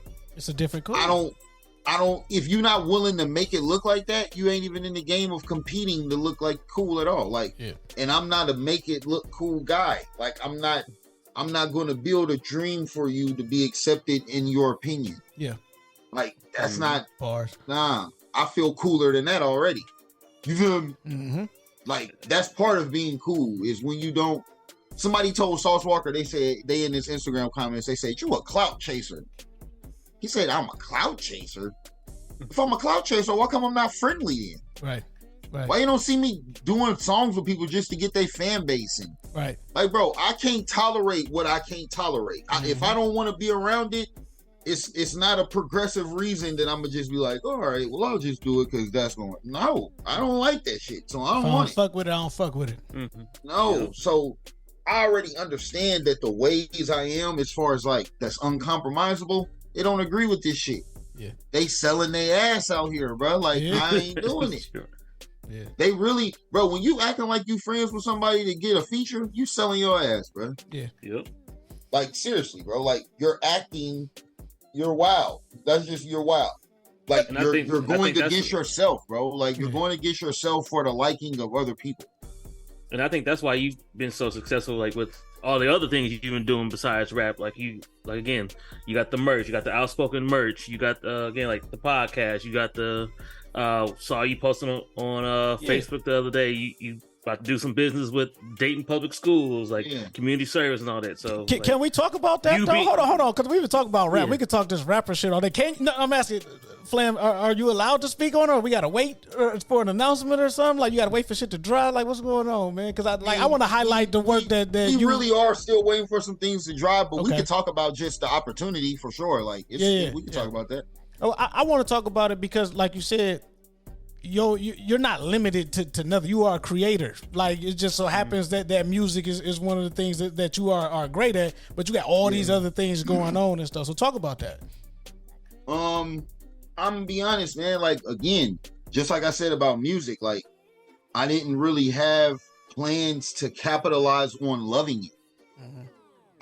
different cool. I don't. If you're not willing to make it look like that, you ain't even in the game of competing to look like cool at all. Like, and I'm not a make it look cool guy. Like, I'm not going to build a dream for you to be accepted in your opinion. Yeah. Like that's not Barz. nah. I feel cooler than that already. You feel me? Mm-hmm. Like that's part of being cool is when you don't. Somebody told Sauce Walker, they said they in his Instagram comments, they said you a clout chaser. He said I'm a clout chaser. If I'm a clout chaser, why come I'm not friendly then? Right. Right. Why you don't see me doing songs with people just to get their fan base in? Right. Like, bro, I can't tolerate what I can't tolerate. If I don't want to be around it, it's not a progressive reason that I'm gonna just be like, all right, well, I'll just do it because that's going. No, I don't like that shit, so I don't want it. Fuck with it. I don't fuck with it. Mm-hmm. No, Yeah. so I already understand that the ways I am, as far as like that's uncompromisable, they don't agree with this shit. Yeah, they selling their ass out here, bro. Like I ain't doing it. Sure. Yeah, they really, bro. When you acting like you friends with somebody to get a feature, you selling your ass, bro. Yeah, yep. Like seriously, bro. Like you're acting, you're wild. That's just you're wild. Like you're going against yourself, bro. Like you're going against yourself for the liking of other people. And I think that's why you've been so successful, like with all the other things you've been doing besides rap. Like again, you got the merch, you got the outspoken merch, you got again like the podcast, you got the saw you posting on Facebook the other day. You about to do some business with Dayton Public Schools, like community service and all that. So can we talk about that? Though? Hold on, because we been talking about rap. Yeah. We could talk this rapper shit all day. I'm asking, Flam, are you allowed to speak on it, or we gotta wait for an announcement or something? Like you gotta wait for shit to dry? Like what's going on, man? Because I want to highlight the work that we really are still waiting for some things to dry, but we can talk about just the opportunity for sure. Like we can talk about that. Oh, I want to talk about it because, like you said, you're not limited to nothing. You are a creator. Like it just so happens that music is one of the things that you are great at, but you got all these other things going on and stuff. So talk about that. I'm gonna be honest, man. Like again, just like I said about music, like I didn't really have plans to capitalize on loving it. Mm-hmm.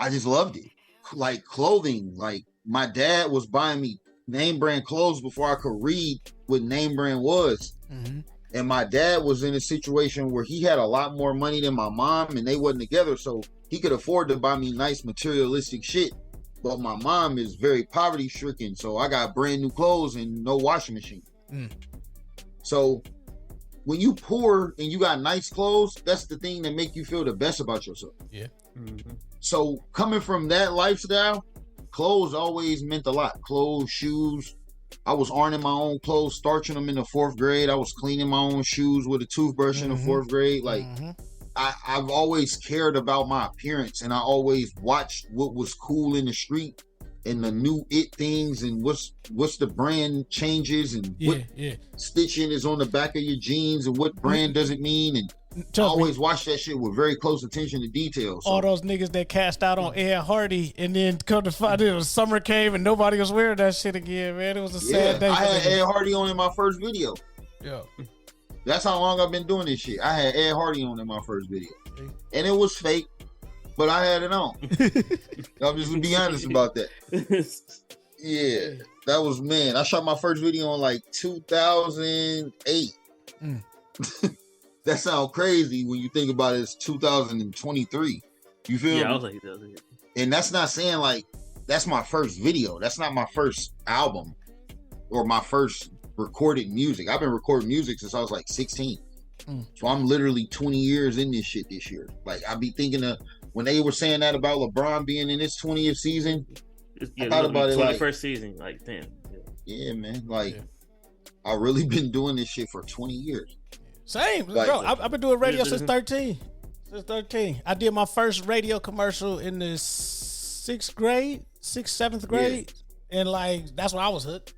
I just loved it. Like clothing, like my dad was buying me name brand clothes before I could read what name brand was. Mm-hmm. And my dad was in a situation where he had a lot more money than my mom and they wasn't together. So he could afford to buy me nice materialistic shit. But my mom is very poverty stricken. So I got brand new clothes and no washing machine. Mm. So when you poor and you got nice clothes, that's the thing that make you feel the best about yourself. Yeah. Mm-hmm. So coming from that lifestyle, clothes always meant a lot. Clothes, shoes. I was ironing my own clothes, starching them in the 4th grade. I was cleaning my own shoes with a toothbrush in the 4th grade. Like, I've always cared about my appearance, and I always watched what was cool in the street and the new it things and what's the brand changes and what stitching is on the back of your jeans and what brand does it mean. And I always watch that shit with very close attention to details. So. All those niggas that cast out on Ed Hardy and then come to find it was summer came and nobody was wearing that shit again, man. It was a sad day. I had Ed Hardy on in my first video. Yeah. That's how long I've been doing this shit. I had Ed Hardy on in my first video. And it was fake, but I had it on. I'm just gonna be honest about that. Yeah. That was, man, I shot my first video in like 2008. That sounds crazy when you think about it. It's 2023. You feel me? Yeah, I was like, and that's not saying like that's my first video. That's not my first album or my first recorded music. I've been recording music since I was like 16. So I'm literally 20 years in this shit this year. Like I be thinking of when they were saying that about LeBron being in his 20th season. I thought about it like first season, like 10. Yeah, man. Like I really been doing this shit for 20 years. Same, like, bro. I've been doing radio since 13. Since 13, I did my first radio commercial in the 6th, 7th grade, and like that's when I was hooked.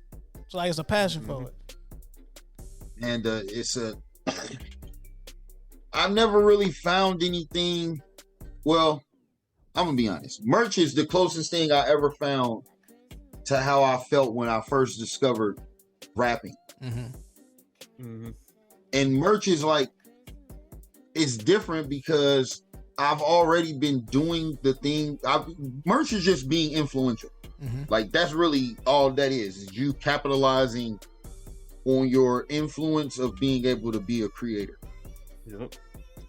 So like it's a passion for it. And I've never really found anything. Well, I'm gonna be honest. Merch is the closest thing I ever found to how I felt when I first discovered rapping. And merch is like, it's different because I've already been doing the thing. Merch is just being influential. Like that's really all that is you capitalizing on your influence of being able to be a creator.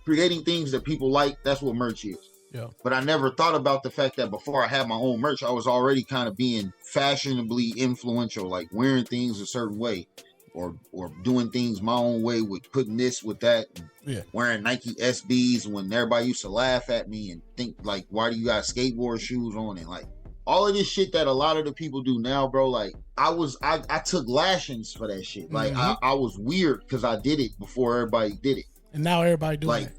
Creating things that people like, that's what merch is. Yeah. But I never thought about the fact that before I had my own merch, I was already kind of being fashionably influential, like wearing things a certain way or doing things my own way with putting this with that. Yeah. Wearing Nike SBs when everybody used to laugh at me and think like, why do you got skateboard shoes on? And like all of this shit that a lot of the people do now, bro. Like I took lashings for that shit. Like I was weird because I did it before everybody did it. And now everybody doing like,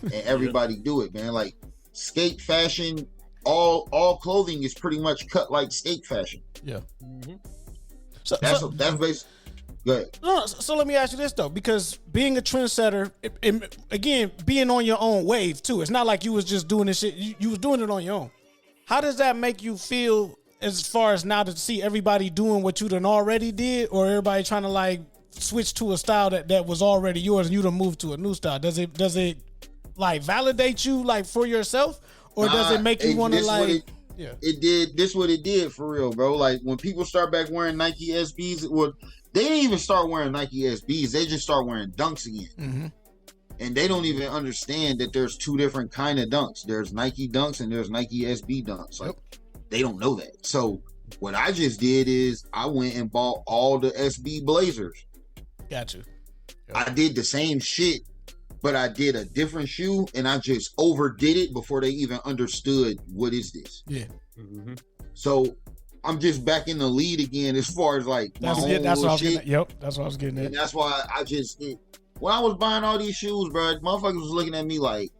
it. And everybody do it, man. Like skate fashion, all clothing is pretty much cut like skate fashion. Yeah. So that's basically. Go ahead. No, so let me ask you this though, because being a trendsetter, again, being on your own wave too. It's not like you was just doing this shit. You was doing it on your own. How does that make you feel as far as now to see everybody doing what you done already did, or everybody trying to like switch to a style that was already yours and you done moved to a new style? Does it like validate you like for yourself, or does it make you want to like? It did. This what it did for real, bro. Like when people start back wearing Nike SBs, they didn't even start wearing Nike SBs. They just start wearing dunks again. Mm-hmm. And they don't even understand that there's two different kind of dunks. There's Nike dunks and there's Nike SB dunks. Like they don't know that. So what I just did is I went and bought all the SB Blazers. Got you. I did the same shit, but I did a different shoe and I just overdid it before they even understood what is this. Yeah. Mm-hmm. So I'm just back in the lead again as far as like my own that's what I was shit. getting at. Yep, that's what I was getting at. And that's why I just when I was buying all these shoes, bro, motherfuckers was looking at me like,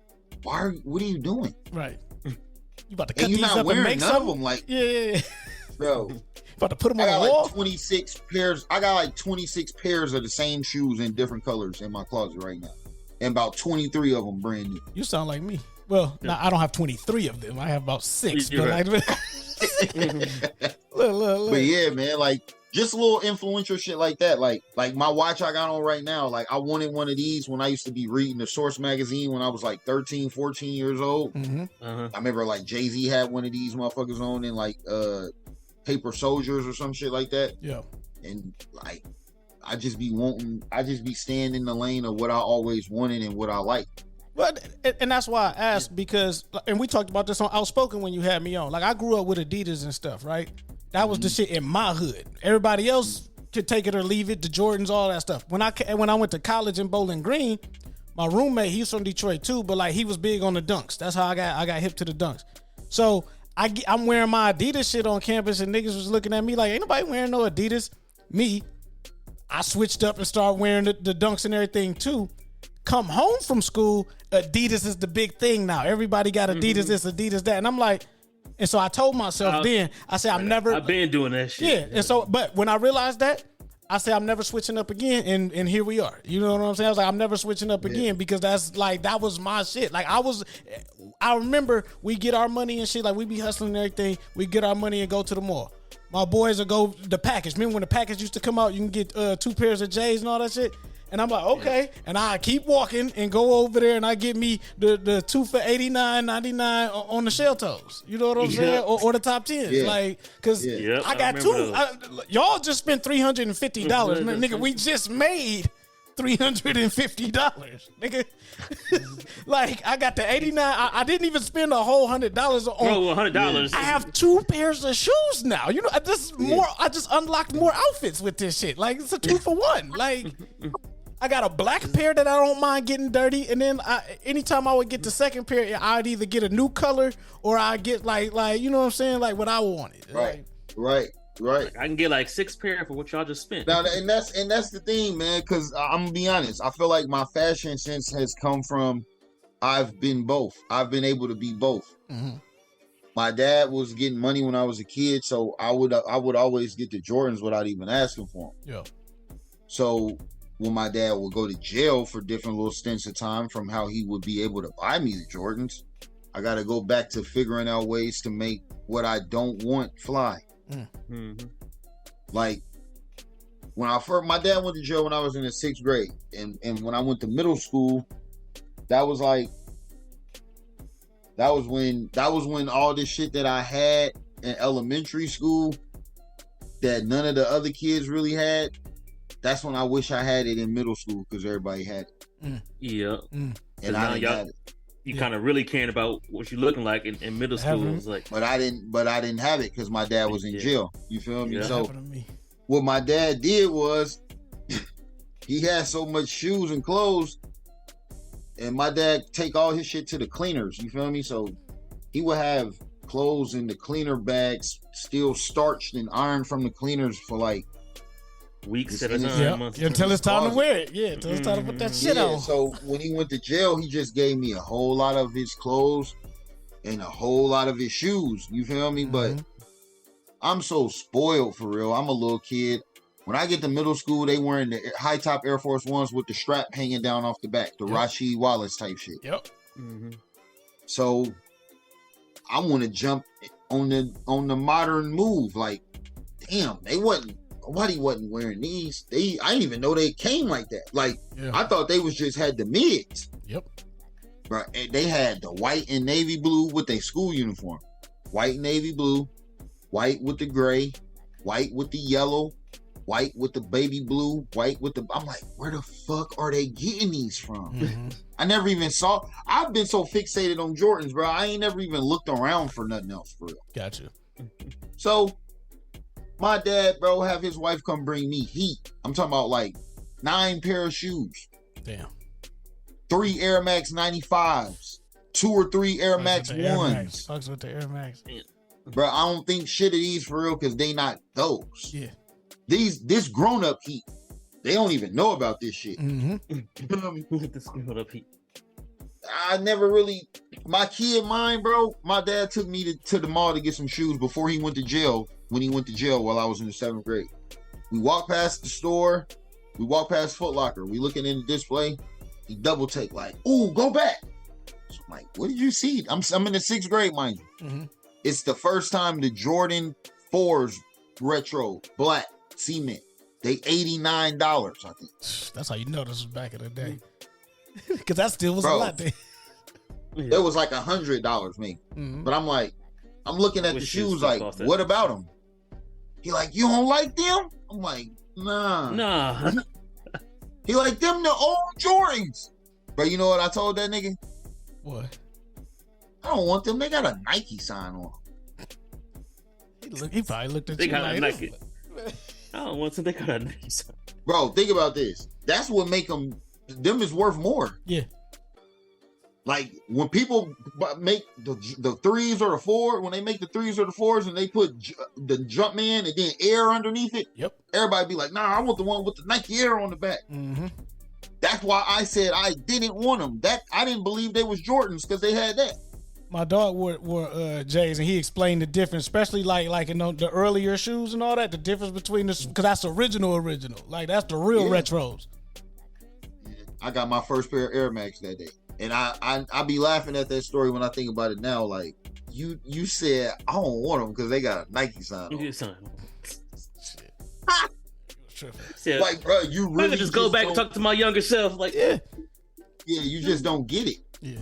what are you doing? Right. You about to cut and these you're not up wearing and make none some? of them. Like, yeah. Bro. About to put them I on got the wall? like 26 pairs. I got like 26 pairs of the same shoes in different colors in my closet right now. And about 23 of them brand new. You sound like me. Well, now I don't have 23 of them. I have about 6. You're but right. look. But yeah, man, like just a little influential shit like that. Like my watch I got on right now, like I wanted one of these when I used to be reading the Source magazine when I was like 13, 14 years old. Mm-hmm. I remember like Jay-Z had one of these motherfuckers on in like Paper Soldiers or some shit like that. Yeah. And like I just be staying in the lane of what I always wanted and what I like. But and that's why I asked, because, and we talked about this on Outspoken when you had me on. Like I grew up with Adidas and stuff, right? That was the shit in my hood. Everybody else could take it or leave it. The Jordans, all that stuff. When I went to college in Bowling Green, my roommate, he's from Detroit too, but like he was big on the dunks. That's how I got hip to the dunks. So I'm wearing my Adidas shit on campus, and niggas was looking at me like, ain't nobody wearing no Adidas. Me, I switched up and started wearing the dunks and everything too. Come home from school, Adidas is the big thing now. Everybody got Adidas, this, Adidas, that. And I'm like, and so I told myself then, I said, I've been doing that shit. Yeah. And so, but when I realized that, I said, I'm never switching up again. And here we are. You know what I'm saying? I was like, I'm never switching up again, because that's like, that was my shit. Like I remember we get our money and shit. Like we be hustling and everything. We get our money and go to the mall. My boys will go the package. Remember when the package used to come out, you can get 2 pairs of J's and all that shit? And I'm like, okay. And I keep walking and go over there and I get me the 2 for $89.99 on the shell toes. You know what I'm saying? Or the top 10s. Yeah. like, because I got 2. Y'all just spent $350. Man, nigga, we just made $350, nigga. Like I got the 89. I didn't even spend a whole $100 on. $100. I have 2 pairs of shoes now. You know, I just unlocked more outfits with this shit. Like it's a 2 for 1. Like I got a black pair that I don't mind getting dirty, and then anytime I would get the second pair, I'd either get a new color or I get like you know what I'm saying, like what I wanted. Right. I can get like 6 pair for what y'all just spent. Now, and that's the thing, man. Because I'm gonna be honest, I feel like my fashion sense has come from I've been both. I've been able to be both. Mm-hmm. My dad was getting money when I was a kid, so I would always get the Jordans without even asking for them. Yeah. So when my dad would go to jail for different little stints of time from how he would be able to buy me the Jordans, I got to go back to figuring out ways to make what I don't want fly. Mm-hmm. Like when my dad went to jail when I was in the 6th grade, and when I went to middle school, that was when all this shit that I had in elementary school that none of the other kids really had. That's when I wish I had it in middle school, because everybody had it. Yeah. And I didn't have it. you kind of really caring about what you're looking like in middle school. It was like, but I didn't have it because my dad was in jail. You feel me? Yeah. So what my dad did was he had so much shoes and clothes, and my dad take all his shit to the cleaners. You feel me? So he would have clothes in the cleaner bags, still starched and ironed from the cleaners for like weeks at a time. Until it's time to wear it. Yeah, until it's time to put that shit on. So when he went to jail, he just gave me a whole lot of his clothes and a whole lot of his shoes. You feel me? But I'm so spoiled for real. I'm a little kid. When I get to middle school, they wearing the high top Air Force Ones with the strap hanging down off the back, the Rasheed Wallace type shit. Yep. So I want to jump on the modern move. Like, damn, nobody wasn't wearing these. I didn't even know they came like that. Like, I thought they was just had the mids. Yep. Right. And they had the white and navy blue with their school uniform. White and navy blue, white with the gray, white with the yellow, white with the baby blue, white with the... I'm like, where the fuck are they getting these from? I never even saw... I've been so fixated on Jordans, bro. I ain't never even looked around for nothing else, for real. Gotcha. So, my dad, bro, have his wife come bring me heat. I'm talking about like 9 pair of shoes. Damn. 3 Air Max 95s. 2 or 3 Air Max 1s. Fucks with the Air Max. Bro, I don't think shit of these for real because they not those. Yeah. This grown-up heat. They don't even know about this shit. This grown-up heat. I never really... My kid mind, bro, my dad took me to the mall to get some shoes before he went to jail. When he went to jail while I was in the 7th grade. We walked past the store. We walked past Foot Locker. We looking in the display. He double take like, ooh, go back. So I'm like, what did you see? I'm in the 6th grade, mind you. It's the first time the Jordan 4s retro black cement. They $89, I think. That's how you know this was back in the day. Because that still was a lot then. It was like $100 maybe. But I'm like, I'm looking at the shoes like, what about them? He like, you don't like them? I'm like, nah. He like, them the old Jordans. But you know what I told that nigga? What? I don't want them. They got a Nike sign on. He probably looked at they you got like, a Nike. I don't want to. They got a Nike sign. Bro, think about this. That's what make them is worth more. Yeah. Like when people make the 3s or the 4, when they make the 3s or the 4s and they put the Jumpman and then Air underneath it, everybody be like, nah, I want the one with the Nike Air on the back. That's why I said I didn't want them. That I didn't believe they was Jordans because they had that. My dog wore J's, and he explained the difference, especially like you know the earlier shoes and all that. The difference between this, because that's the original, like that's the real retros. Yeah. I got my first pair of Air Max that day, and I be laughing at that story when I think about it now. Like you said I don't want them because they got a Nike sign on. Shit. Like, bro, you really I could just go back and talk to my younger self. Like, yeah, you just don't get it. Yeah.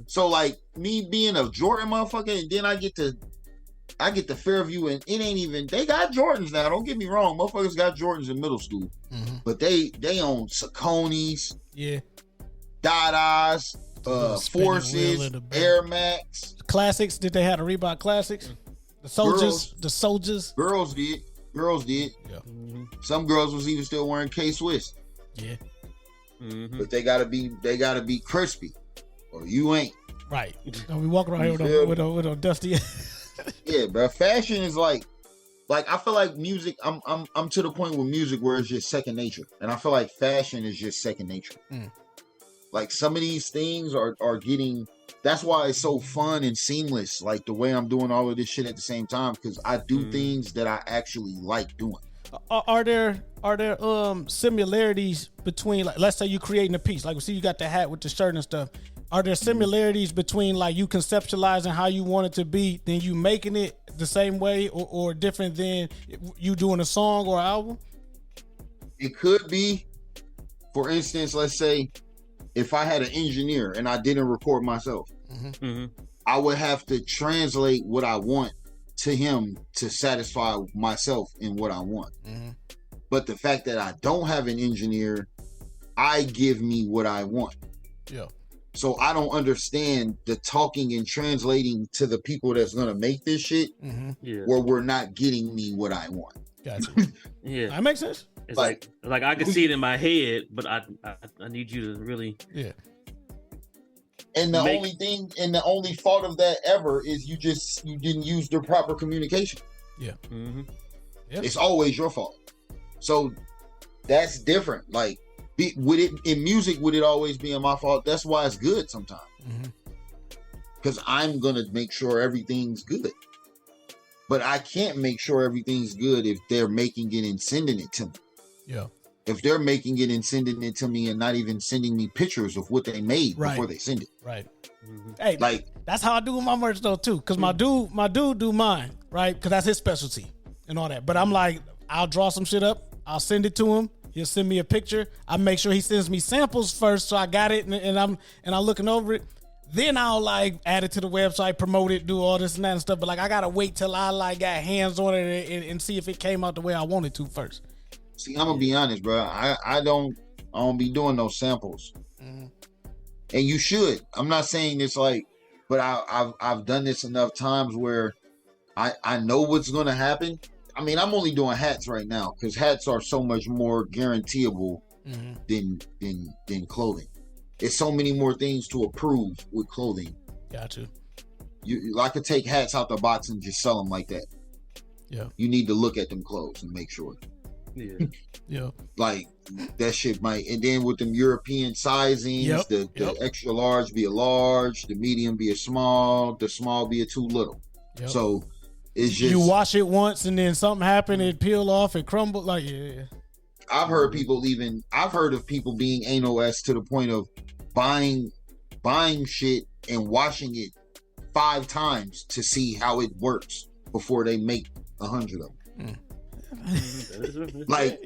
So like me being a Jordan motherfucker, and then I get to Fairview, and it ain't even, they got Jordans now. Don't get me wrong, motherfuckers got Jordans in middle school, but they own Sauconys, Dadas, Forces, Air Max, Classics. Did they have the Reebok Classics? The Soldiers. Girls did. Yeah. Some girls was even still wearing K-Swiss. Yeah. But they gotta be crispy, or you ain't. Right. And we walk around here with a dusty. Yeah, bro. Fashion is like I feel like music. I'm to the point with music where it's just second nature, and I feel like fashion is just second nature. Like some of these things are getting. That's why it's so fun and seamless. Like the way I'm doing all of this shit at the same time, because I do things that I actually like doing. Are there similarities between, like, let's say you creating a piece, like we see you got the hat with the shirt and stuff. Are there similarities between like you conceptualizing how you want it to be, then you making it the same way, or different than you doing a song or album? It could be. For instance, let's say if I had an engineer and I didn't record myself, I would have to translate what I want to him to satisfy myself in what I want. But the fact that I don't have an engineer, I give me what I want. Yeah. So I don't understand the talking and translating to the people that's gonna make this shit where we're not getting me what I want. Gotcha. Yeah, That makes sense. it's like I can see it in my head, but I need you to really And the only fault of that ever is you didn't use the proper communication. Yeah. It's always your fault. So that's different. Like, would it in music? Would it always be my fault? That's why it's good sometimes. Because I'm gonna make sure everything's good. But I can't make sure everything's good if they're making it and sending it to me. Yeah. If they're making it and sending it to me and not even sending me pictures of what they made before they send it. Right. Hey, like that's how I do with my merch though too. Cause my dude do mine, right? Cause that's his specialty and all that. But I'm like, I'll draw some shit up. I'll send it to him. He'll send me a picture. I make sure he sends me samples first, so I got it, and I'm looking over it. Then I'll like add it to the website, promote it, do all this and that and stuff. But like I gotta wait till I like got hands on it and see if it came out the way I wanted to first. See, I'm gonna be honest, bro. I don't be doing no samples, and you should. I'm not saying this like, but I've done this enough times where I know what's gonna happen. I mean, I'm only doing hats right now because hats are so much more guaranteeable than clothing. It's so many more things to approve with clothing. Gotcha. I could take hats out the box and just sell them like that. Yeah. You need to look at them clothes and make sure. Yeah. Yeah. Like that shit might, and then with them European sizings, the extra large be a large, the medium be a small, the small be a too little. Yep. So it's just, you wash it once and then something happened, it peel off, it crumbled. Like I've heard of people being anal s to the point of buying shit and washing it 5 times to see how it works before they make 100 of them. Like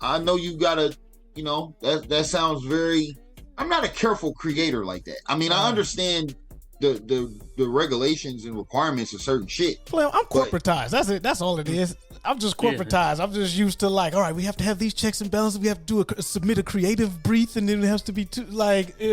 I know you gotta, that sounds very. I'm not a careful creator like that. I mean, I understand the regulations and requirements of certain shit. Well, I'm corporatized. That's it. That's all it is. I'm just corporatized. I'm just used to like, all right, we have to have these checks and balances. We have to submit a creative brief, and then it has to be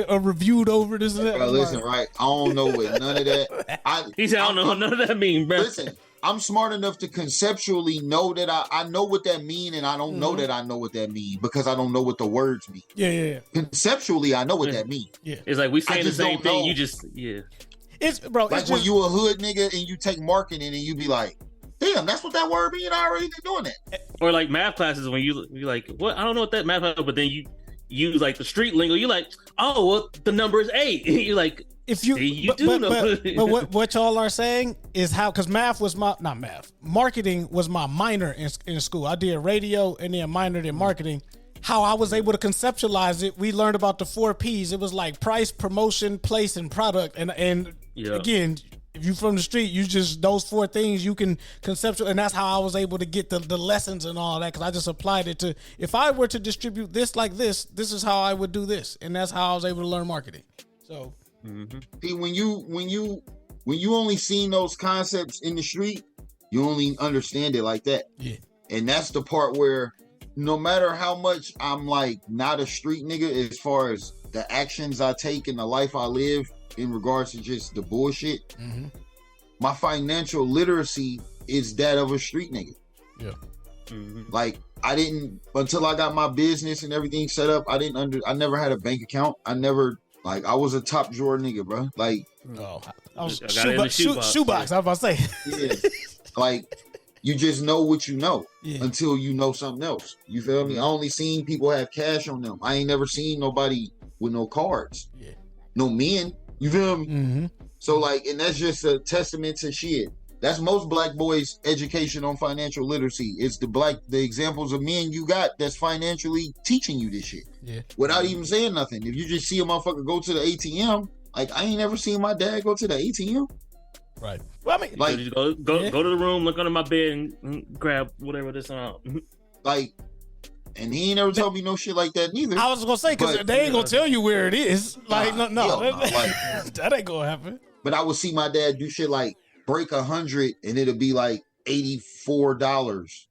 reviewed over this and that. Bro, listen, right? I don't know what none of that. He said, I don't know what none of that mean, bro. Listen, I'm smart enough to conceptually know that I know what that mean, and I don't know that I know what that mean because I don't know what the words mean. Yeah. Conceptually, I know what that mean. Yeah. It's like we saying the same thing. Know. You just It's bro. Like it's when just, you a hood nigga and you take marketing and you be like, damn, that's what that word mean. I already been doing that. Or like math classes when you like, what? I don't know what that math is, but then you use like the street lingo. You like, oh, well, the number is 8. You're like, if you do know. But what y'all are saying is how, because marketing was my minor in school. I did radio and then minored in marketing. How I was able to conceptualize it, we learned about the 4 P's. It was like price, promotion, place, and product. And again, if you from the street, you just, those 4 things you can conceptualize, and that's how I was able to get the lessons and all that, because I just applied it to, if I were to distribute this like this is how I would do this, and that's how I was able to learn marketing. So see, when you only seen those concepts in the street, you only understand it like that. Yeah. And that's the part where no matter how much I'm like not a street nigga as far as the actions I take and the life I live in regards to just the bullshit, my financial literacy is that of a street nigga. Yeah. Like I didn't, until I got my business and everything set up, I never had a bank account. I was a top drawer nigga, bro. Like, I was shoebox. I was about to say. Yeah. Like, you just know what you know until you know something else. You feel me? I only seen people have cash on them. I ain't never seen nobody with no cards. Yeah. No men. You feel me? So like, and that's just a testament to shit. That's most black boys' education on financial literacy. It's the examples of men you got that's financially teaching you this shit. Yeah. Without even saying nothing. If you just see a motherfucker go to the ATM, like I ain't never seen my dad go to the ATM. Right. Well, I mean, like, go to the room, look under my bed, and grab whatever this out. Like, and he ain't never told me no shit like that neither. I was gonna say, because they ain't gonna tell you where it is. Like, no, like, that ain't gonna happen. But I would see my dad do shit like break 100, and it'll be like $84,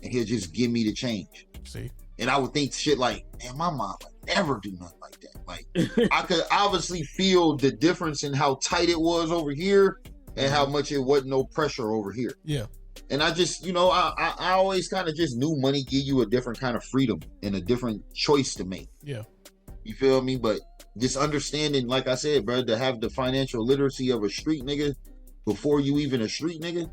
and he'll just give me the change. See, and I would think shit like, man, my mom, like, ever do nothing like that. Like I could obviously feel the difference in how tight it was over here and how much it wasn't no pressure over here. Yeah. And I just, you know, I always kind of just knew money give you a different kind of freedom and a different choice to make. Yeah. You feel me? But just understanding, like I said, bro, to have the financial literacy of a street nigga before you even a street nigga.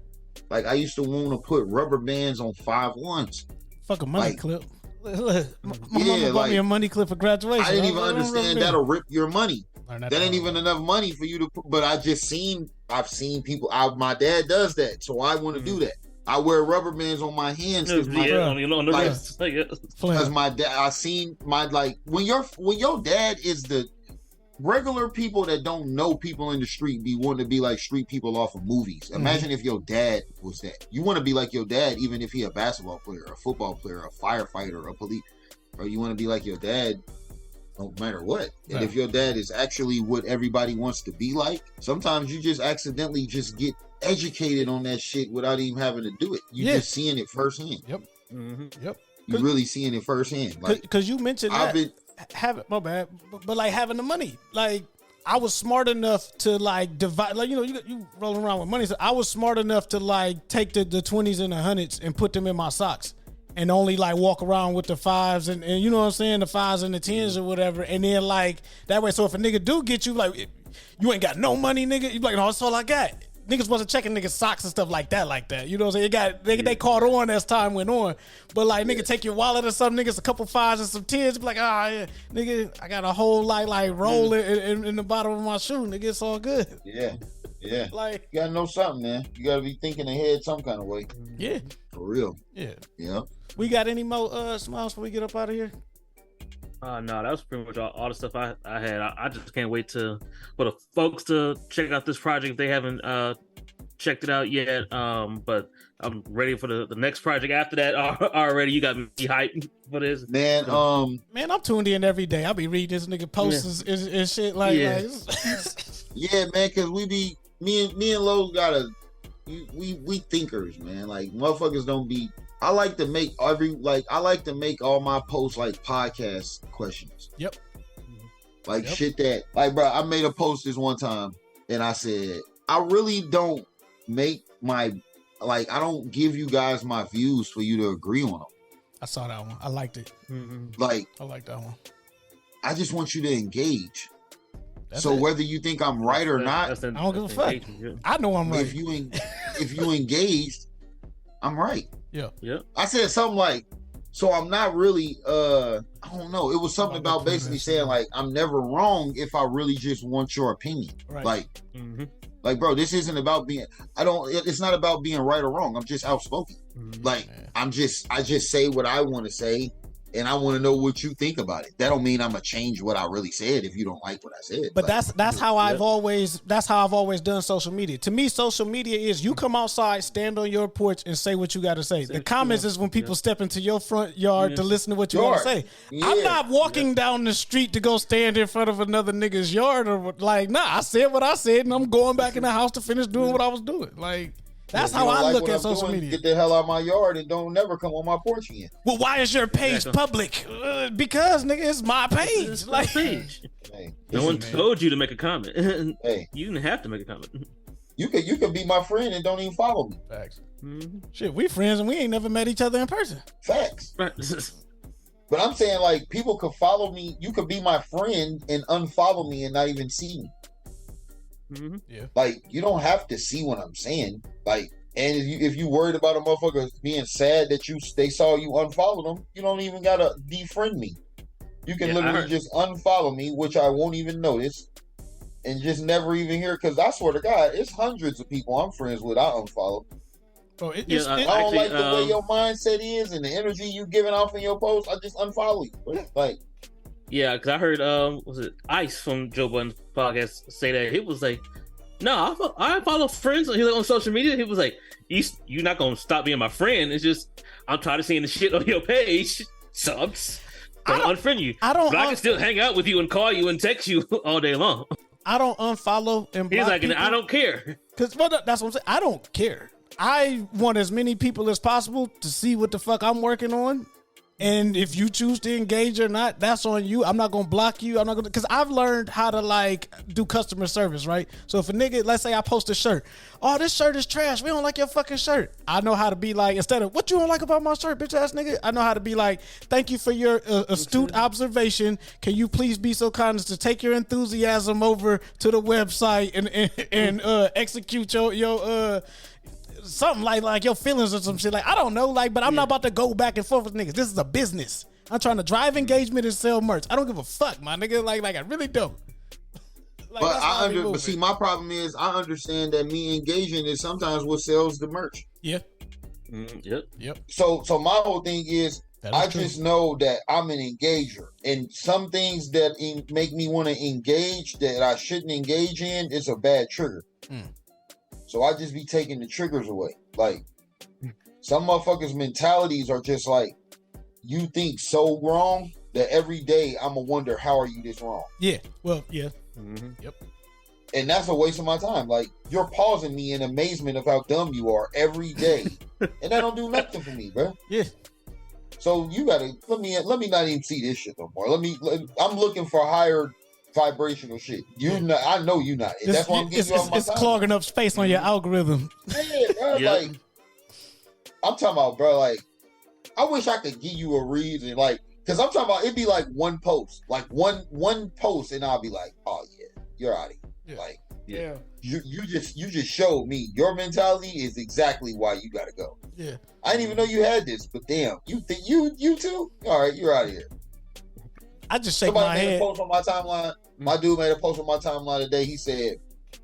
Like I used to want to put rubber bands on 5-1s. Fuck a money Like, clip. Look, my yeah, mama bought me a money clip for graduation. I didn't even understand that'll rip your money. That That ain't even enough money for you to put, but I've seen people, my dad does that, so I want to do that. I wear rubber bands on my hands because on the like, wrist. because my dad, I seen my, like, when your dad is the regular people that don't know people in the street be wanting to be like street people off of movies. Imagine if your dad was that. You want to be like your dad, even if he a basketball player, a football player, a firefighter, a police, or you want to be like your dad no matter what. And if your dad is actually what everybody wants to be like, sometimes you just accidentally just get educated on that shit without even having to do it. You just seeing it firsthand. Yep. Yep. You really seeing it firsthand. Like, because you mentioned that. My bad, but like having the money, like I was smart enough to like divide, like, you know, you rolling around with money. So I was smart enough to like take the 20s and the 100s and put them in my socks and only like walk around with the 5s and you know what I'm saying, the 5s and the 10s or whatever. And then like that way, so if a nigga do get you, like, you ain't got no money, nigga, you be like, no, that's all I got. Niggas wasn't checking niggas' socks and stuff like that. You know what I'm saying? They caught on as time went on. But like, nigga, take your wallet or something, niggas, a couple 5s and some 10s, be like, yeah, nigga, I got a whole like roll in the bottom of my shoe, nigga, it's all good. Yeah. Like, you gotta know something, man. You gotta be thinking ahead some kind of way. Yeah. For real. Yeah. We got any more smiles before we get up out of here? No, that was pretty much all the stuff I had. I just can't wait for the folks to check out this project if they haven't checked it out yet. But I'm ready for the next project after that already. You got me hyped for this. Man, man, I'm tuned in every day. I be reading this nigga posts and shit like yeah, man, cause me and Lo we thinkers, man. Like, motherfuckers don't be. I like to make all my posts like podcast questions. Yep. Like shit that, like, bro, I made a post this one time and I said, I really don't make I don't give you guys my views for you to agree on them. I saw that one. I liked it. Like, I like that one. I just want you to engage. That's so it. whether you think I'm right or not, I don't give a fuck. I know I'm right. If you engaged, I'm right. Yeah. I said something like, so I'm not really I don't know. It was something about basically saying like I'm never wrong if I really just want your opinion. Right. Like, bro, this isn't about being it's not about being right or wrong. I'm just outspoken. Like, I just say what I want to say, and I want to know what you think about it. That don't mean I'm gonna change what I really said if you don't like what I said. But that's how I've always done social media. To me, social media is you come outside, stand on your porch, and say what you got to say. The comments is when people step into your front yard to listen to what you want to say. I'm not walking down the street to go stand in front of another nigga's yard or like, nah. I said what I said, and I'm going back in the house to finish doing what I was doing. Like, that's how I look at social media. Get the hell out of my yard and don't never come on my porch again. Well, why is your page public? Because, nigga, it's my page. It's like, my page. No one told you to make a comment. Hey, you didn't have to make a comment. You could be my friend and don't even follow me. Facts. Shit, we friends and we ain't never met each other in person. Facts. But I'm saying, like, people could follow me. You could be my friend and unfollow me and not even see me. Yeah. Like, you don't have to see what I'm saying. Like, and if you worried about a motherfucker being sad that they saw you unfollow them, you don't even gotta defriend me. You can literally just unfollow me, which I won't even notice, and just never even hear. Because I swear to God, it's hundreds of people I'm friends with I unfollow. Bro, I don't like the way your mindset is and the energy you giving off in your post. I just unfollow you. Like, yeah, because I heard was it Ice from Joe Budden's podcast say that he was like, no, I follow friends on social media. He was like, you're not gonna stop being my friend. It's just I'm tired of seeing the shit on your page. Sucks. Don't unfriend you. But I can still hang out with you and call you and text you all day long. I don't unfollow and block. He's like, people. I don't care. Because that's what I'm saying. I don't care. I want as many people as possible to see what the fuck I'm working on And if you choose to engage or not, that's on you. I'm not gonna block you. I'm not gonna, because I've learned how to like do customer service, right? So if a nigga, let's say I post a shirt, oh, this shirt is trash, we don't like your fucking shirt. I know how to be like, instead of what you don't like about my shirt, bitch ass nigga, I know how to be like, thank you for your astute observation. Can you please be so kind as to take your enthusiasm over to the website and execute your something like your feelings or some shit. Like, I don't know, like, but I'm not about to go back and forth with niggas. This is a business. I'm trying to drive engagement and sell merch. I don't give a fuck, my nigga. Like I really don't. Like, but see, my problem is I understand that me engaging is sometimes what sells the merch. Yeah. Yep. So my whole thing is I just know that I'm an engager, and some things that make me want to engage that I shouldn't engage in is a bad trigger. So I just be taking the triggers away. Like, some motherfuckers' mentalities are just like, you think so wrong that every day I'm gonna wonder, how are you this wrong? Yeah. Well, yeah. Yep. And that's a waste of my time. Like, you're pausing me in amazement of how dumb you are every day, and that don't do nothing for me, bro. Yeah. So you gotta let me not even see this shit no more. I'm looking for higher vibrational shit. Not. I know you not. That's why I'm getting you off my time. It's clogging up space on your algorithm. Yeah, bro. Yeah. Like, I'm talking about, bro. Like, I wish I could give you a reason, like, because I'm talking about it'd be like one post, like one post, and I'll be like, oh yeah, you're out of here. Yeah. Like, Yeah. You just showed me your mentality is exactly why you gotta go. Yeah. I didn't even know you had this, but damn, you think you too? All right, you're out of here. I just shake Somebody my made head. a post on my timeline. My dude made a post on my timeline today. He said,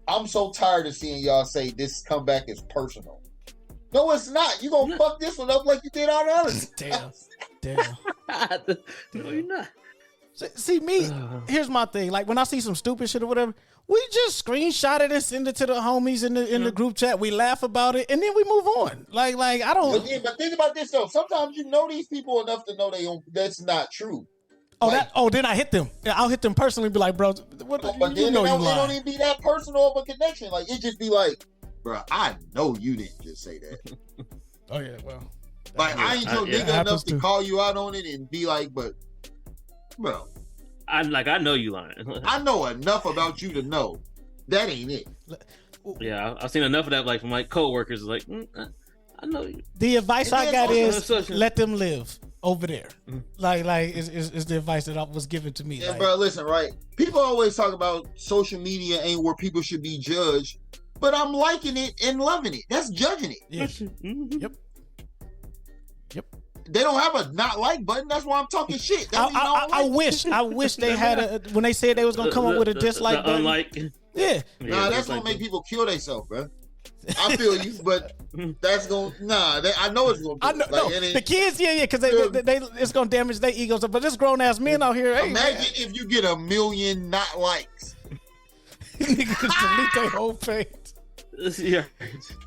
I'm so tired of seeing y'all say this comeback is personal. No, it's not. You gonna fuck this one up like you did all the others. Damn. No, you're not. See me, here's my thing. Like, when I see some stupid shit or whatever, we just screenshot it and send it to the homies in the group chat. We laugh about it and then we move on. Like I don't. But think about this though. Sometimes you know these people enough to know that's not true. Then I hit them. Yeah, I'll hit them personally. Be like, bro, what? But You then know it you don't lying. even be that personal of a connection. Like, it just be like, bro, I know you didn't just say that. Oh yeah, well. Like, I ain't your nigga enough to call you out on it and be like, but, bro, I know you lying. I know enough about you to know that ain't it. Yeah, I've seen enough of that, like, from like coworkers. Like, I know you. The advice I got is social. let them live over there. Like is the advice that was given to me. Yeah, like, bro, listen, right? People always talk about social media ain't where people should be judged, but I'm liking it and loving it. That's judging it. Yeah. Yep. They don't have a not like button. That's why I'm talking shit. I wish they had when they said they was gonna come up with a dislike button. Unlike. Yeah. Nah, that's gonna make people kill themselves, bro. I feel you, but that's gonna I know it's gonna. I know, the kids, because they it's gonna damage their egos. But this grown ass men out here, imagine if you get 1 million not likes. Niggas delete their whole page. Yeah.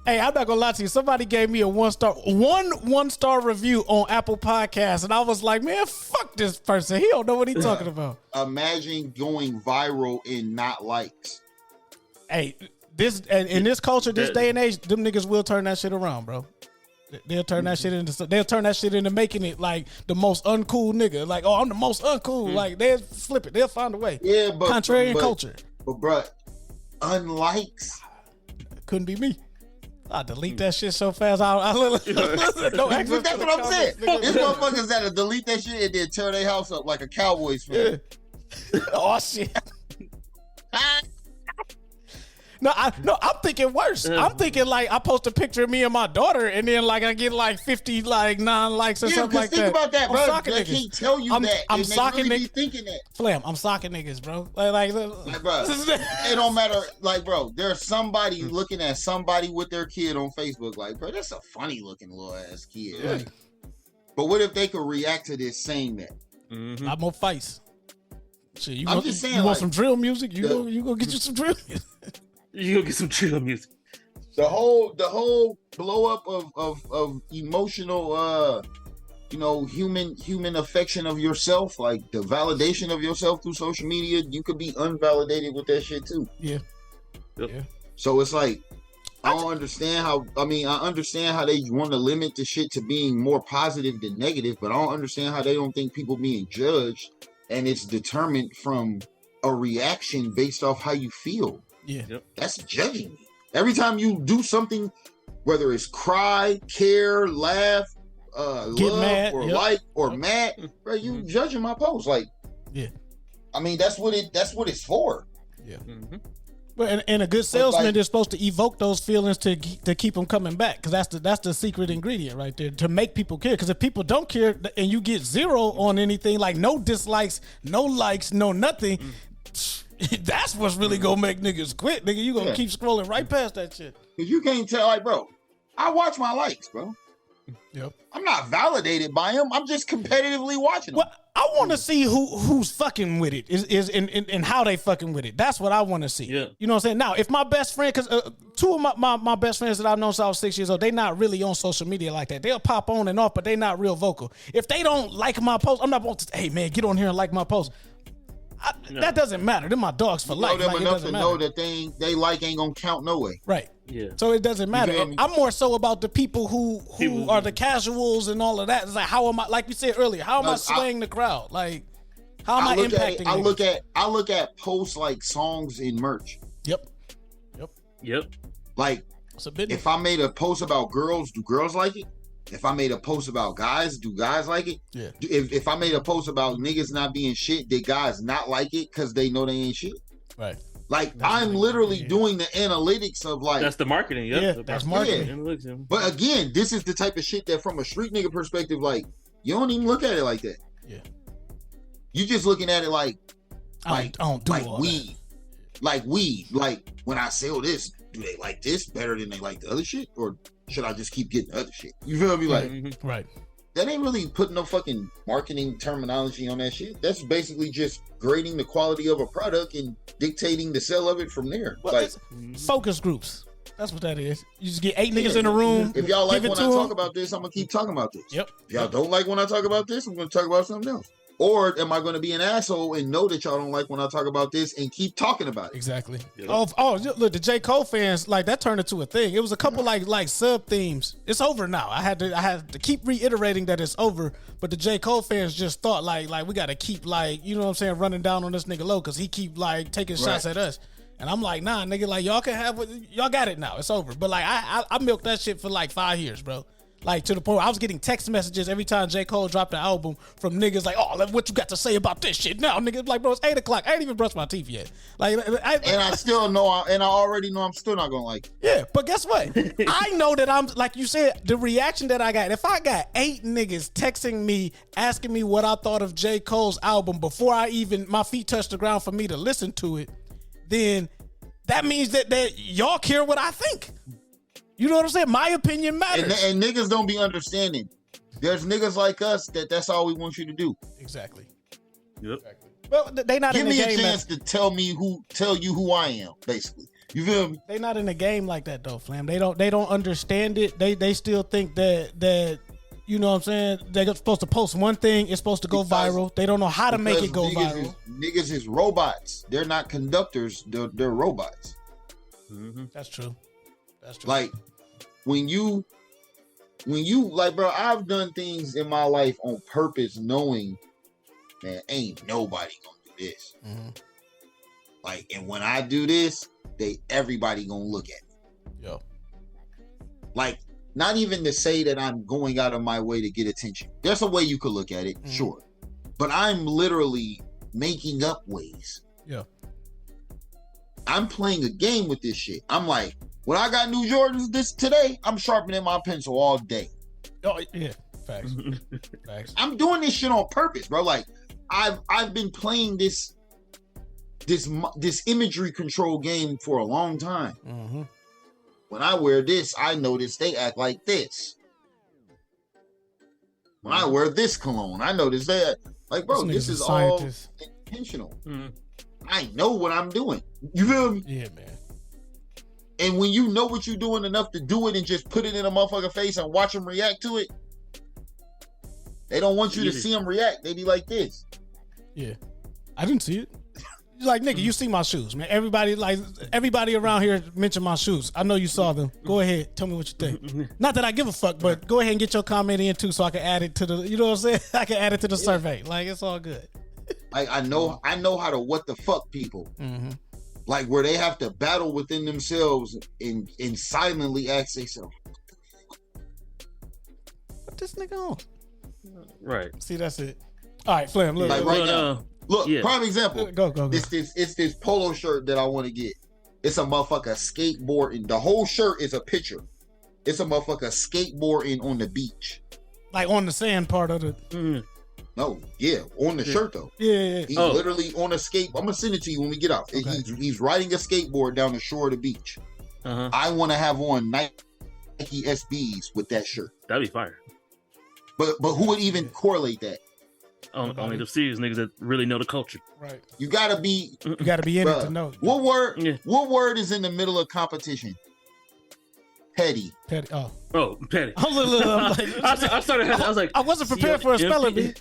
Hey, I'm not gonna lie to you. Somebody gave me a one star review on Apple Podcasts, and I was like, man, fuck this person. He don't know what he's talking about. Imagine going viral in not likes. Hey, in this culture, this day and age, them niggas will turn that shit around, bro. They'll turn that shit into making it like the most uncool nigga. Like, oh, I'm the most uncool. Like, they'll flip it. They'll find a way. Yeah, but contrarian culture. But bro, unlikes couldn't be me. I delete that shit so fast. I listen. No access. That's what I'm saying. There's motherfuckers that'll delete that shit and then tear their house up like a Cowboys fan. Yeah. Oh shit. No, I'm thinking worse. I'm thinking like I post a picture of me and my daughter, and then like I get like 50 like non-likes or something like that. Think about that, bro. They can't tell you that. I'm socking niggas. Thinking that. Flam, I'm socking niggas, bro. Like bro, it don't matter. Like, bro, there's somebody looking at somebody with their kid on Facebook. Like, bro, that's a funny looking little ass kid. Yeah. Like, but what if they could react to this saying that? I'm on fights. Shit, you I'm want, just saying, you want like, some drill music? You go get you some drill music. You go get some drill music. The whole blow up of emotional human affection of yourself, like the validation of yourself through social media, you could be unvalidated with that shit too. Yeah. Yep. Yeah. So it's like I don't understand how. I mean, I understand how they want to limit the shit to being more positive than negative, but I don't understand how they don't think people being judged and it's determined from a reaction based off how you feel. Yeah, that's judging me. Every time you do something, whether it's cry, care, laugh, get love, mad, or like, or mad, bro, you judging my post. Like, yeah. I mean, that's what it's for. Yeah. But and a good salesman like, is supposed to evoke those feelings to keep them coming back, because that's the secret ingredient right there, to make people care. Because if people don't care and you get zero on anything, like no dislikes, no likes, no nothing, that's what's really gonna make niggas quit. Nigga, you gonna keep scrolling right past that shit. Because you can't tell, like, bro, I watch my likes, bro. Yep. I'm not validated by them. I'm just competitively watching them. Well, I want to see who's fucking with it is and how they fucking with it. That's what I want to see. Yeah. You know what I'm saying? Now, if my best friend, because two of my best friends that I've known since I was 6 years old, they not really on social media like that. They'll pop on and off, but they not real vocal. If they don't like my post, I'm not going to, hey man, get on here and like my post. That doesn't matter. They're my dogs for life. You know them like, enough to know that they like ain't gonna count no way. Right. Yeah. So it doesn't matter. I'm more so about the people who are the casuals and all of that. It's like, how am I, like we said earlier, how am I swaying the crowd? Like, how am I impacting? I look at posts like songs and merch. Yep. Like, if I made a post about girls, do girls like it? If I made a post about guys, do guys like it? Yeah. If I made a post about niggas not being shit, did guys not like it because they know they ain't shit? Right. Like, I'm literally doing the analytics of like, that's the marketing. Yep. Yeah, that's marketing. Yeah. But again, this is the type of shit that from a street nigga perspective, like, you don't even look at it like that. Yeah. You just looking at it like I don't do like all weed. that. Like weed. Like, when I sell this, do they like this better than they like the other shit? Or should I just keep getting the other shit? You feel me? Like, right. That ain't really putting no fucking marketing terminology on that shit. That's basically just grading the quality of a product and dictating the sell of it from there. Well, like focus groups. That's what that is. You just get 8 niggas in a room. If y'all like when I talk about this, I'm gonna keep talking about this. Yep. If y'all don't like when I talk about this, I'm gonna talk about something else. Or am I going to be an asshole and know that y'all don't like when I talk about this and keep talking about it? Exactly. Yep. Oh, look, the J. Cole fans, like, that turned into a thing. It was a couple like sub themes. It's over now. I had to keep reiterating that it's over, but the J. Cole fans just thought like we got to keep, like, you know what I'm saying, running down on this nigga low because he keep like taking shots at us. And I'm like, nah, nigga, like, y'all can have y'all got it now. It's over. But like I milked that shit for like 5 years, bro. Like, to the point where I was getting text messages every time J. Cole dropped an album from niggas like, oh, what you got to say about this shit now? Niggas like, bro, it's 8 o'clock. I ain't even brushed my teeth yet. Like, I already know I'm still not gonna like it. Yeah, but guess what? I know that I'm, like you said, the reaction that I got, if I got 8 niggas texting me, asking me what I thought of J. Cole's album before my feet touched the ground for me to listen to it, then that means that y'all care what I think. You know what I'm saying? My opinion matters. And niggas don't be understanding. There's niggas like us that's all we want you to do. Exactly. Yep. Well, they not in the game. Give me a chance to tell you who I am, basically. You feel me? They not in the game like that though, Flam. They don't understand it. They still think that you know what I'm saying, they're supposed to post one thing, it's supposed to go viral. They don't know how to make it go viral. Niggas is robots. They're not conductors. They're robots. Mm-hmm. That's true. Like, when you like, bro, I've done things in my life on purpose, knowing, man, ain't nobody gonna do this. Mm-hmm. Like, and when I do this, everybody gonna look at me. Yo. Like, not even to say that I'm going out of my way to get attention. There's a way you could look at it, sure. But I'm literally making up ways. Yeah. I'm playing a game with this shit. I'm like, when I got new Jordans today, I'm sharpening my pencil all day. Oh yeah, facts. Facts. I'm doing this shit on purpose, bro. Like, I've been playing this imagery control game for a long time. Mm-hmm. When I wear this, I notice they act like this. When I wear this cologne, I notice they act like, bro, this is all intentional. Mm-hmm. I know what I'm doing. You feel me? Yeah, man. And when you know what you're doing enough to do it and just put it in a motherfucker face and watch them react to it, they don't want you to see them react. They be like this. Yeah. I didn't see it. Like, nigga, you see my shoes, man. Everybody around here mentioned my shoes. I know you saw them. Go ahead, tell me what you think. Not that I give a fuck, but go ahead and get your comment in too, so I can add it to the. You know what I'm saying? I can add it to the survey. Like, it's all good. Like, I know how to what the fuck people. Like, where they have to battle within themselves and silently ask themselves, "What this nigga on?" Right. See, that's it. All right, Flam. Look, like right now. Look, prime example. Go. It's this polo shirt that I want to get. It's a motherfucker skateboarding. The whole shirt is a picture. It's a motherfucker skateboarding on the beach. Like on the sand part of the. No, yeah, on the shirt though. Yeah. He's literally on a skate. I'm gonna send it to you when we get out. Okay. He's riding a skateboard down the shore of the beach. I want to have on Nike SBs with that shirt. That'd be fire. But who would even correlate that? Only the serious niggas that really know the culture. Right. You gotta be in it to know. What word is in the middle of competition? Petty. Petty. Petty. I started. I was like, I wasn't prepared for a spelling bee.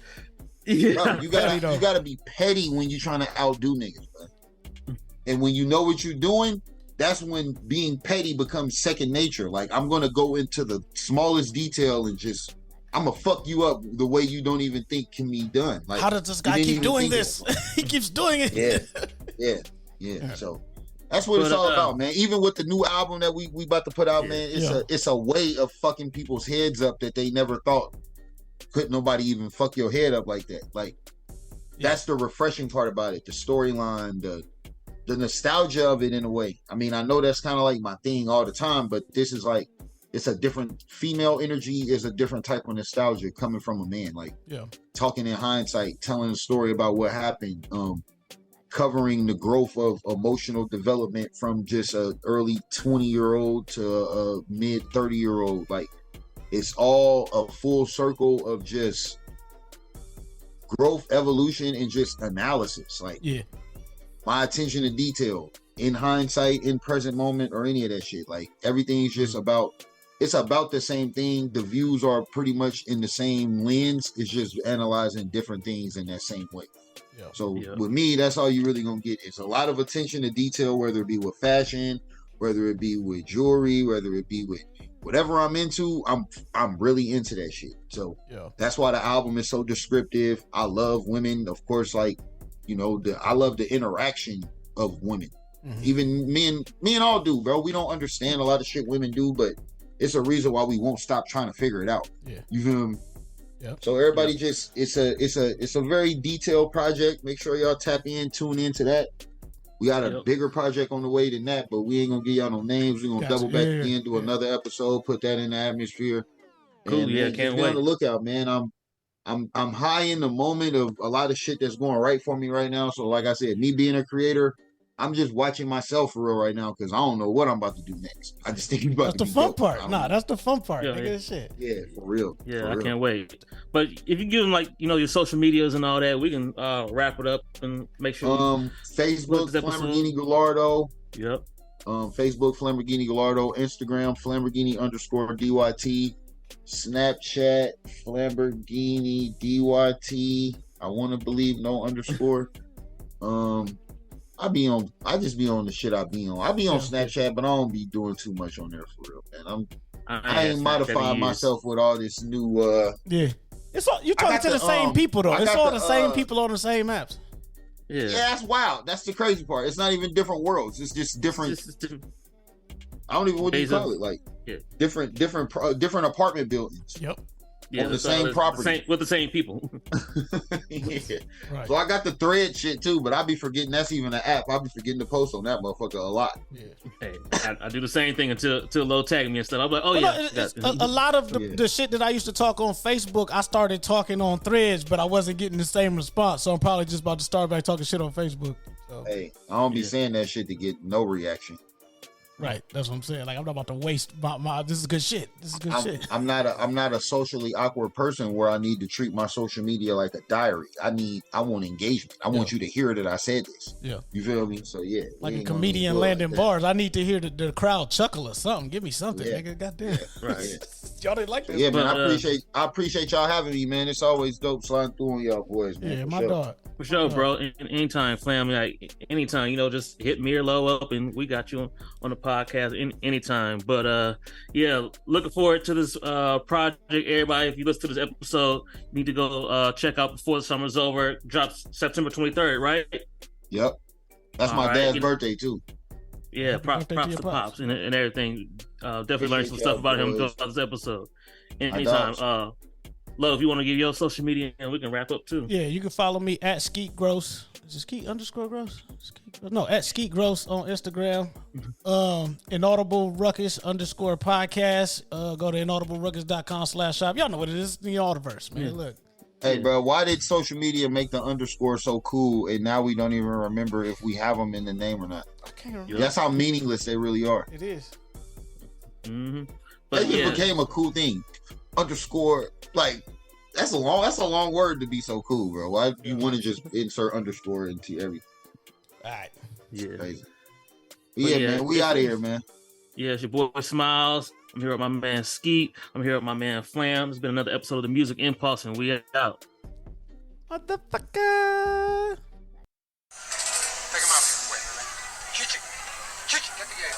Bro, you gotta be petty when you're trying to outdo niggas, bro. And when you know what you're doing, that's when being petty becomes second nature. Like, I'm gonna go into the smallest detail and just, I'm gonna fuck you up the way you don't even think can be done. Like, how does this guy keep doing this? He keeps doing it. Yeah. So that's what it's all about, man. Even with the new album that we about to put out, man, it's a way of fucking people's heads up that they never thought. Couldn't nobody even fuck your head up like that. Like, that's the refreshing part about it. The storyline, the nostalgia of it in a way. I mean, I know that's kind of like my thing all the time, but this is like, it's a different female energy, is a different type of nostalgia coming from a man. Like, talking in hindsight, telling a story about what happened, covering the growth of emotional development from just a early 20-year-old to a mid 30-year-old. Like, it's all a full circle of just growth, evolution, and just analysis. Like, my attention to detail in hindsight, in present moment, or any of that shit. Like, everything's just about, it's about the same thing. The views are pretty much in the same lens. It's just analyzing different things in that same way. So with me, that's all you really gonna get. It's a lot of attention to detail, whether it be with fashion, whether it be with jewelry, whether it be with whatever I'm into. I'm really into that shit. So that's why the album is so descriptive. I love women, of course. Like, you know, I love the interaction of women. Even men all do, bro. We don't understand a lot of shit women do, but it's a reason why we won't stop trying to figure it out. You feel me? So everybody just, it's a very detailed project. Make sure y'all tap in, tune into that. We got a bigger project on the way than that, but we ain't gonna give y'all no names. We're gonna double back again, do another episode, put that in the atmosphere. Cool, and, man, can't be wait. on the lookout, man. I'm high in the moment of a lot of shit that's going right for me right now. So like I said, me being a creator, I'm just watching myself for real right now because I don't know what I'm about to do next. I just think about that's the fun part. Nah, that's the fun part. Nigga, shit. Yeah, for real. Yeah, for I real. can't wait. But if you give them, like, you know, your social medias and all that, we can wrap it up and make sure. Facebook Flamborghini Gallardo. Yep. Facebook Flamborghini Gallardo. Instagram Flamborghini_DYT. Snapchat Flamborghini DYT. I want to believe no underscore. I just be on the shit I be on. I be on Snapchat, but I don't be doing too much on there for real, man. I ain't modified myself with all this new It's all, you talking to the same people though. It's all the same people on the same apps. Yeah, that's wild. That's the crazy part. It's not even different worlds. It's just different. I don't even what do you call it? Like different apartment buildings. Yep. Yeah, on the same property with the same people. Right. So I got the thread shit too, but I be forgetting that's even an app. I be forgetting to post on that motherfucker a lot. Yeah. Hey, I do the same thing until Low tag me and stuff. I'm like, oh a lot of the shit that I used to talk on Facebook, I started talking on Threads, but I wasn't getting the same response. So I'm probably just about to start back talking shit on Facebook. So. Hey, I don't be saying that shit to get no reaction. Right, that's what I'm saying. Like, I'm not about to waste my this is good shit. This is good shit. I'm not a socially awkward person where I need to treat my social media like a diary. I want engagement. I want you to hear that I said this. Yeah. You feel me? So yeah. Like a comedian landing bars. I need to hear the crowd chuckle or something. Give me something, nigga. Goddamn. Right. Y'all didn't like this? Yeah, man. But, I appreciate y'all having me, man. It's always dope sliding through on y'all boys, man. Yeah, for my sure. dog. For sure, bro. Anytime, fam. Like anytime, just hit me or Low up, and we got you on the podcast anytime. But yeah, looking forward to this project. Everybody, if you listen to this episode, you need to go check out before the summer's over. It drops September 23rd, right? Yep. That's my dad's birthday too. Yeah, props birthday to to your Pops and everything. Definitely learned some Appreciate stuff y'all, about him boys. throughout this episode. My Anytime. dogs. Love, if you want to give your social media, and we can wrap up too. Yeah, you can follow me at Skeet Gross. Is it Skeet _ Gross? No, at Skeet Gross on Instagram. Inaudible Ruckus _ podcast. Go to inaudibleruckus.com/shop. Y'all know what it is. The Audiverse, man. Yeah. Look. Hey, bro, why did social media make the underscore so cool, and now we don't even remember if we have them in the name or not? I can't remember. That's how meaningless they really are. It is. Mm-hmm. It just became a cool thing. Underscore, like that's a long word to be so cool, bro. Why do you want to just insert underscore into everything? All right. Yeah. Crazy. Yeah, man, we out of here, man. Yeah, it's your boy Smiles. I'm here with my man Skeet. I'm here with my man Flam. It's been another episode of the Music Impulse, and we out. Motherfucker. Take him out here, quick. Shoot it. Get the air.